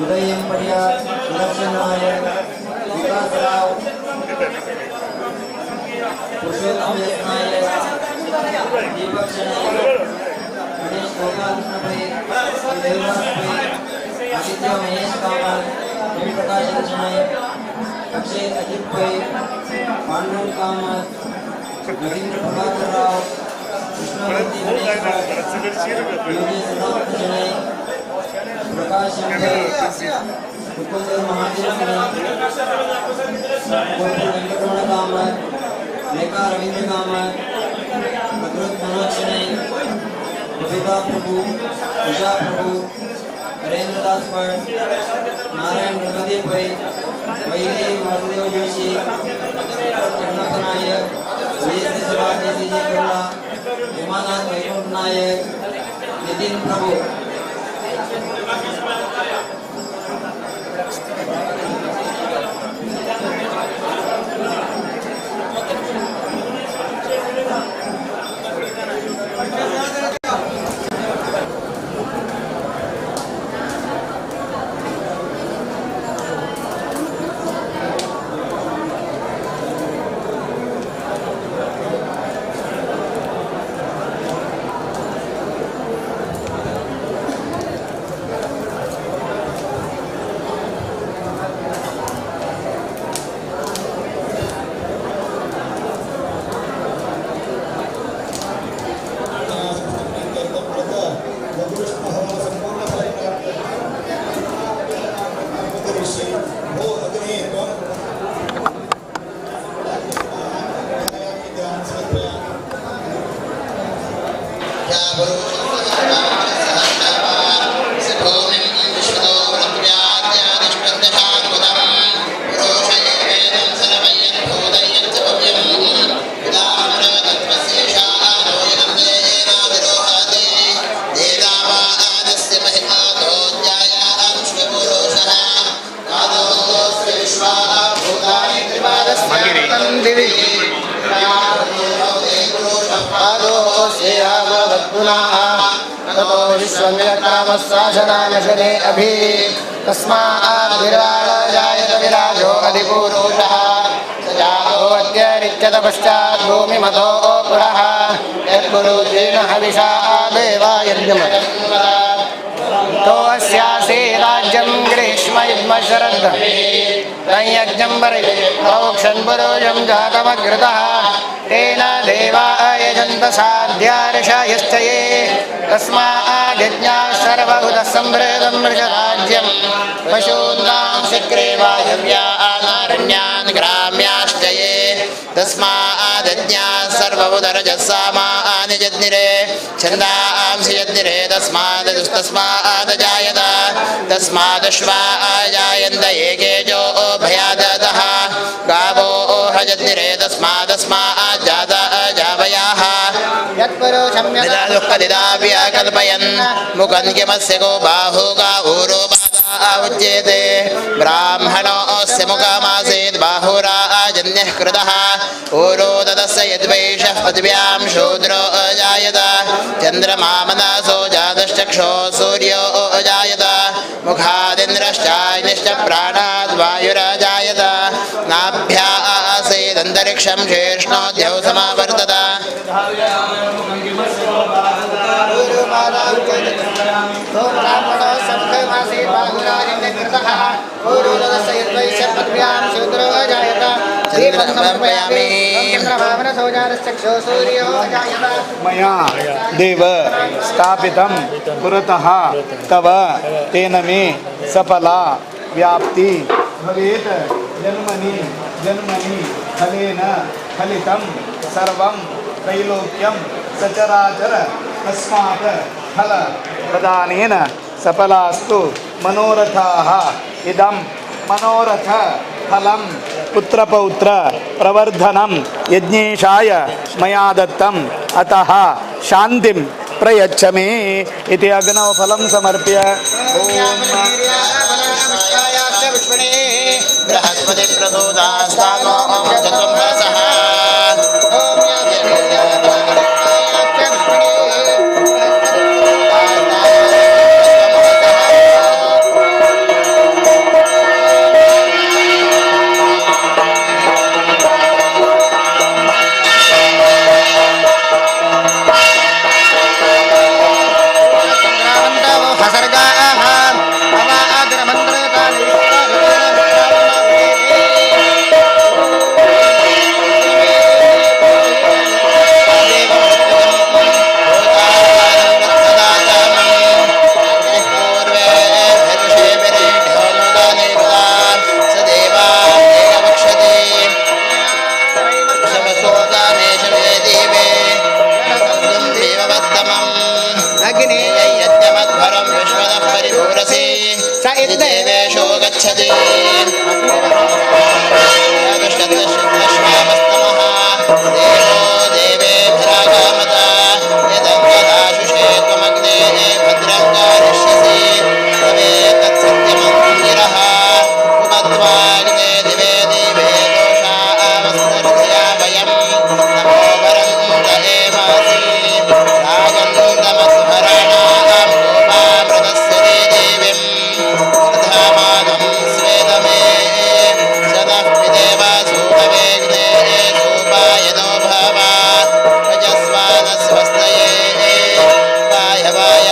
उदयं पडिया सुरक्षणाय विकासराव पुरुषोत्तम यत्नाय दीपक शनाय गणेश गोपालकृष्ण भाई देवदास भाई आदित्य महेश कामत रवि प्रकाश शनाय अक्षय अजित भाई पांडुरंग कामत रवींद्र प्रभाकर राव कृष्णमूर्ति गणेश योगेश राव शनाय प्रकाश मुकुंद महादेव वेंकटरमण कामत लेखा रवींद्र कामत भगवत मनोज शनई बबीता प्रभु उषा प्रभु हरेंद्र दास भट्ट नारायण गणपति भाई वैदेव वासुदेव जोशी कन्नक नायक वीएसटी सभा केसीजी बिरला उमानाथ वैकुंठ नायक नितिन प्रभु विश्वमिलकामस्साशनानशने अभि तस्माद्विराजो विराजो अधिपूरुषः सजाहोऽत्यरित्यतपश्चात् भूमिमतो पुरः यद्गुरुजेन हविषा देवा यज्ञमतो अस्यासि राज्यं ग्रीष्मयुग्मशरद् यज्ञं प्रोक्षन् पुरुषं जातमग्रतः तेन देवा यजन्त साध्यार्षयश्च ये तस्माद्यज्ञाः सर्वभूतः सम्भृतं मृषराज्यं पशूनां शक्रे वायव्यानारण्यान् ग्राम्याश्च ये तस्माद्यज्ञाः सर्वभूतरजस्सामानि यज्ञिरे छन्दांसि यज्ञिरे तस्मादजायत तस्मादश्वा जायन्त एकेजो भयादतः गावो हजति यज्ञिरे तस्मादस्माज्जात अजावयाः यत्पुरुषम्यदादुःखदिदाव्या कल्पयन् मुखं किमस्य गो बाहु गा ऊरो उच्यते ब्राह्मणोऽस्य मुखमासीत् बाहुराजन्यः कृतः ऊरो तदस्य यद्वैषः पृथिव्यां शूद्रो अजायत चन्द्रमा मनसो जातश्चक्षो सूर्यो अजायत मुखादिन्द्रश्चाग्निश्च प्राणाद् वायुरजायत नाभ्या आसीदन्तरिक्षं शेष्णोऽध्यौ समावर्तत मया देव स्थापितं पुरतः तव तेन मे सफला व्याप्ति भवेत् जन्मनि जन्मनि फलेन फलितं सर्वं त्रैलोक्यं सचराचर तस्मात् फल प्रदानेन सफलास्तु मनोरथाः इदं मनोरथ फलं पुत्रपौत्र प्रवर्धनं यज्ञेशाय मया दत्तम् अतः शान्तिं प्रयच्छ मे इति अग्नौ फलं समर्प्य बृहस्पति प्रसूदास्तानो चतुर्भसः देवेशो गच्छति देवो देवेभिरागामत यदङ्गदाशुषे त्वमग्ने भद्रं कारिष्यसि तवे तत्सत्यमन्दिरः उपद्वाग्ने दिवे दिवे दोषामस्तर्धया वयं नमो वरन्त एवासि रागन्तमस्मरणां गोपामृतस्य देवीं धामानं स्वेदमे सदः पिदेव सूतवेग्ने सूपायनो भवा रजस्वानस्वस्तये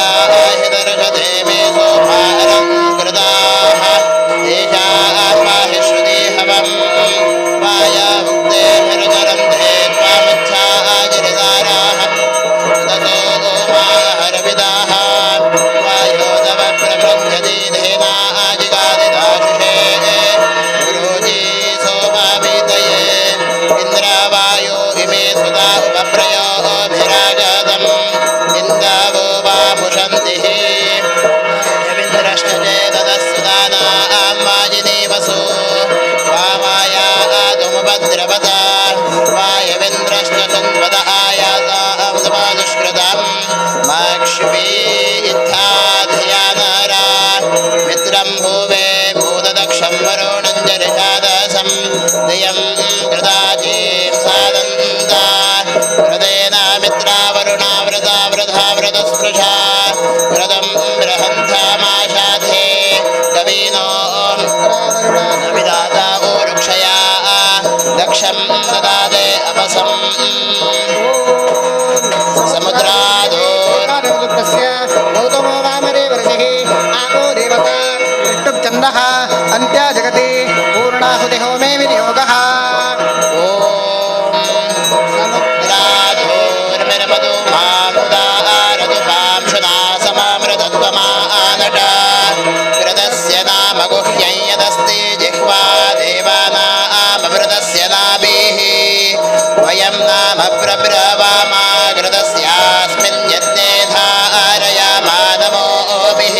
वायवायाहिदर्शते मे सोभारं कृताः तेषां पाहि श्रुति हवम् वायामुक्तेभिर्जरन्धे त्वामिच्छागिरिदाराः ततो गोमाहरविदाः वायो तव प्रबृंहति धेना आजिगादिदाशुषे गुरुजी सोमावीतये इन्द्रावायो इमे सुता उपप्रयोभिराजतम् इन्दावो वा पुषन्तिः यविन्द्रश्चेतदस्सुदानां वाजिनीवसु वामायादुमुपद्रवत वायविन्द्रश्च सन्वद आयातामुष्कृतं माक्ष्मी इत्थाधियानारा मित्रं भुवे भूतदक्षं वरुणं जरिषादसं दियं कृताजीं सादन्ता हृदेन मित्रा वरुणा व्रता व्रधा व्रतस्पृशा व्रतं बृहन्थामाशाधे कवीनो विदाता ऊरुक्षया दक्षं ददाते अपसं समुद्रादोर्गस्य गौतमो वामरे वर्षिः आपो देवता विष्णुचन्दः अन्त्या जगति पूर्णाहुतिहोमे विनियोगः ॐ समुद्रादोर्मिर्मधु मामुदारदुपां शुना समामृतत्वमानट कृतस्य नाम गुह्यं यदस्ति जिह्वा देवानाममृतस्य नाभिः वयं नाम प्रब्रवामा कृतस्यास्मिन् यज्ञे धारयामा नमोभिः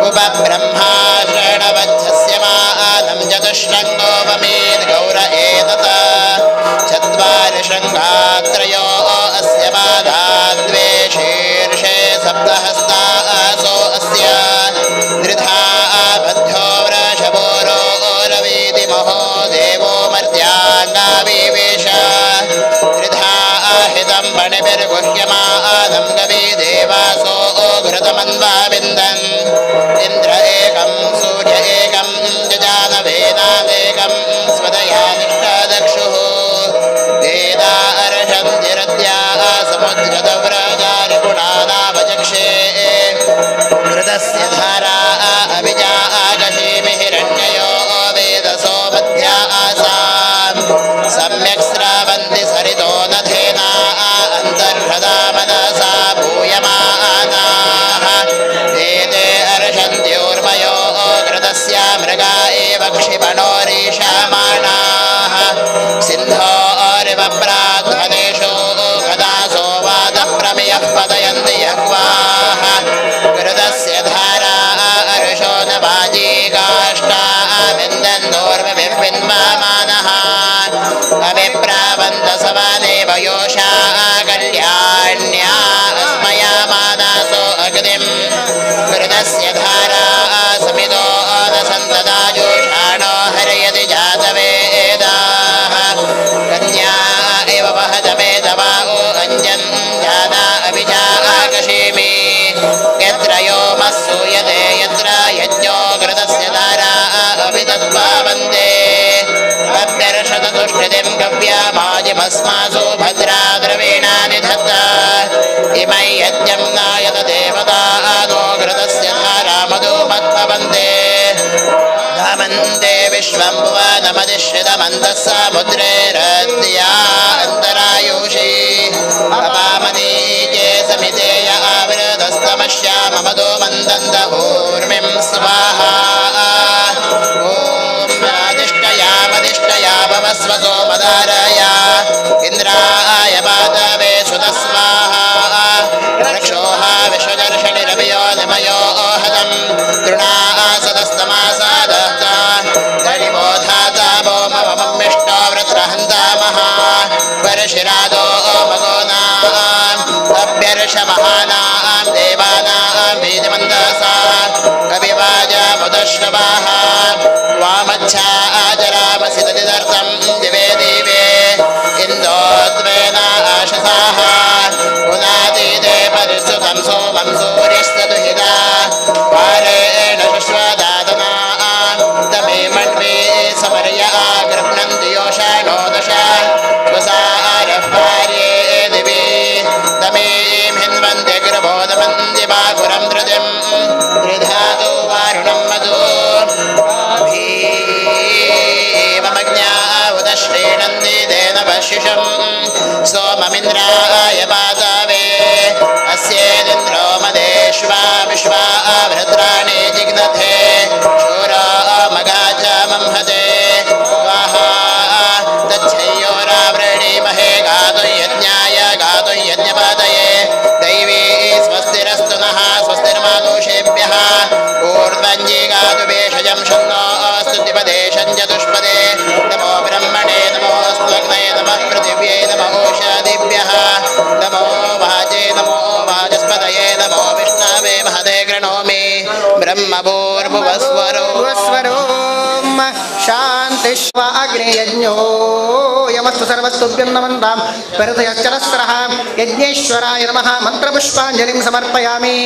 उपब्रह्मा शरणवच्छस्य मानं चतुष्टङ्गोपमेद् गौर एतत् शृङ्गात्रयो अस्य बाधा द्वे शीर्षे सप्तहस्तासो अस्य त्रिधा बद्धो वृषभोरो रवीति महो देवो मर्त्याङ्गाविवेश त्रिधा हितं पणिभिर्गुह्यमानं गवी देवासो घृतमन्वाविन्दन् इन्द्र एकं सूर्य एकं जजानवेदादेकं स्वदया निष्ठादक्षुः वेदा अर्षन्तिरद्या समुद्रदव्रजारिगुणानावचक्षे घृतस्य धारा अभिजा आगशीमि हिरण्ययो वेदसो मध्या आसाम् सम्यक् स्रावन्ति सरितो नथेना अन्तर्हृदा मनसा भूयमानाः वेदे अर्षन्त्योर्मयो घृतस्य मृगा एव क्षिपणोरीषमाणाः सिन्धोरिवप्राध्वनेषु गदासो वादप्रमेयः पतयन्ति यह्वाः घृतस्य धारा अर्षो न वाजी काष्ठा विन्दन्दोर्विन्मानः अभिप्रावन्त समानेव योषा कल्याण्या अस्मयामानासो अग्निम् घृतस्य धारा समितो न सन्तदायुषाणो हरयति जातवेदाः कन्या एव वहतमेधवा ओ अञ्जन् जाता अभिजा आकशीमि यत्र योमः सूयते यत्र यज्ञो घृतस्य धारा अभितत्पावन्ते अभ्यर्षतुष्टितिं गव्यामाजिमस्मासु भद्रा द्रवीणानि धत्त इमै यज्ञं नायत देवता नो घृतस्य धारा मधुमत्पवन्ते धामन्ते विश्वं भुवनमधिश्रितमन्तः समुद्रे रत्या अन्तरायुषी अपामनीके समितेय आवृतस्तमश्याम मधो मन्दन्त ऊर्मिं स्वाहा भवस्व सोमधारय इन्द्राय पादवे सुतस्वाहा रक्षोः विश्वदर्शनिरभियो निमयो हतं तृणासदस्तमासादः गणिमोधाता भौममिष्टो वृत्रहन्तामः परशिरादो मगोनाम् अभ्यर्षमहानां देवानां बीजमन्दसा कविवाजमुदश्रवाः वामच्छा आचरामसिदर्थं दिवे दिवे इन्दोद्वेन आशसाः पुनातीते परिसुतं सोमं सूर्यस्तदुहिता पारेण शश्वदादना तमे मण्वे समर्य आगृह्णन्ति योषाणो दश स्वसारः पार्ये दिवे तमें हिन्वन्ति गृभोदमन्ति बाहुरं धृतिं त्रिधातु वारुणं मधु श्रीनन्दी देन वशिषं सोममिन्द्राय पादवे अस्येदिन्द्रो मदेश्वा विश्वा भद्राणि जिग्नथे शूरा मगाच मंहते स्वाहा तच्छयोरावृणीमहे गातुं यज्ञाय गातुं यज्ञपातये दैवी स्वस्तिरस्तु नः स्वस्तिर्मानुषेभ्यः ऊर्ध्वञ्जी गातु भेषजं शन्नो स्तुतिपदे शञ्चतुष्पदे नमो ब्रह्मणे नमोऽस्त्वग्ने नमः पृथिव्यै नमो ओषादिभ्यः नमो वाचे नमो वाचस्पतये नमो विष्णवे महते गृणोमि ब्रह्मभूर्भुवस्वरो शान्तिष्वाग्नेयज्ञो यमस्तु सर्वस्तुभ्यं नमन्तां परतयश्चरस्रः यज्ञेश्वराय नमः मन्त्रपुष्पाञ्जलिं समर्पयामि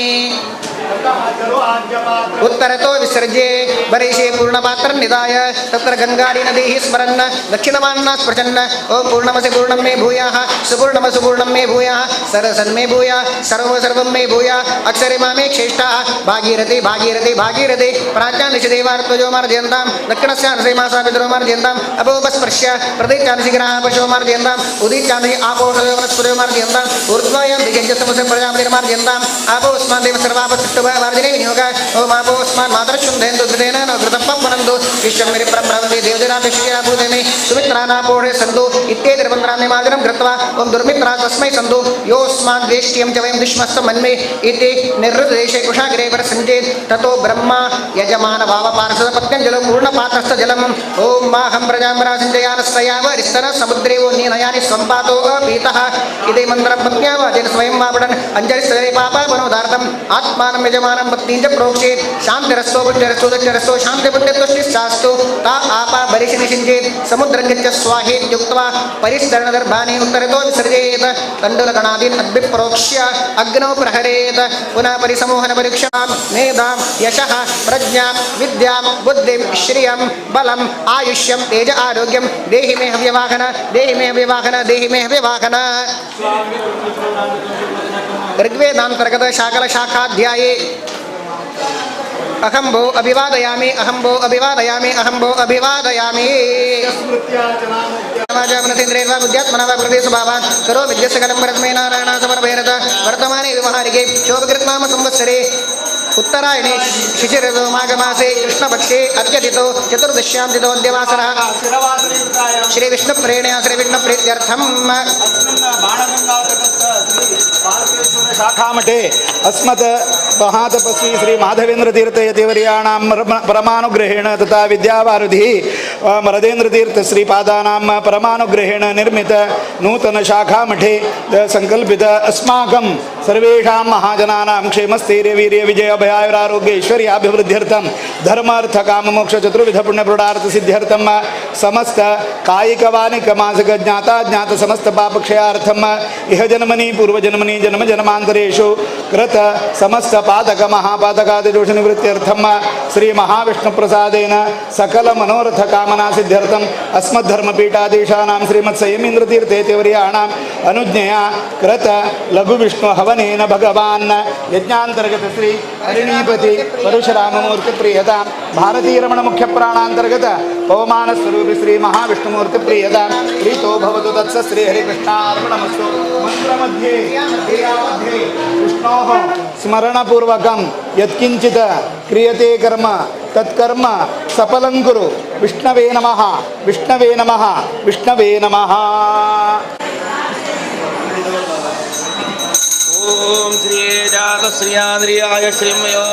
उत्तरतो विसर्जे बरेशे पूर्णपात्र निधाय तत्र गंगारी नदी स्मरन् दक्षिणमान्ना स्पृशन् ओम पूर्णमसि पूर्णं मे भूयाः सुपूर्णमसि पूर्णं मे भूयाः सरसन् मे भूयाः सर्वं मे भूयाः अक्षरे मामे क्षेष्टाः भागीरथी भागीरथी भागीरथी प्राच्यानिशि देवार्त्वजो मार्जयन्तां दक्षिणस्यानसि मासा पितरो मार्जयन्तां अपोपस्पृश्य प्रदेशानिशि ग्रहाः पशो मार्जयन्तां उदित्यानिशि आपोषयो वनस्पतयो मार्जयन्तां ऊर्ध्वायां दिगञ्जस्तमसि प्रजापतिर्मार्जयन्तां आपोस्मान् देव सर्वापतिष्ठव मार्जने विनियोग ओम आपोस्मान् मातरशुन्धेन्दु धृतेन न घृतप्पं वनन्तु विश्वं मेरिप्रं ब्रह्मवे देवजनाभिषेया भूतेने सुमित्रानापोषे सन्तु इत्येतद्मन्त्राणि मार्जनं कृत्वा ओम दुर्मित्रा तस्मै सन्तु योऽस्मान् वेष्ट्यं च वयं दुष्मस्तु मन्मे इति निर्ऋतदेशे कुशागिरे परसञ्चेत् ततो ब्रह्मा यजमान भावपार्षदपत्यञ्जलो पूर्णपात्रस्थजलम् ओम माहं प्रजामरासिञ्जयानस्तयावरिस्तन समुद्रे वो नीनयानि स्वम्पातो अपीतः इति मन्त्रं पत्न्या वाचेन स्वयं वापडन् अञ्जलिस्तरे पापापनोदार्थम् आत्मानं यजमानं पत्नीं च प्रोक्षेत् शान्तिरस्तो बुद्धिरस्तो दक्षरस्तो शान्तिबुद्धित्वष्टिश्चास्तु ता आपा बलिशिनिषिञ्चेत् समुद्रं गच्छ स्वाहेत्युक्त्वा परिस्तरणदर्भानि उत्तरतो विसर्जयेत् तण्डुलगणादीन् अद्भिप्रोक्ष्य अग्नौ प्रहरेत् पुनः परिसमोहनपरीक्षां मेधां यशः प्रज्ञां विद्यां बुद्धिं श्रियं बलम् आयुष्यं तेज आरोग्यं देहि मे हव्यवाहन देहि मे हव्यवाहन देहि मे हव्यवाहन ऋग्वेदान्तर्गत शाकलशाखाध्याये अहं भो अभिवादयामि अहं भो अभिवादयामि अहं भो अभिवादयामि समाजमनसेन्द्रेर्वा बुद्ध्यात्मना वा प्रदेशभावान् करो विद्यस्य कलं परस्मै नारायणा समर्पयेत् वर्तमाने व्यवहारिके शोभकृत्नाम संवत्सरे उत्तरायणे शिशिरतो माघमासे कृष्णपक्षे अद्यतितो चतुर्दश्यां तिथो अद्यवासरः श्रीविष्णुप्रेण्या श्रीविष्णुप्रीत्यर्थम् शाखामठे अस्मत् महातपस्वी श्री माधवेन्द्र तीर्थ यतिवर्याणां परमानुग्रहेण तथा विद्यावारिधिः मरदेन्द्र तीर्थ श्रीपादानां परमानुग्रहेण निर्मित नूतन शाखामठे संकल्पित अस्माकं सर्वेषां महाजनानां क्षेमस्थैर्यवीर्य विजय भयायुरारोग्य ऐश्वर्याभिवृद्ध्यर्थं धर्मार्थ काममोक्ष चतुर्विध पुण्यपुरुषार्थ सिद्ध्यर्थं समस्त कायिक वानिक मासिक ज्ञाता ज्ञात समस्त पापक्षयार्थं इह जन्मनि पूर्वजन्मनि जन्म जन्मान्तरेषु कृत समस्त पातक महापातकादिदोष निवृत्त्यर्थं श्री महाविष्णुप्रसादेन सकल मनोरथ कामना सिद्ध्यर्थं अस्मद्धर्मपीठाधीशानां श्रीमत्संयमीन्द्रतीर्थेतिवर्याणाम् अनुज्ञया कृत लघुविष्णु हवनेन भगवान् यज्ञान्तर्गत श्री हरिणीपति परशुराममूर्ति प्रियता भारतीय रमण मुख्य प्राणांतर्गत पवमान स्वरूप श्री महाविष्णुमूर्ति प्रियता प्रीतो भवतु तत्स श्री हरिकृष्णार्पणमस्तु मंत्र मध्ये विष्णोः स्मरणपूर्वकं यत्किंचित क्रियते कर्म तत्कर्म सफलं कुरु विष्णवे नमः विष्णवे नमः विष्णवे नमः। ओम श्री जात श्रियाद्रियाय श्रीमयो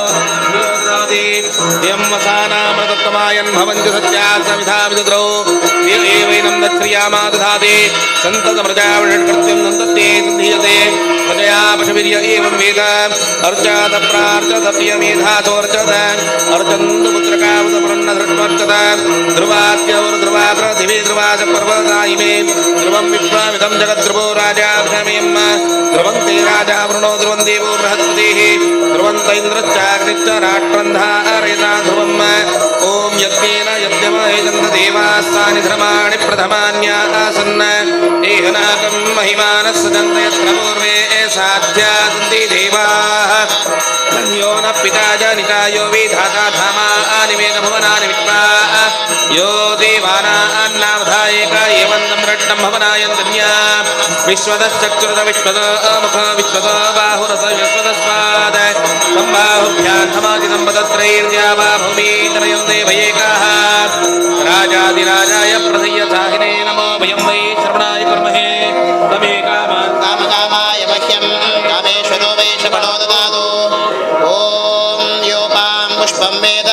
योदादि यम वसानामृतत्वमायन् भवन्ति सत्यात् समिधामिद्रौ एवैनं दत्श्रियामा दधाति सन्ततमृजावषट्कृत्यं नन्दते सन्धीयते प्रजया पशुवीर्य एवं वेद अर्चात प्रार्चत प्रियमेधाचोर्चत अर्चन्तु पुत्रकावतप्रन्नधृष्वर्चत ध्रुवाद्यौर्ध्रुवा पृथिवी ध्रुवा च पर्वता इमे ध्रुवं विश्वमिदं जगद्ध्रुवो राजा भ्रमेयम् ध्रुवं ते राजा वरुणो ध्रुवं देवो बृहस्पतिः ध्रुवन्त इन्द्रश्चाग्निश्च राष्ट्रं धारयता ध्रुवम् ॐ यज्ञेन यज्ञमहेदन्त देवास्तानि धर्माणि प्रथमान्यासन् एहनाकं महिमानः सजन्त यत्र पूर्वे साध्या सन्ति देवाः यो न पिता जनिता यो विधाता धामानि मेघभवनानि विद्वा यो देवानान्नामधायेक एवं रट्टं भवनायन्तन्या विश्वदश्चक्षुरद विश्वद मुख विश्वद बाहुरस विश्वदस्पाद सम्बाहुभ्यां समाजिदम्बदत्रैर्द्यावा भूमि तनयं देवयेकाः राजाधिराजाय प्रदय्यसाहिने नमो वयं वै श्रवणाय कुर्महे तमे कामान् कामकामाय मह्यं कामेश्वरो वै श्रवणो ददातु ॐ योपां पुष्पं वेद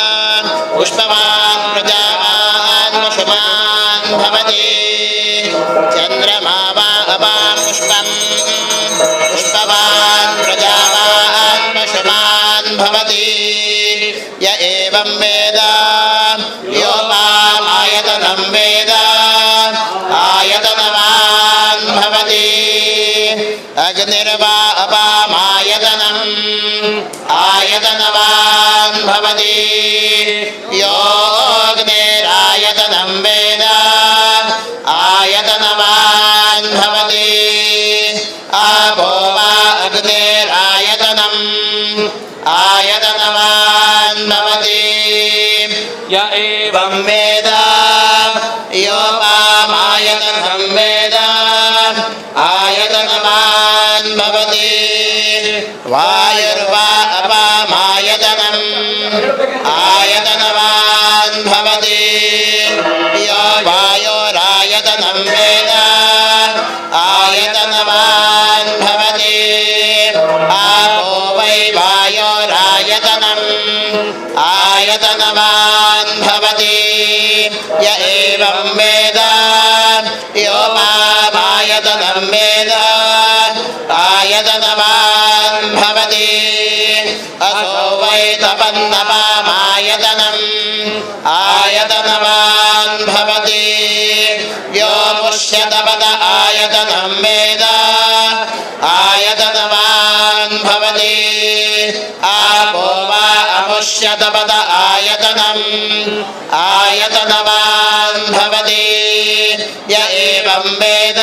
पुष्पवान् प्रजावान् पशुमान् भवति चन्द्रमा वा अपां पुष्पं पुष्पवान् प्रजावान् पशुमान् भवति य एवं वेद योपामायतनं वेद आयतनवान् भवति अग्निर्वा अपामायतनम् आयतनवान् भवति योऽग्निरायतनं वेद आयतनवान् भवति आपो वा अग्निरायतनम् आयतनवान् भवति य एवं वेद योपामायतनं वेद आयतनवान् भवति वायुर्वा अपामाय आयतनवान् भवति यो वायोरायतनं वेद आयतनवान् भवति आपो वै वायोरायतनम् आयतनवान् भवति य एवं वेद योपामायतनं वेद आयतनवान् भवति असो वै तपन्नपामायतनम् आयतनवान् भवति यो पुष्यतपद आयतनं वेद आयतनवान् भवति आपो वा अमुष्यतपद आयतनम् आयतनवान् भवति य एवं वेद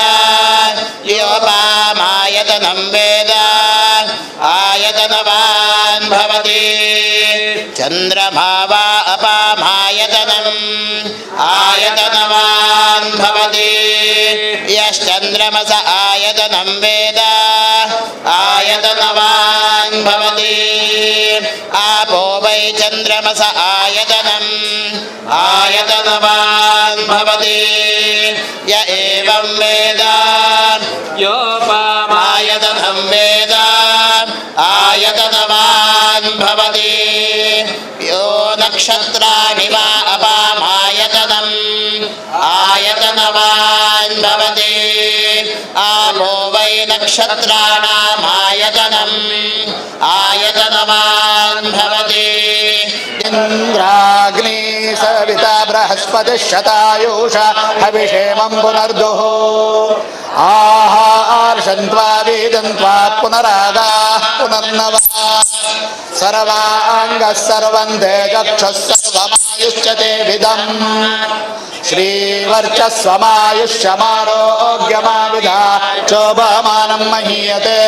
योपामायतनं वेद आयतनवान् भवति चन्द्रमा वा अपामायतनम् आयतनवान् भवति यश्चन्द्रमस आयतनं वेद आयतनवान् भवति आपो वै चन्द्रमस आयतनम् आयतनवान् भवति य एवं वेद योपामायतनं वेद आयतनवान् भवति यो नक्षत्राणि वा अपामायतनम् आयतनवान् भवति आपो वै नक्षत्राणामायतनम् आयतनवान् भवति इंद्राग्नि सविता बृहस्पति शतायुषा हविषेमं पुनर्दुः आहार्षन्त्वा वेदन्त्वा पुनरागा पुनर्नवा सर्वाङ्गः सर्वन्ते चक्षुः सर्वमायुष्यते विदम् श्रीवर्चस्वमायुष्यमारोग्यमाविधा चोपमानं महीयते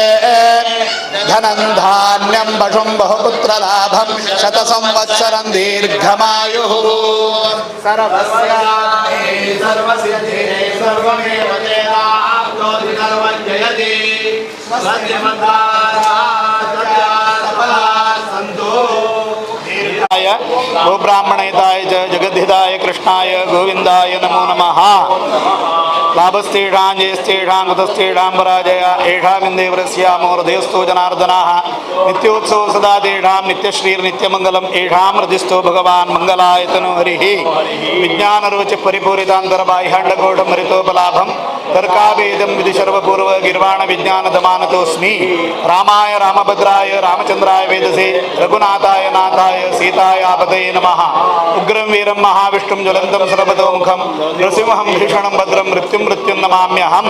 धनं धान्यं पशुं बहुपुत्रलाभं शतसंवत्सरं दीर्घमायुः सर्वस्यार्थे सर्वसिद्धे सर्वमेव तेनाप्नोति सर्वं जयति गोब्राह्मणहिताय च जगद्धिताय कृष्णाय गोविन्दाय नमो नमः लाभस्तेषां जयस्तेषां कुतस्तेषां पराजया येषामिन्देवरस्यामो हृदयस्थो जनार्दनाः नित्योत्सव सदा तेषां नित्यश्रीर्नित्यमङ्गलम् येषां हृदिस्थो भगवान् मङ्गलायतनो हरिः विज्ञानरोच परिपूरितान्तरबाह्याण्डकोशमरितोपलाभं तर्कावेदं विधिशर्वपूर्व गिर्वाणविज्ञानदमानतोऽस्मि रामाय रामभद्राय रामचन्द्राय वेदसे रघुनाथाय नाथाय सीतायापतये नमः उग्रं वीरं महाविष्णुं ज्वलन्तं सर्वतोमुखं नृसिंहं भीषणं भद्रं मृत्युं नमाम्यहं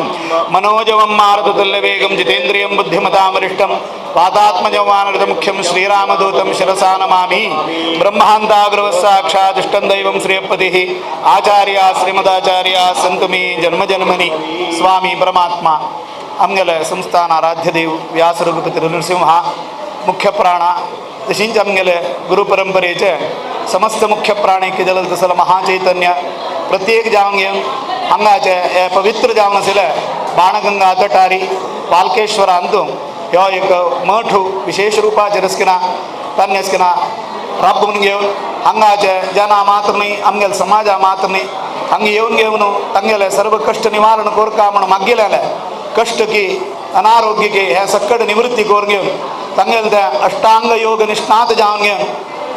मनोजवं मारुततुल्यवेगं जितेन्द्रियं बुद्धिमतां वरिष्ठं वातात्मजवानृतमुख्यं श्रीरामदूतं शिरसा नमामि ब्रह्मान्ताग्रवस्साक्षादिष्टं दैवं श्रियपतिः आचार्या श्रीमदाचार्या सन्तु मे जन्मजन्मनि स्वामी परमात्मा आमगेल संस्थान आराध्यदेव व्यासरघुपती नृसिंह मुख्य प्राण तशींच आमगेले गुरुपरंपरेचे समस्त मुख्य प्राणिक जलल तसल महाचैतन्य प्रत्येक जावन घेवन हांगाचे हे पवित्र जावन आशिल्ले बाणगंगा तटारी पालकेश्वर अंतू ह्यो एक मठ विशेष रुपाचेर आसकिना तान्नी आसकिना राबून घेवन हांगाचे जना मात्र न्ही आमगेले समाजा मात्र न्ही हांगा येवन घेवन तांगेले सर्व कश्ट निवारण कोरका म्हण मागिल्ले कष्ट की अनारोग्य के हे सकट निवृत्ती करून घेवन तांगेले त्या अष्टांग योग निष्णात जावन घेवन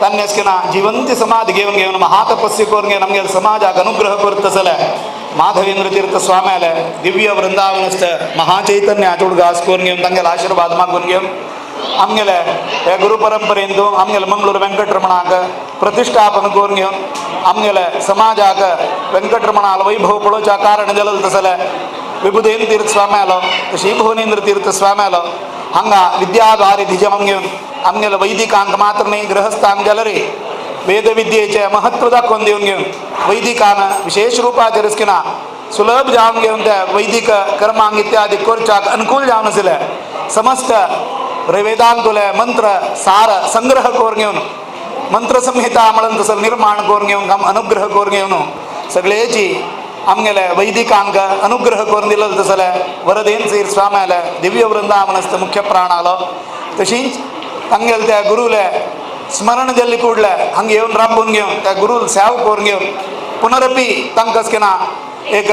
तान्नी आसकिना जिवंत समाधी घेवन महातपस्या करून घेवन आमगेले समाजाक अनुग्रह करत आसले माधवेंद्र तीर्थ स्वाम्याले दिव्य वृंदावनस्थ महाचैतन्याचे उडगास करून घेवन तांगेले आशीर्वाद मागून घेवन आमगेले हे गुरु परंपरेंतू आमगेले मंगळूर वेंकटरमणाक प्रतिष्ठापन करून घेवन आमगेले समाजाक वेंकटरमणाल वैभव पळोवच्या कारण जलल तसले विभुदेन तीर्थ स्वाम्यालो तशी भुवनेंद्र तीर्थ स्वाम्यालो हांगा विद्याद्वारे धिजमन घेवन आमगेले वैदिकांक मात्र न्ही गृहस्थांक जाल्यार वेद विद्येचे महत्व दाखोवन दिवन घेवन वैदिकान विशेष रुपाचेर आसकिना सुलभ जावन घेवन त्या वैदिक कर्मांक इत्यादी करच्याक अनुकूल जावन आशिल्ले समस्त वेदांतुले मंत्र सार संग्रह करून घेवन मंत्र संहिता म्हणून तसं निर्माण करून घेवन अनुग्रह करून घेवन सगळेची आमगेले वैदिकांक अनुग्रह करून दिलो तसले वरदेन सीर स्वाम्याले दिव्य वृंदावनस्थ मुख्य प्राण आलो तशीच तांगेले त्या गुरुले स्मरण जल्ली कूडले हंगे येऊन राबून घेऊन त्या गुरु सेव करून घेऊन पुनरपी तांकां किना एक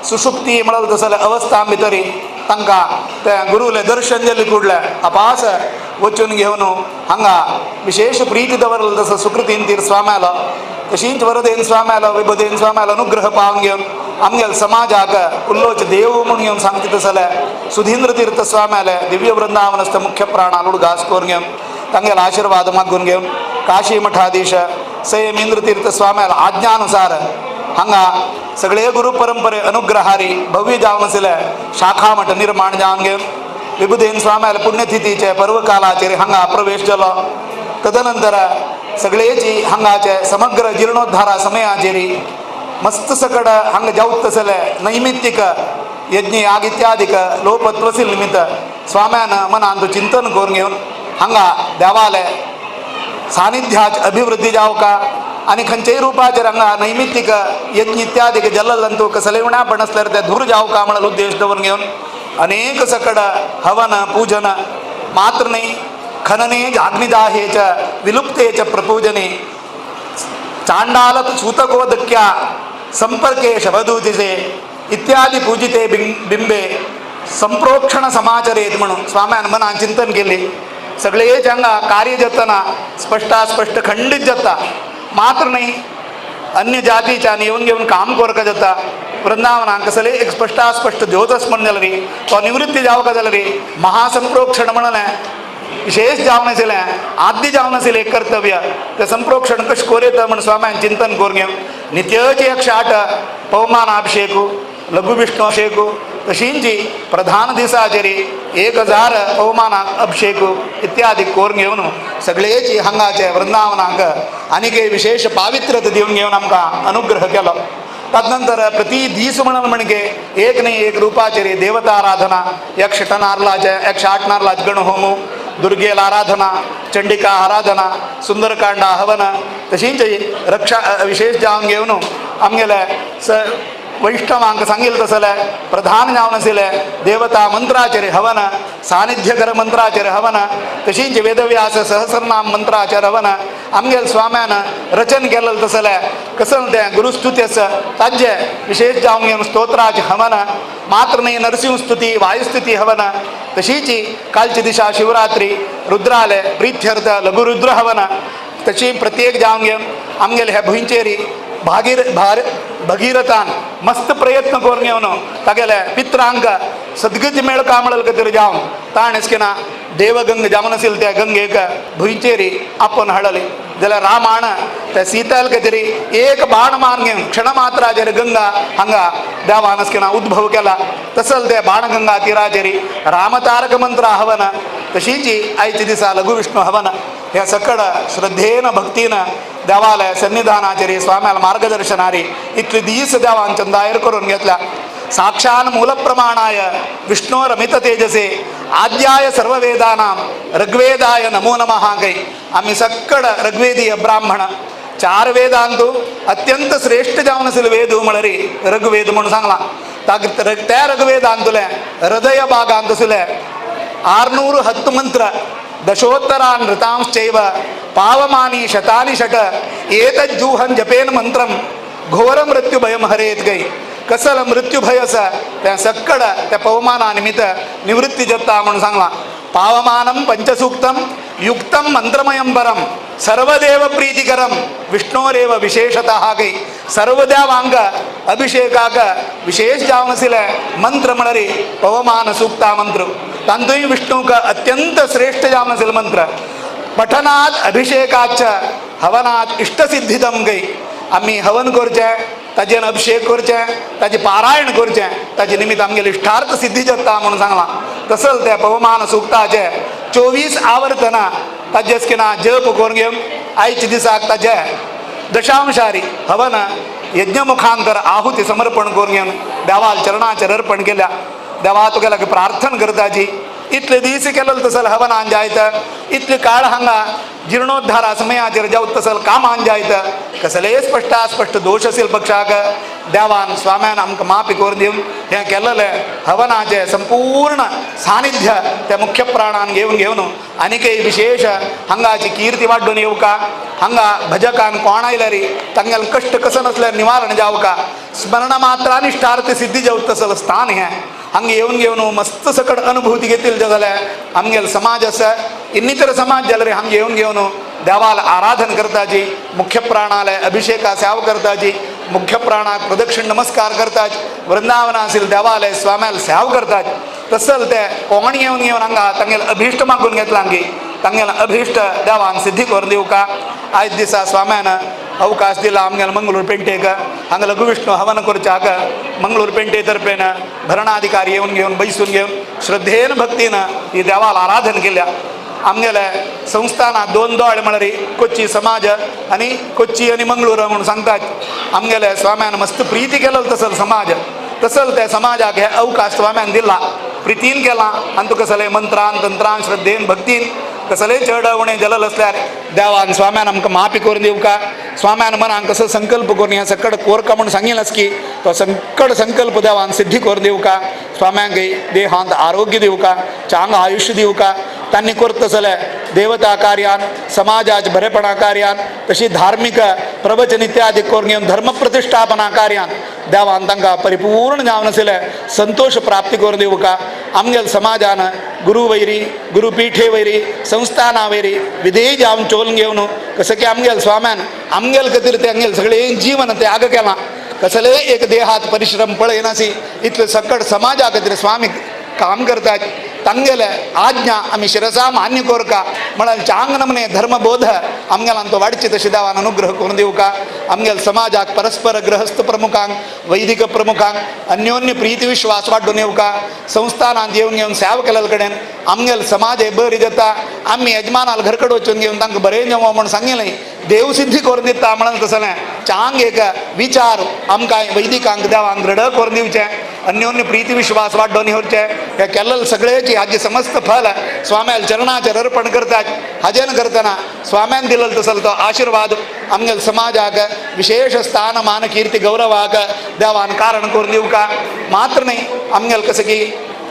सुषुप्ती म्हणल तसले अवस्था भितरी तांकां त्या गुरुले दर्शन जल्ली कूडले अपास वचून घेवन हांगा विशेष प्रीती दवरल तसं सुकृतीन तीर स्वाम्यालो तशींच वरदेन स्वाम्यालो विबदेन स्वाम्यालो अनुग्रह पावन घेवन आमगेल समाजाक उल्लोच देव म्हणून घेवन सांगता तसले सुधींद्र तीर्थ स्वाम्याले दिव्य वृंदावनस्थ मुख्य प्राणाल उडगास करून घेवन तांगेल आशीर्वाद मागून घेवन काशी मठाधीश संयम इंद्र तीर्थ स्वाम्याल आज्ञानुसार हांगा सगळे गुरु परंपरे अनुग्रहारी भव्य जावन आशिल्ले शाखा मठ निर्माण जावन घेवन विबुधेन स्वाम्याल पुण्यतिथीचे पर्वकालाचेर हांगा प्रवेश जालो तदनंतर सगळेची हांगाचे समग्र जीर्णोद्धारा समयाचेरी मस्त सकड हांगा जावत तसले नैमित्तिक यज्ञ याग इत्यादीक लोपत्वसील निमित्त स्वाम्यान मनांत चिंतन करून घेवन हांगा देवाले सानिध्याच अभिवृद्धी जावका आणि खंयच्याय रूपाचेर हांगा नैमित्तिक यज्ञ इत्यादीक जललंतू कसलेवण्या पण असल्यार ते धूर जावका म्हणून उद्देश दवरून घेवन अनेक सकड हवन पूजन मात्र नाही खनने अग्निदाहेच विलुप्तेच प्रपूजने चांडालत सूतकोदक्या संपर्के शबदूतिसे इत्यादी पूजिते बिंबे संप्रोक्षण समाचरेत म्हणून स्वाम्यान मनान चिंतन केले सगळे हांगा कार्य जातना स्पष्ट खंडित जाता मात्र नाही अन्य जातीच्या येऊन घेऊन काम करता जाता वृंदावनाक कसले एक स्पष्ट ज्योतस म्हण जालें रे तो निवृत्ती जावका जालें रे महासंप्रोक्षण म्हणलें विशेष जावन आशिल्लें आद्य जावन आशिल्लें एक कर्तव्य तें संप्रोक्षण कशें कोरयता म्हण स्वाम्यान चिंतन करून घेवन नित्यची 108 पवमानाभिषेकू लघु विष्णू अभिषेकू तशींची प्रधान दिसाचेरी 1000 पवमानाक अभिषेकू इत्यादी करून घेवन सगळेची हांगाचे वृंदावनाक आनीक विशेष पावित्र्यता दिवन घेवन आमकां अनुग्रह केलो तदनंतर प्रति दीस म्हणून म्हणजे एक नाही एक रूपाचेरी देवता आराधना 108 नारळाचे 108 नारळाचे गणहोम दुर्गेला आराधना चंडिका आराधना सुंदरकांडा हवन तशींच रक्षा विशेष जावन घेवन आमगेले वैष्णवांक सांगिल्लें तसलें प्रधान जावन आशिल्लें देवता मंत्राचेर हवन सानिध्यकर मंत्राचेर हवन तशींच वेदव्यास सहस्रनाम मंत्राचेर हवन आमगेल स्वाम्यान रचन केलें तसलें कसं तें गुरुस्तुत्यस ताजे विशेष जावन घेवन स्तोत्राचें हवन मात्र न्ही नरसिंहस्तुती वायुस्तुती हवन तशींच कालची दिसा शिवरात्री रुद्राले प्रित्यर्थ लघुरुद्र हवन तशी प्रत्येक जावन घेवन आमगेले ह्या भुंयचेरी भगीरथान मस्त प्रयत्न करून घेवन तागेले पित्रांक सद्गती मेळका म्हणल तरी जावन ताण एसकेना देवगंग जावन आशिल्ले त्या गंगेक भुंयचेरी आपोवन हाडली जाल्यार रामाण त्या सीताल तरी एक बाण मारून घेवन क्षणमात्राचेर गंगा हांगा देवान एसकेना उद्भव केला तसल ते बाणगंगा तीराचेरी रामतारक मंत्र हवन तशींच आयच्या दिसा लघु विष्णू हवन ह्या सकड श्रद्धेन भक्तीन देवालय सन्निधानाचेरी स्वाम्याल मार्गदर्शनारी इतले दीस देवान चंदायर करून घेतल्या साक्षान मूलप्रमाणाय विष्णोरमित तेजसे आद्याय सर्ववेदानां ऋग्वेदाय नमो नमः गै आम्ही सक्कड ऋग्वेदीय ब्राह्मण 4 वेदांतू अत्यंत श्रेष्ठ जावन आशिल्ले वेद म्हळ्यार ऋग्वेद म्हणून सांगला त्या ऋग्वेदांतुले हृदय भागांत आशिल्ले 610 मंत्र दशोत्तरान् ऋतांश्चैव पावमानी शतानि षट एतज्जूहं जपेन मंत्रम घोर मृत्यू भयम हरेत गई कसल मृत्यू भय आसा त्या सक्कड त्या पवमाना निमित्त निवृत्ती जाता म्हणून सांगला पावमानं पंचसूक्तम युक्तम मंत्रमयं परम सर्वदेव प्रीतिकरम विष्णोरेव विशेषतः गई सर्वदेवांक अभिषेकाक विशेष जावन आशिल्ले मंत्र म्हळ्यार पवमान सूक्ता मंत्र तांतूय विष्णूक अत्यंत श्रेष्ठ जावन आशिल्ले मंत्र पठनात अभिषेकाच हवनात इष्टसिद्धिदम गई आम्ही हवन करचें ताजेर अभिषेक करचें ताजें पारायण करचें ताजे निमित्त आमगेले इश्टार्थ सिद्धी जाता म्हणून सांगलां तसल त्या पवमान सुक्ताचे 24 आवर्तना ताजे स्किना जप करून घेवन आयच्या दिसाक ताजे दशांशारी हवन यज्ञमुखांतर आहुती समर्पण करून घेवन देवाल चरणाचेर अर्पण केल्या देवा तुगेला प्रार्थना करताची इतले दीस केलें तसल हवनान जायत इतले काळ हांगा जीर्णोद्धारा समयाचेर जावत तसल कामान जायत कसले स्पष्ट दोश आशिल्ले पक्षाक देवान स्वाम्यान आमकां माफी करून दिवन हें केल्लें हवनाचें संपूर्ण सानिध्य त्या मुख्य प्राणान घेऊन अनेकही विशेष हंगाची कीर्ती वाढून येऊ का हंगा भजकान कोणायला रे तंगल कष्ट कसं नसल्यावर निवारण जाऊ का स्मरण मात्र अनिष्टार्थ सिद्धी जाऊ तसं स्थान हे हंगे येऊन मस्त सकड अनुभूती घेतील जाल्या आमगेल समाज असं ಇನ್ನಿತರ समाज जलरे हंगे येऊन देवाला आराधन करताची मुख्य प्राणाला अभिषेका सेव करताची मुख्य प्राणाक प्रदक्षिण नमस्कार करताच वृंदावन असेल देवालय स्वाम्याला सेव करताच तसल ते कोण येऊन हंगा तंगेल अभिष्ट मागून घेतला अंगी तंगेला अभिष्ट देवान सिद्धी करून देऊ का आयज दिसा स्वाम्यानं अवकाश दिला आमगेला मंगळूर पेंटेक हांगा लघुविष्णू हवन करच्याक मंगळूर पेंटे तर्फेनं भरणाधिकारी येऊन बैसून घेऊन श्रद्धेन भक्तीनं ही देवाला आराधन केल्या आमगेले संस्थानात 2 दोळ म्हळरी कोच्ची समाज आणि कोच्ची आणि मंगळूर म्हणून सांगतात आमगेले स्वाम्यान मस्त प्रीती केलं तसल समाज तसल त्या समाजाक हे अवकाश स्वाम्यान दिला प्रितीन केला आणि तो कसले मंत्रान तंत्रान श्रद्धेन भक्तीन कसले चढवणे जलल असल्यार देवान स्वाम्यान आमकां माफी करून दिवं का स्वाम्यान मनान कसं संकल्प करून ह्या सकड कोरका म्हणून सांगितलंच की तो संकड संकल्प देवान सिद्धी करून दिवं का स्वाम्यांक देहांत आरोग्य दिवं का चांग आयुष्य दिवं का त्यांनी करत असले देवता कार्यान समाजाच बरेपणा कार्यान तशी धार्मिक प्रवचन इत्यादी करून घेऊन धर्मप्रतिष्ठापना कार्यान देवान तांकां परिपूर्ण जावन आसले संतोष प्राप्ती करून दिवं का आमगेल समाजान गुरु वैरी गुरुपीठे वैरी संस्थाना वैरी विधेय जावन चोलून घेवन कसं की आमगेल स्वाम्यान आमगेल खातीर तेंगेल सगळे जीवन त्याग केला कसले एक देहात परिश्रम पळयनासी इतले सकट समाजा खातीर स्वामी काम करतात तंगेले आज्ञा आम्ही शिरसा मान्य करू का म्हणाल चांग नमने धर्मबोध आमगेला तो वाढची तशी देवान अनुग्रह करून देऊ का आमगेल समाजाक परस्पर गृहस्थ प्रमुखांक वैदिक प्रमुखांक अन्योन्य प्रीती विश्वास वाढून येऊ का संस्थानात येऊन सेव केलेल्या कडेन आमगेल समाज बरी जाता आम्ही यजमानाला घरकडे वचून घेऊन तांकां बरें जेवं म्हणून सांगिल्लें देव सिद्धी करून दिता म्हणून तसलें चांग एक विचार आमकां वैदिकांक देवान दृढ करून दिवचें अन्योन्य प्रीती विश्वास वाढून येवचें हे केल्लें सगळेची हाजे समस्त फल स्वाम्याल चरणाचेर अर्पण करतात हाजेन करतना स्वाम्यान दिलेलो तसलो तो आशीर्वाद आमगेल समाजाक विशेष स्थान मान कीर्ती गौरवाक देवान कारण करून दिवं का मात्र न्ही आमगेल कसं की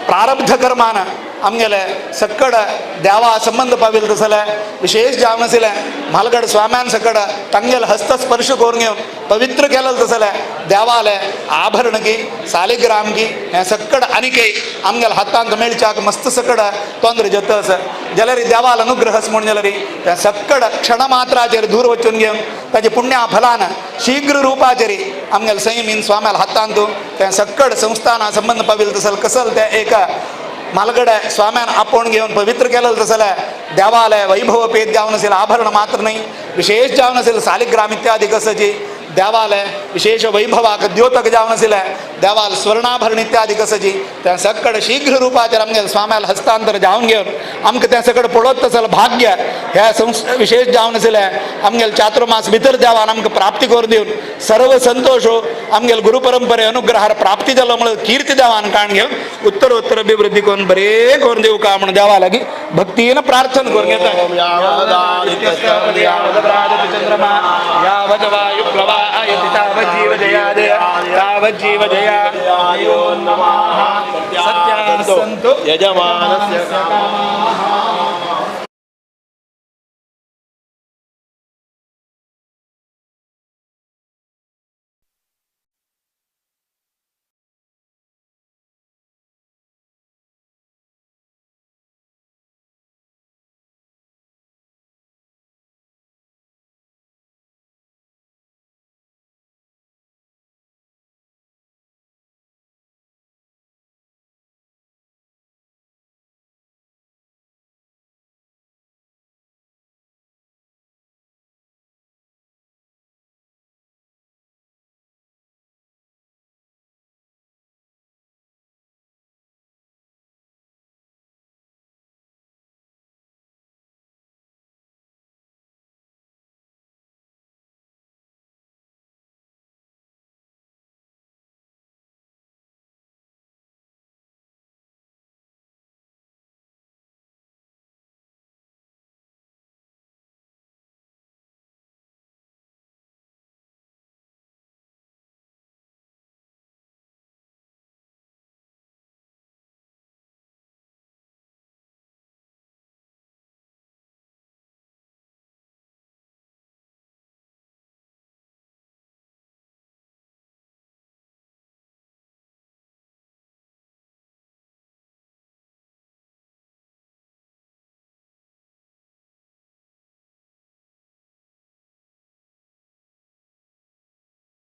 प्रारब्ध कर्मान आमगेले सकड देवा संबंध पाविल तसले विशेष जावन आशिल्लें म्हालगड स्वाम्यान सकड तांगेल हस्तस्पर्श करून घेवन पवित्र केलें तसले देवाले आभरण की सालिग्राम की हें सकड आनीकय आमगेल हातांत मेळच्याक मस्त सकड तोंद्र जतस जाल्यार देवाल अनुग्रहस म्हण जाल्यार तें सकड क्षणमात्राचेर दूर वचून घेवन ताचे पुण्या फलान शीघ्र रूपाचेर आमगेल संयमीन स्वाम्याल हातांत तें सकड संस्थाना संबंध पाविल तसल कसल तें एक मालगडे स्वाम्यान आपोवन घेवन पवित्र केलें तसलें देवालय वैभव पेद जावन आशिल्लें आभरण मात्र न्ही विशेष जावन आशिल्लें सालिग्राम इत्यादी कसची देवालय विशेष वैभवाक द्योतक जावन आशिल्लें देवाल स्वर्णाभरण इत्यादी कसची तें सकड शीघ्र रूपाचेर आमगेल स्वाम्याल हस्तांतर जावन घेवन आमकां तें सकड पळोवप तसलें भाग्य ह्या विशेष जावन आशिल्लें आमगेल चातुर्मास भितर देवान आमकां प्राप्ती करून दिवन सर्व संतोश आमगेल गुरू परंपरे अनुग्रहार प्राप्ती जालो म्हणून कीर्ती देवान काण घेवन उत्तरोत्तर अभिवृद्धी करून बरें करून दिवं का म्हणून देवा लागीं भक्तीन प्रार्थना करून घेता तावज्जीव जया सत्या संतो यजमानस्य